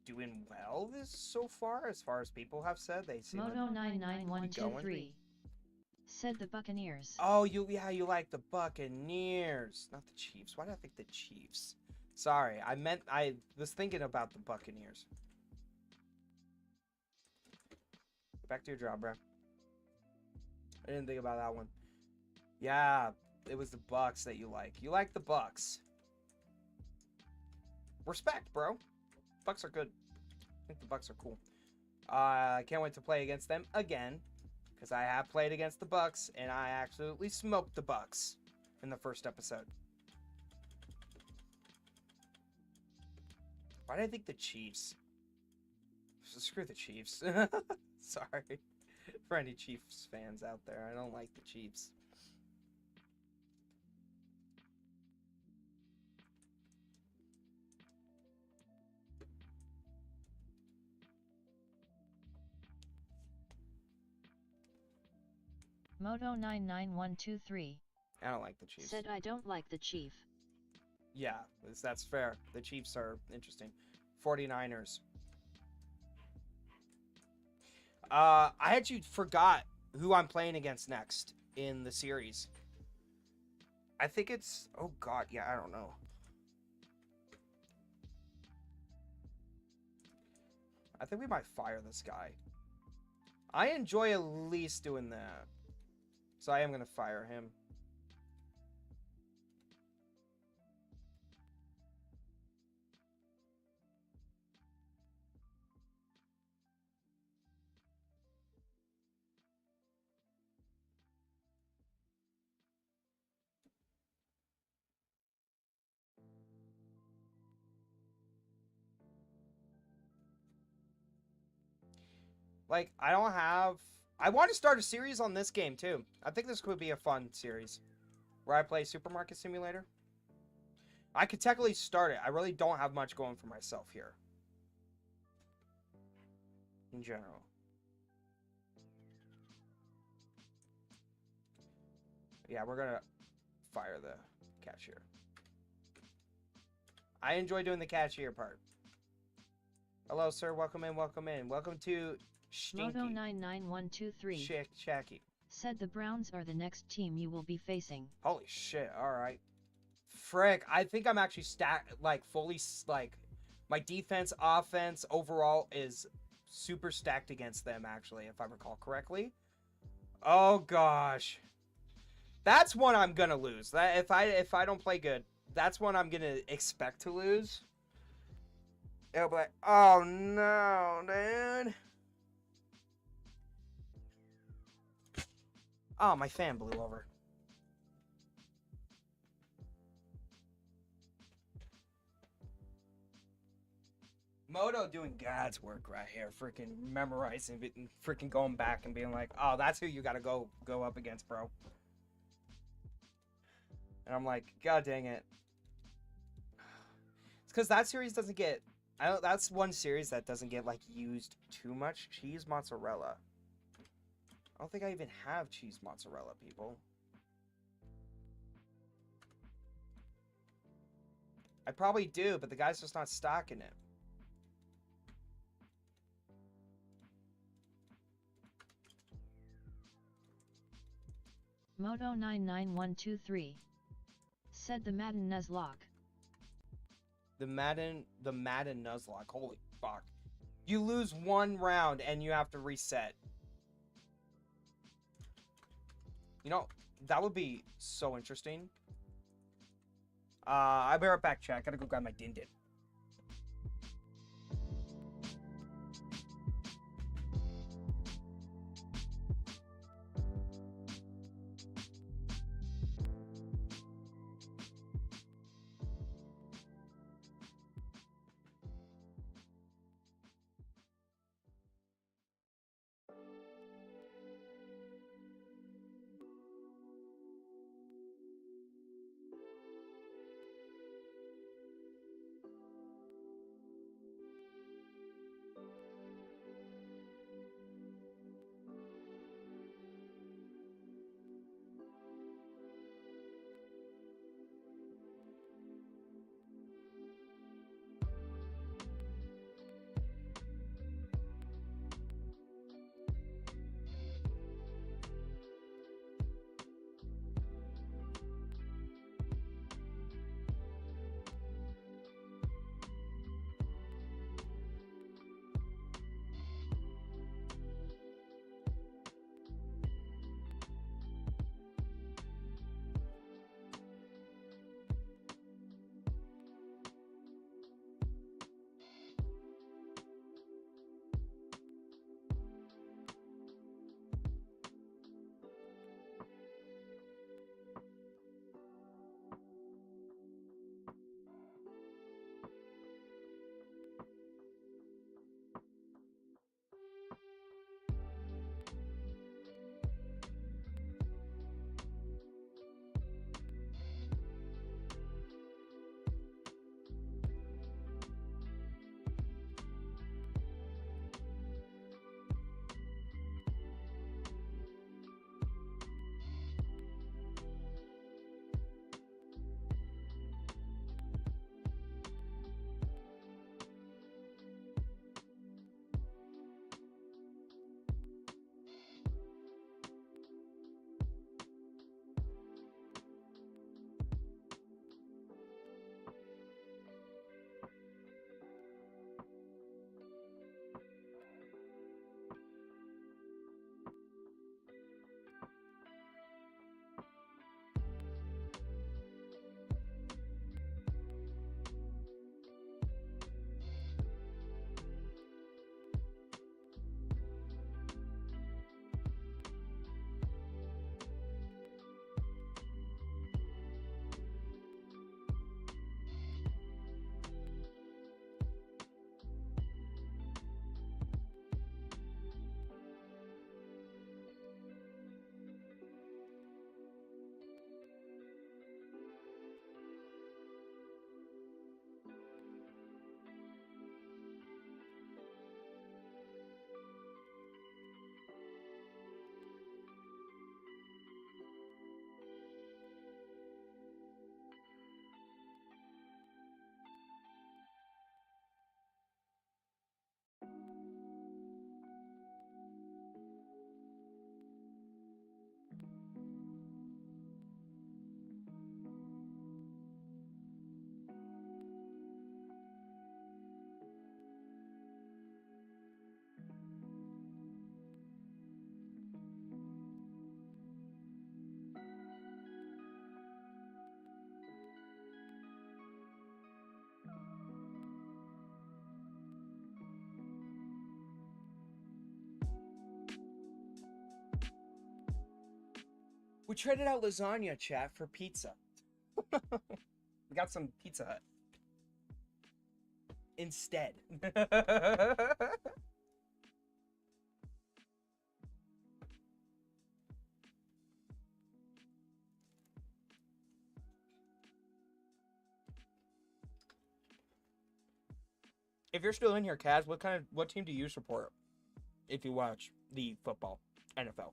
doing well this so far as people have said. They seem Moto to nine nine one be two going. three. Said the Buccaneers. Oh, you like the Buccaneers, not the Chiefs. Why did I think the Chiefs? Sorry, I was thinking about the Buccaneers. Back to your job, bro. I didn't think about that one. Yeah, it was the Bucks that you like. You like the Bucks. Respect, bro. Bucks are good. I think the Bucks are cool. I can't wait to play against them again, because I have played against the Bucks and I absolutely smoked the Bucks in the first episode. Why did I think the Chiefs? Screw the Chiefs. Sorry for any Chiefs fans out there. I don't like the Chiefs. Moto 99123. I don't like the Chiefs. Said I don't like the Chief. Yeah, that's fair. The Chiefs are interesting. 49ers. I actually forgot who I'm playing against next in the series. I think it's... Oh, God. Yeah, I don't know. I think we might fire this guy. I enjoy at least doing that. So I am going to fire him. Like, I want to start a series on this game, too. I think this could be a fun series. Where I play Supermarket Simulator. I could technically start it. I really don't have much going for myself here. In general. Yeah, we're gonna fire the cashier. I enjoy doing the cashier part. Hello, sir. Welcome in. Welcome in. Welcome to Stinky. Moto 99123. Shacky. Said the Browns are the next team you will be facing. Holy shit. All right. Frick. I think I'm actually fully, my defense, offense, overall is super stacked against them, actually, if I recall correctly. Oh, gosh. That's one I'm gonna lose. That if I don't play good, that's one I'm gonna expect to lose. It'll be like, oh no, dude. Oh, my fan blew over. Moto doing God's work right here. Freaking memorizing it and freaking going back and being like, oh, that's who you gotta go up against, bro. And I'm like, God dang it. It's because that series doesn't get... that's one series that doesn't get, like, used too much. Cheese mozzarella. I don't think I even have cheese mozzarella, people. I probably do, but the guy's just not stocking it. Moto99123 said the Madden Nuzlocke. The Madden Nuzlocke. Holy fuck. You lose one round and you have to reset. You know, that would be so interesting. I'll be right back, chat. I gotta go grab my din din. We traded out lasagna, chat, for pizza. We got some Pizza Hut instead. If you're still in here, Kaz, what team do you support if you watch the football, NFL?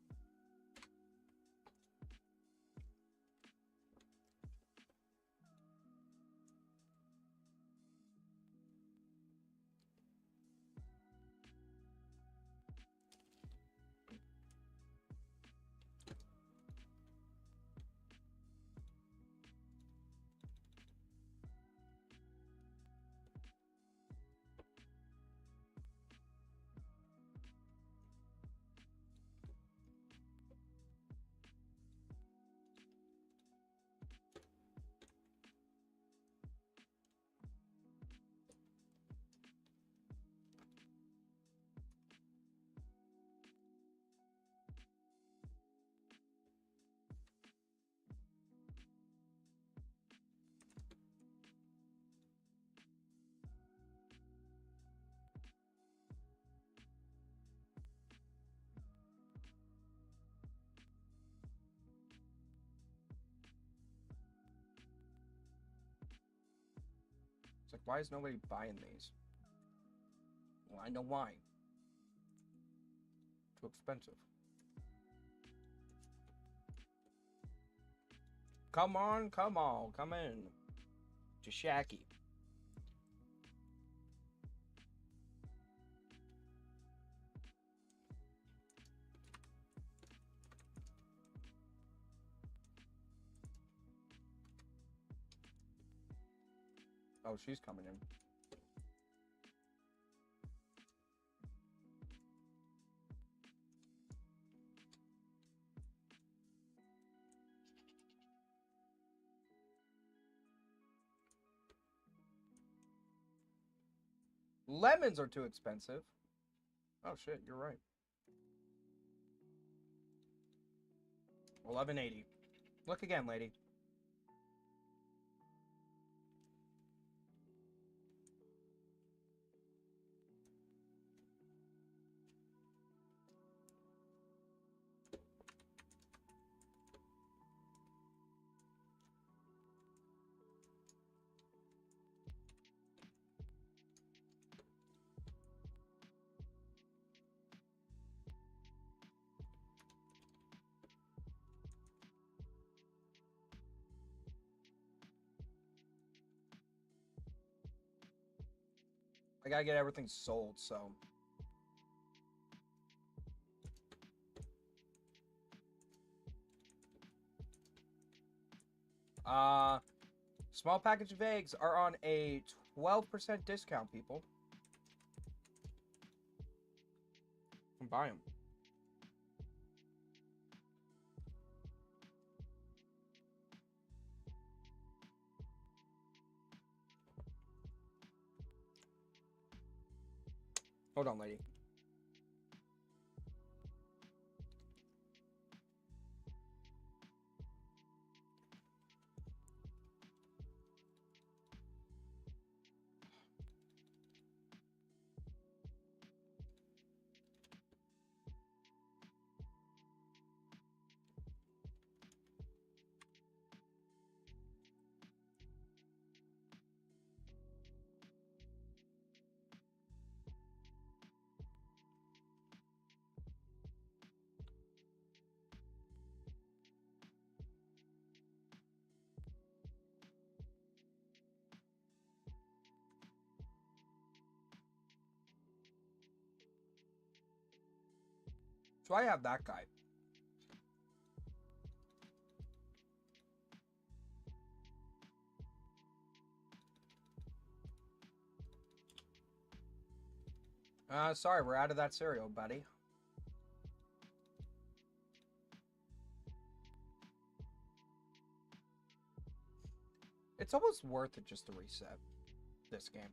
It's like, why is nobody buying these? Well, I know why. Too expensive. Come on, come in. To Shacky. Oh, she's coming in. Lemons are too expensive. Oh shit, you're right. 11.80. Look again, lady. I gotta get everything sold, so. Small package of eggs are on a 12% discount, people. You can buy them. Hold on, lady. So I have that guy. Sorry, we're out of that cereal, buddy. It's almost worth it just to reset this game.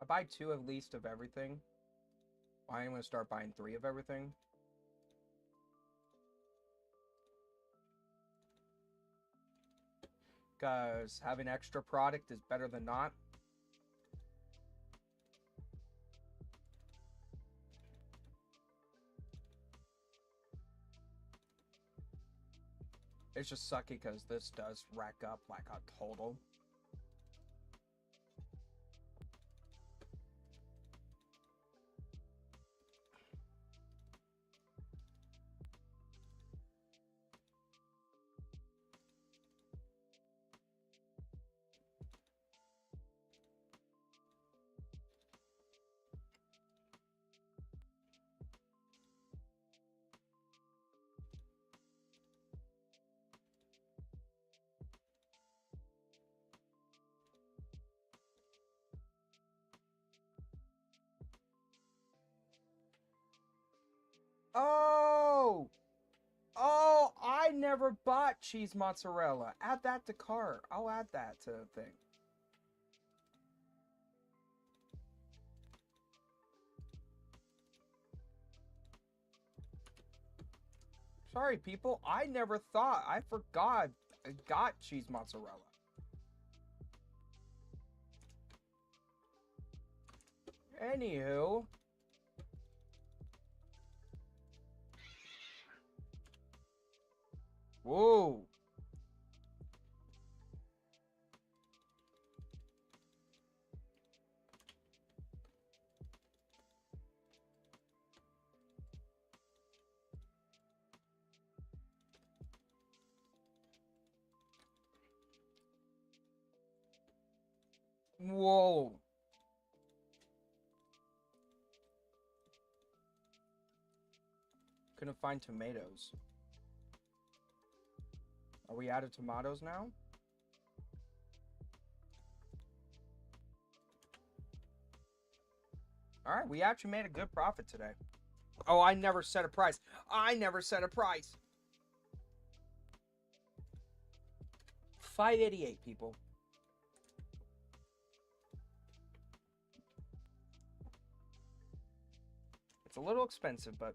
I buy 2 at least of everything. I'm going to start buying 3 of everything. Because having extra product is better than not. It's just sucky because this does rack up like a total. Oh! Oh, I never bought cheese mozzarella. Add that to cart. I'll add that to the thing. Sorry, people. I never thought. I forgot I got cheese mozzarella. Anywho. Whoa. Whoa. Couldn't find tomatoes. Are we out of tomatoes now? Alright, we actually made a good profit today. Oh, I never set a price. I never set a price. 588, people. It's a little expensive, but...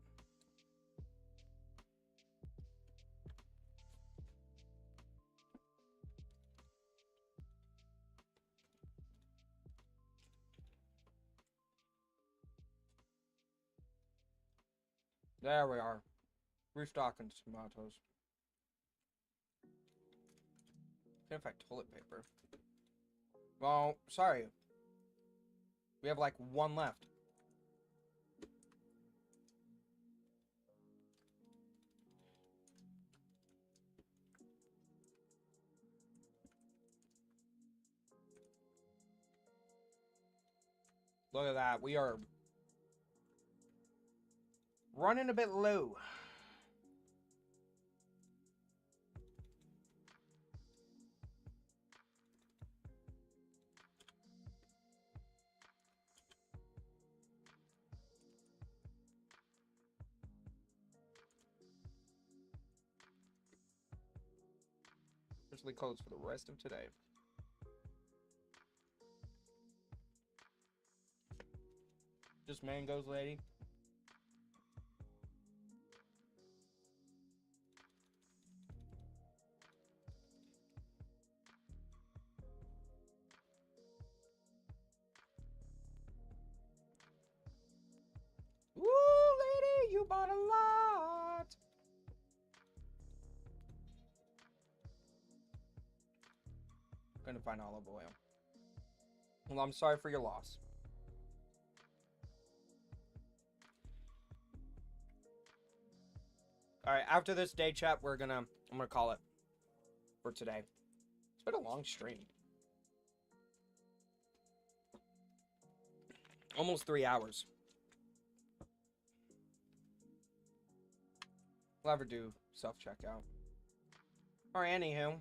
There we are. Restocking tomatoes. Can't find toilet paper. Well, sorry. We have like 1 left. Look at that. We are running a bit low. Officially closed for the rest of today. Just mangoes, lady. Woo, lady, you bought a lot. Gonna find olive oil. Well, I'm sorry for your loss. Alright, after this day chat, I'm gonna call it for today. It's been a long stream. Almost 3 hours. We'll ever do self-checkout. Alright, anywho.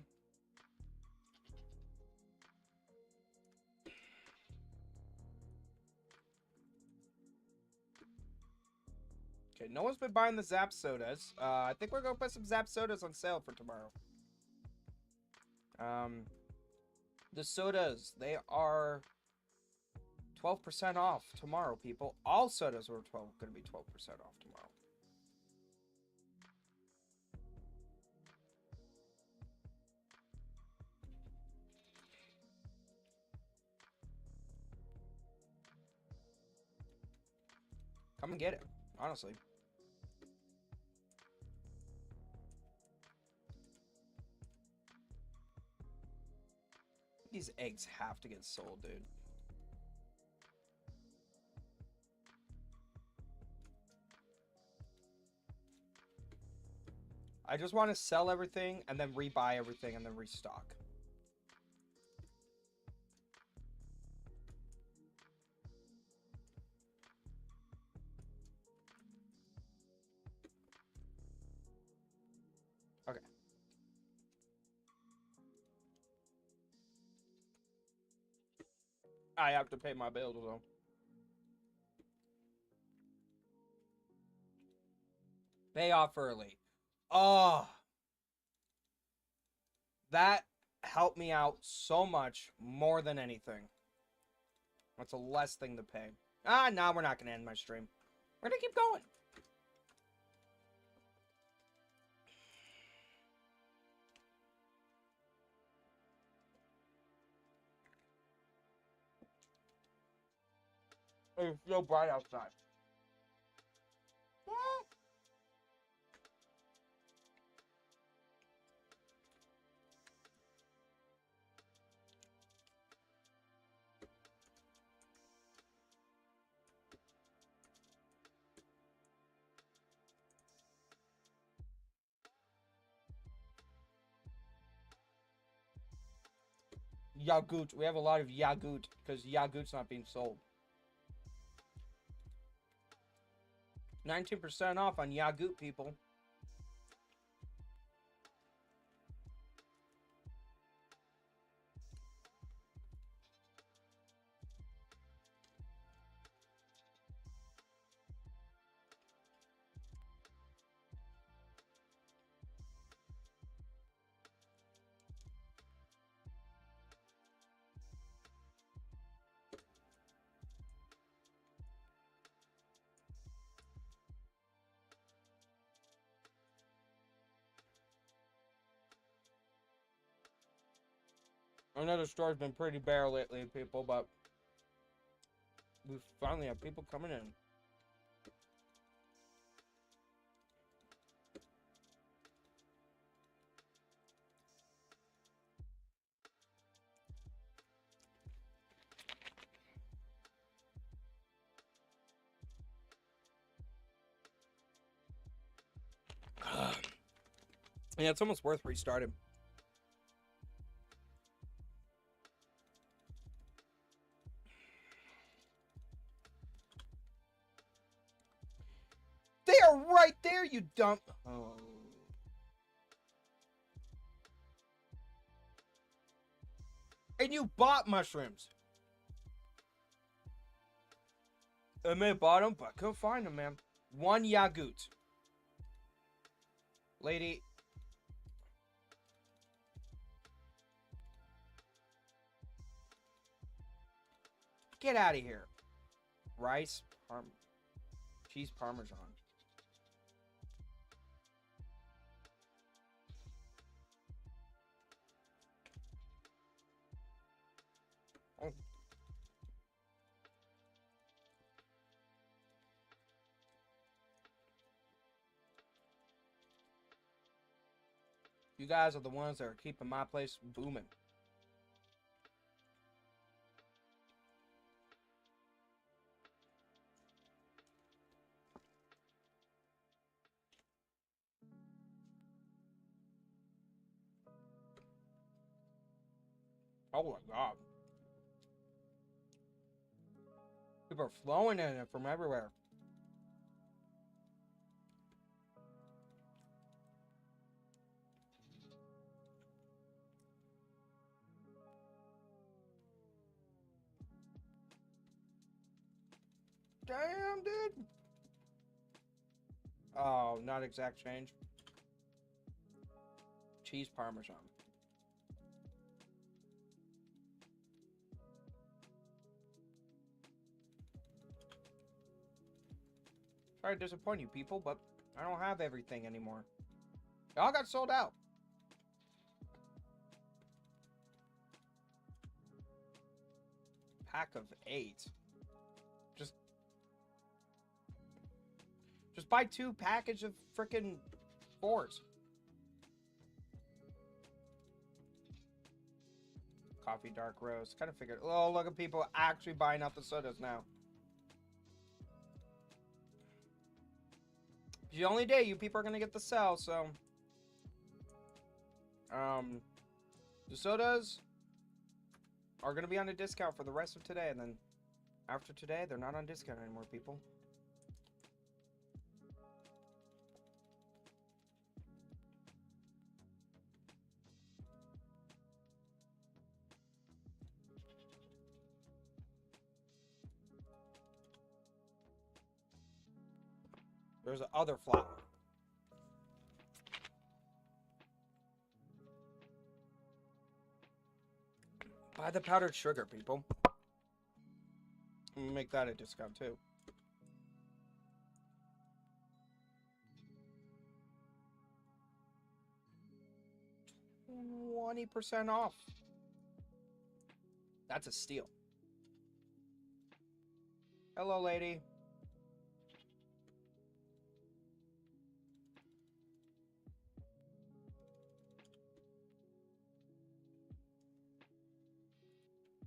Okay, no one's been buying the Zap sodas. I think we're gonna put some Zap sodas on sale for tomorrow. The sodas, they are 12% off tomorrow, people. All sodas are going to be 12% off tomorrow. Come and get it, honestly. These eggs have to get sold, dude. I just want to sell everything and then rebuy everything and then restock. Okay. I have to pay my bills, though. Pay off early. Oh. That helped me out so much more than anything. That's a less thing to pay. Nah, we're not going to end my stream. We're going to keep going. It's so bright outside. Yagut. We have a lot of Yagut because Yagut's not being sold. 19% off on Yagut, people. Another store's been pretty bare lately, people, but we finally have people coming in. Yeah, it's almost worth restarting. They are right there, you dump. Oh. And you bought mushrooms. I may have bought them, but I couldn't find them, man. One Yagut. Lady. Get out of here. Rice, cheese parmesan. Oh. You guys are the ones that are keeping my place booming. Oh my god. People are flowing in it from everywhere. Damn, dude. Oh, not exact change. Cheese parmesan. Sorry to disappoint you people, but I don't have everything anymore. They all got sold out. Pack of 8. Just buy 2 packages of frickin' 4s. Coffee dark roast. Kind of figured. Oh, look at people actually buying out the sodas now. It's the only day you people are gonna get the sell, so the sodas are gonna be on a discount for the rest of today, and then after today, they're not on discount anymore, people. There's the other flour. Buy the powdered sugar, people. Make that a discount too. $20% off. That's a steal. Hello, lady.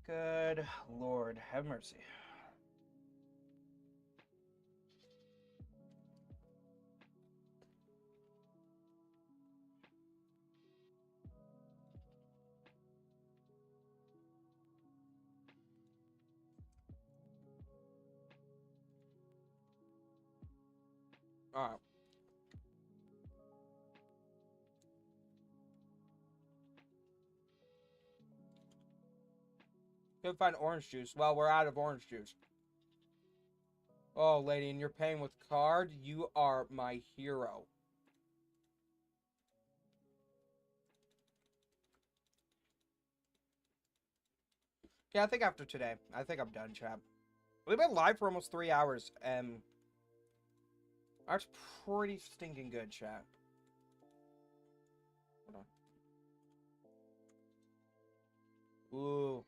Good Lord, have mercy. Alright. Couldn't find orange juice. Well, we're out of orange juice. Oh, lady, and you're paying with card? You are my hero. Yeah, I think after today, I think I'm done, chat. We've been live for almost 3 hours, and that's pretty stinking good, chat. Hold on. Ooh.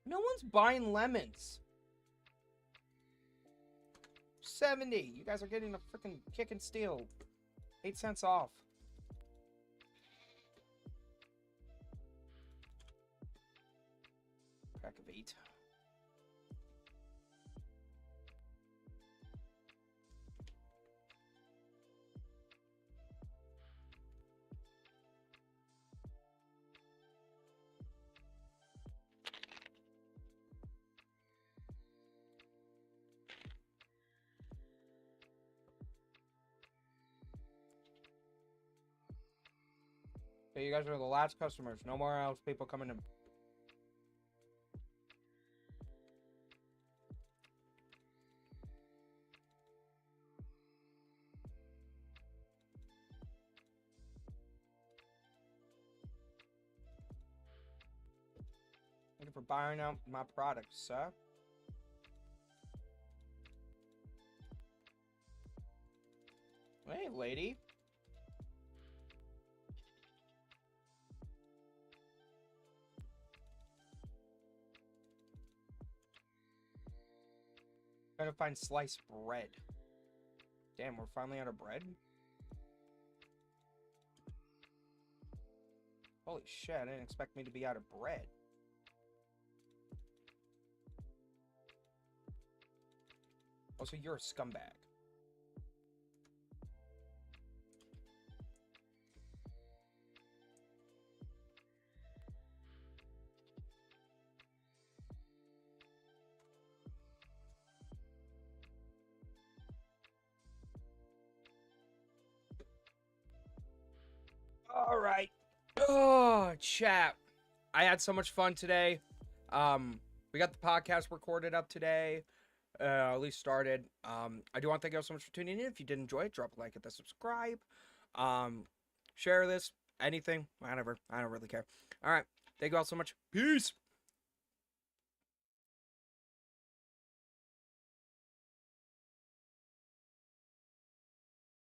No one's buying lemons. 70. You guys are getting a freaking kick and steal. 8 cents off. Pack of 8. Okay, you guys are the last customers. No more else people coming in. Thank you for buying out my products, sir. Hey, lady. Trying to find sliced bread. Damn, we're finally out of bread? Holy shit, I didn't expect me to be out of bread. Oh, so you're a scumbag. All right. Oh. Chat. I had so much fun today. We got the podcast recorded up today. At least started. I do want to thank you all so much for tuning in. If you did enjoy it, drop a like, hit the subscribe. Share this. Anything. Whatever. I don't really care. All right. Thank you all so much. Peace.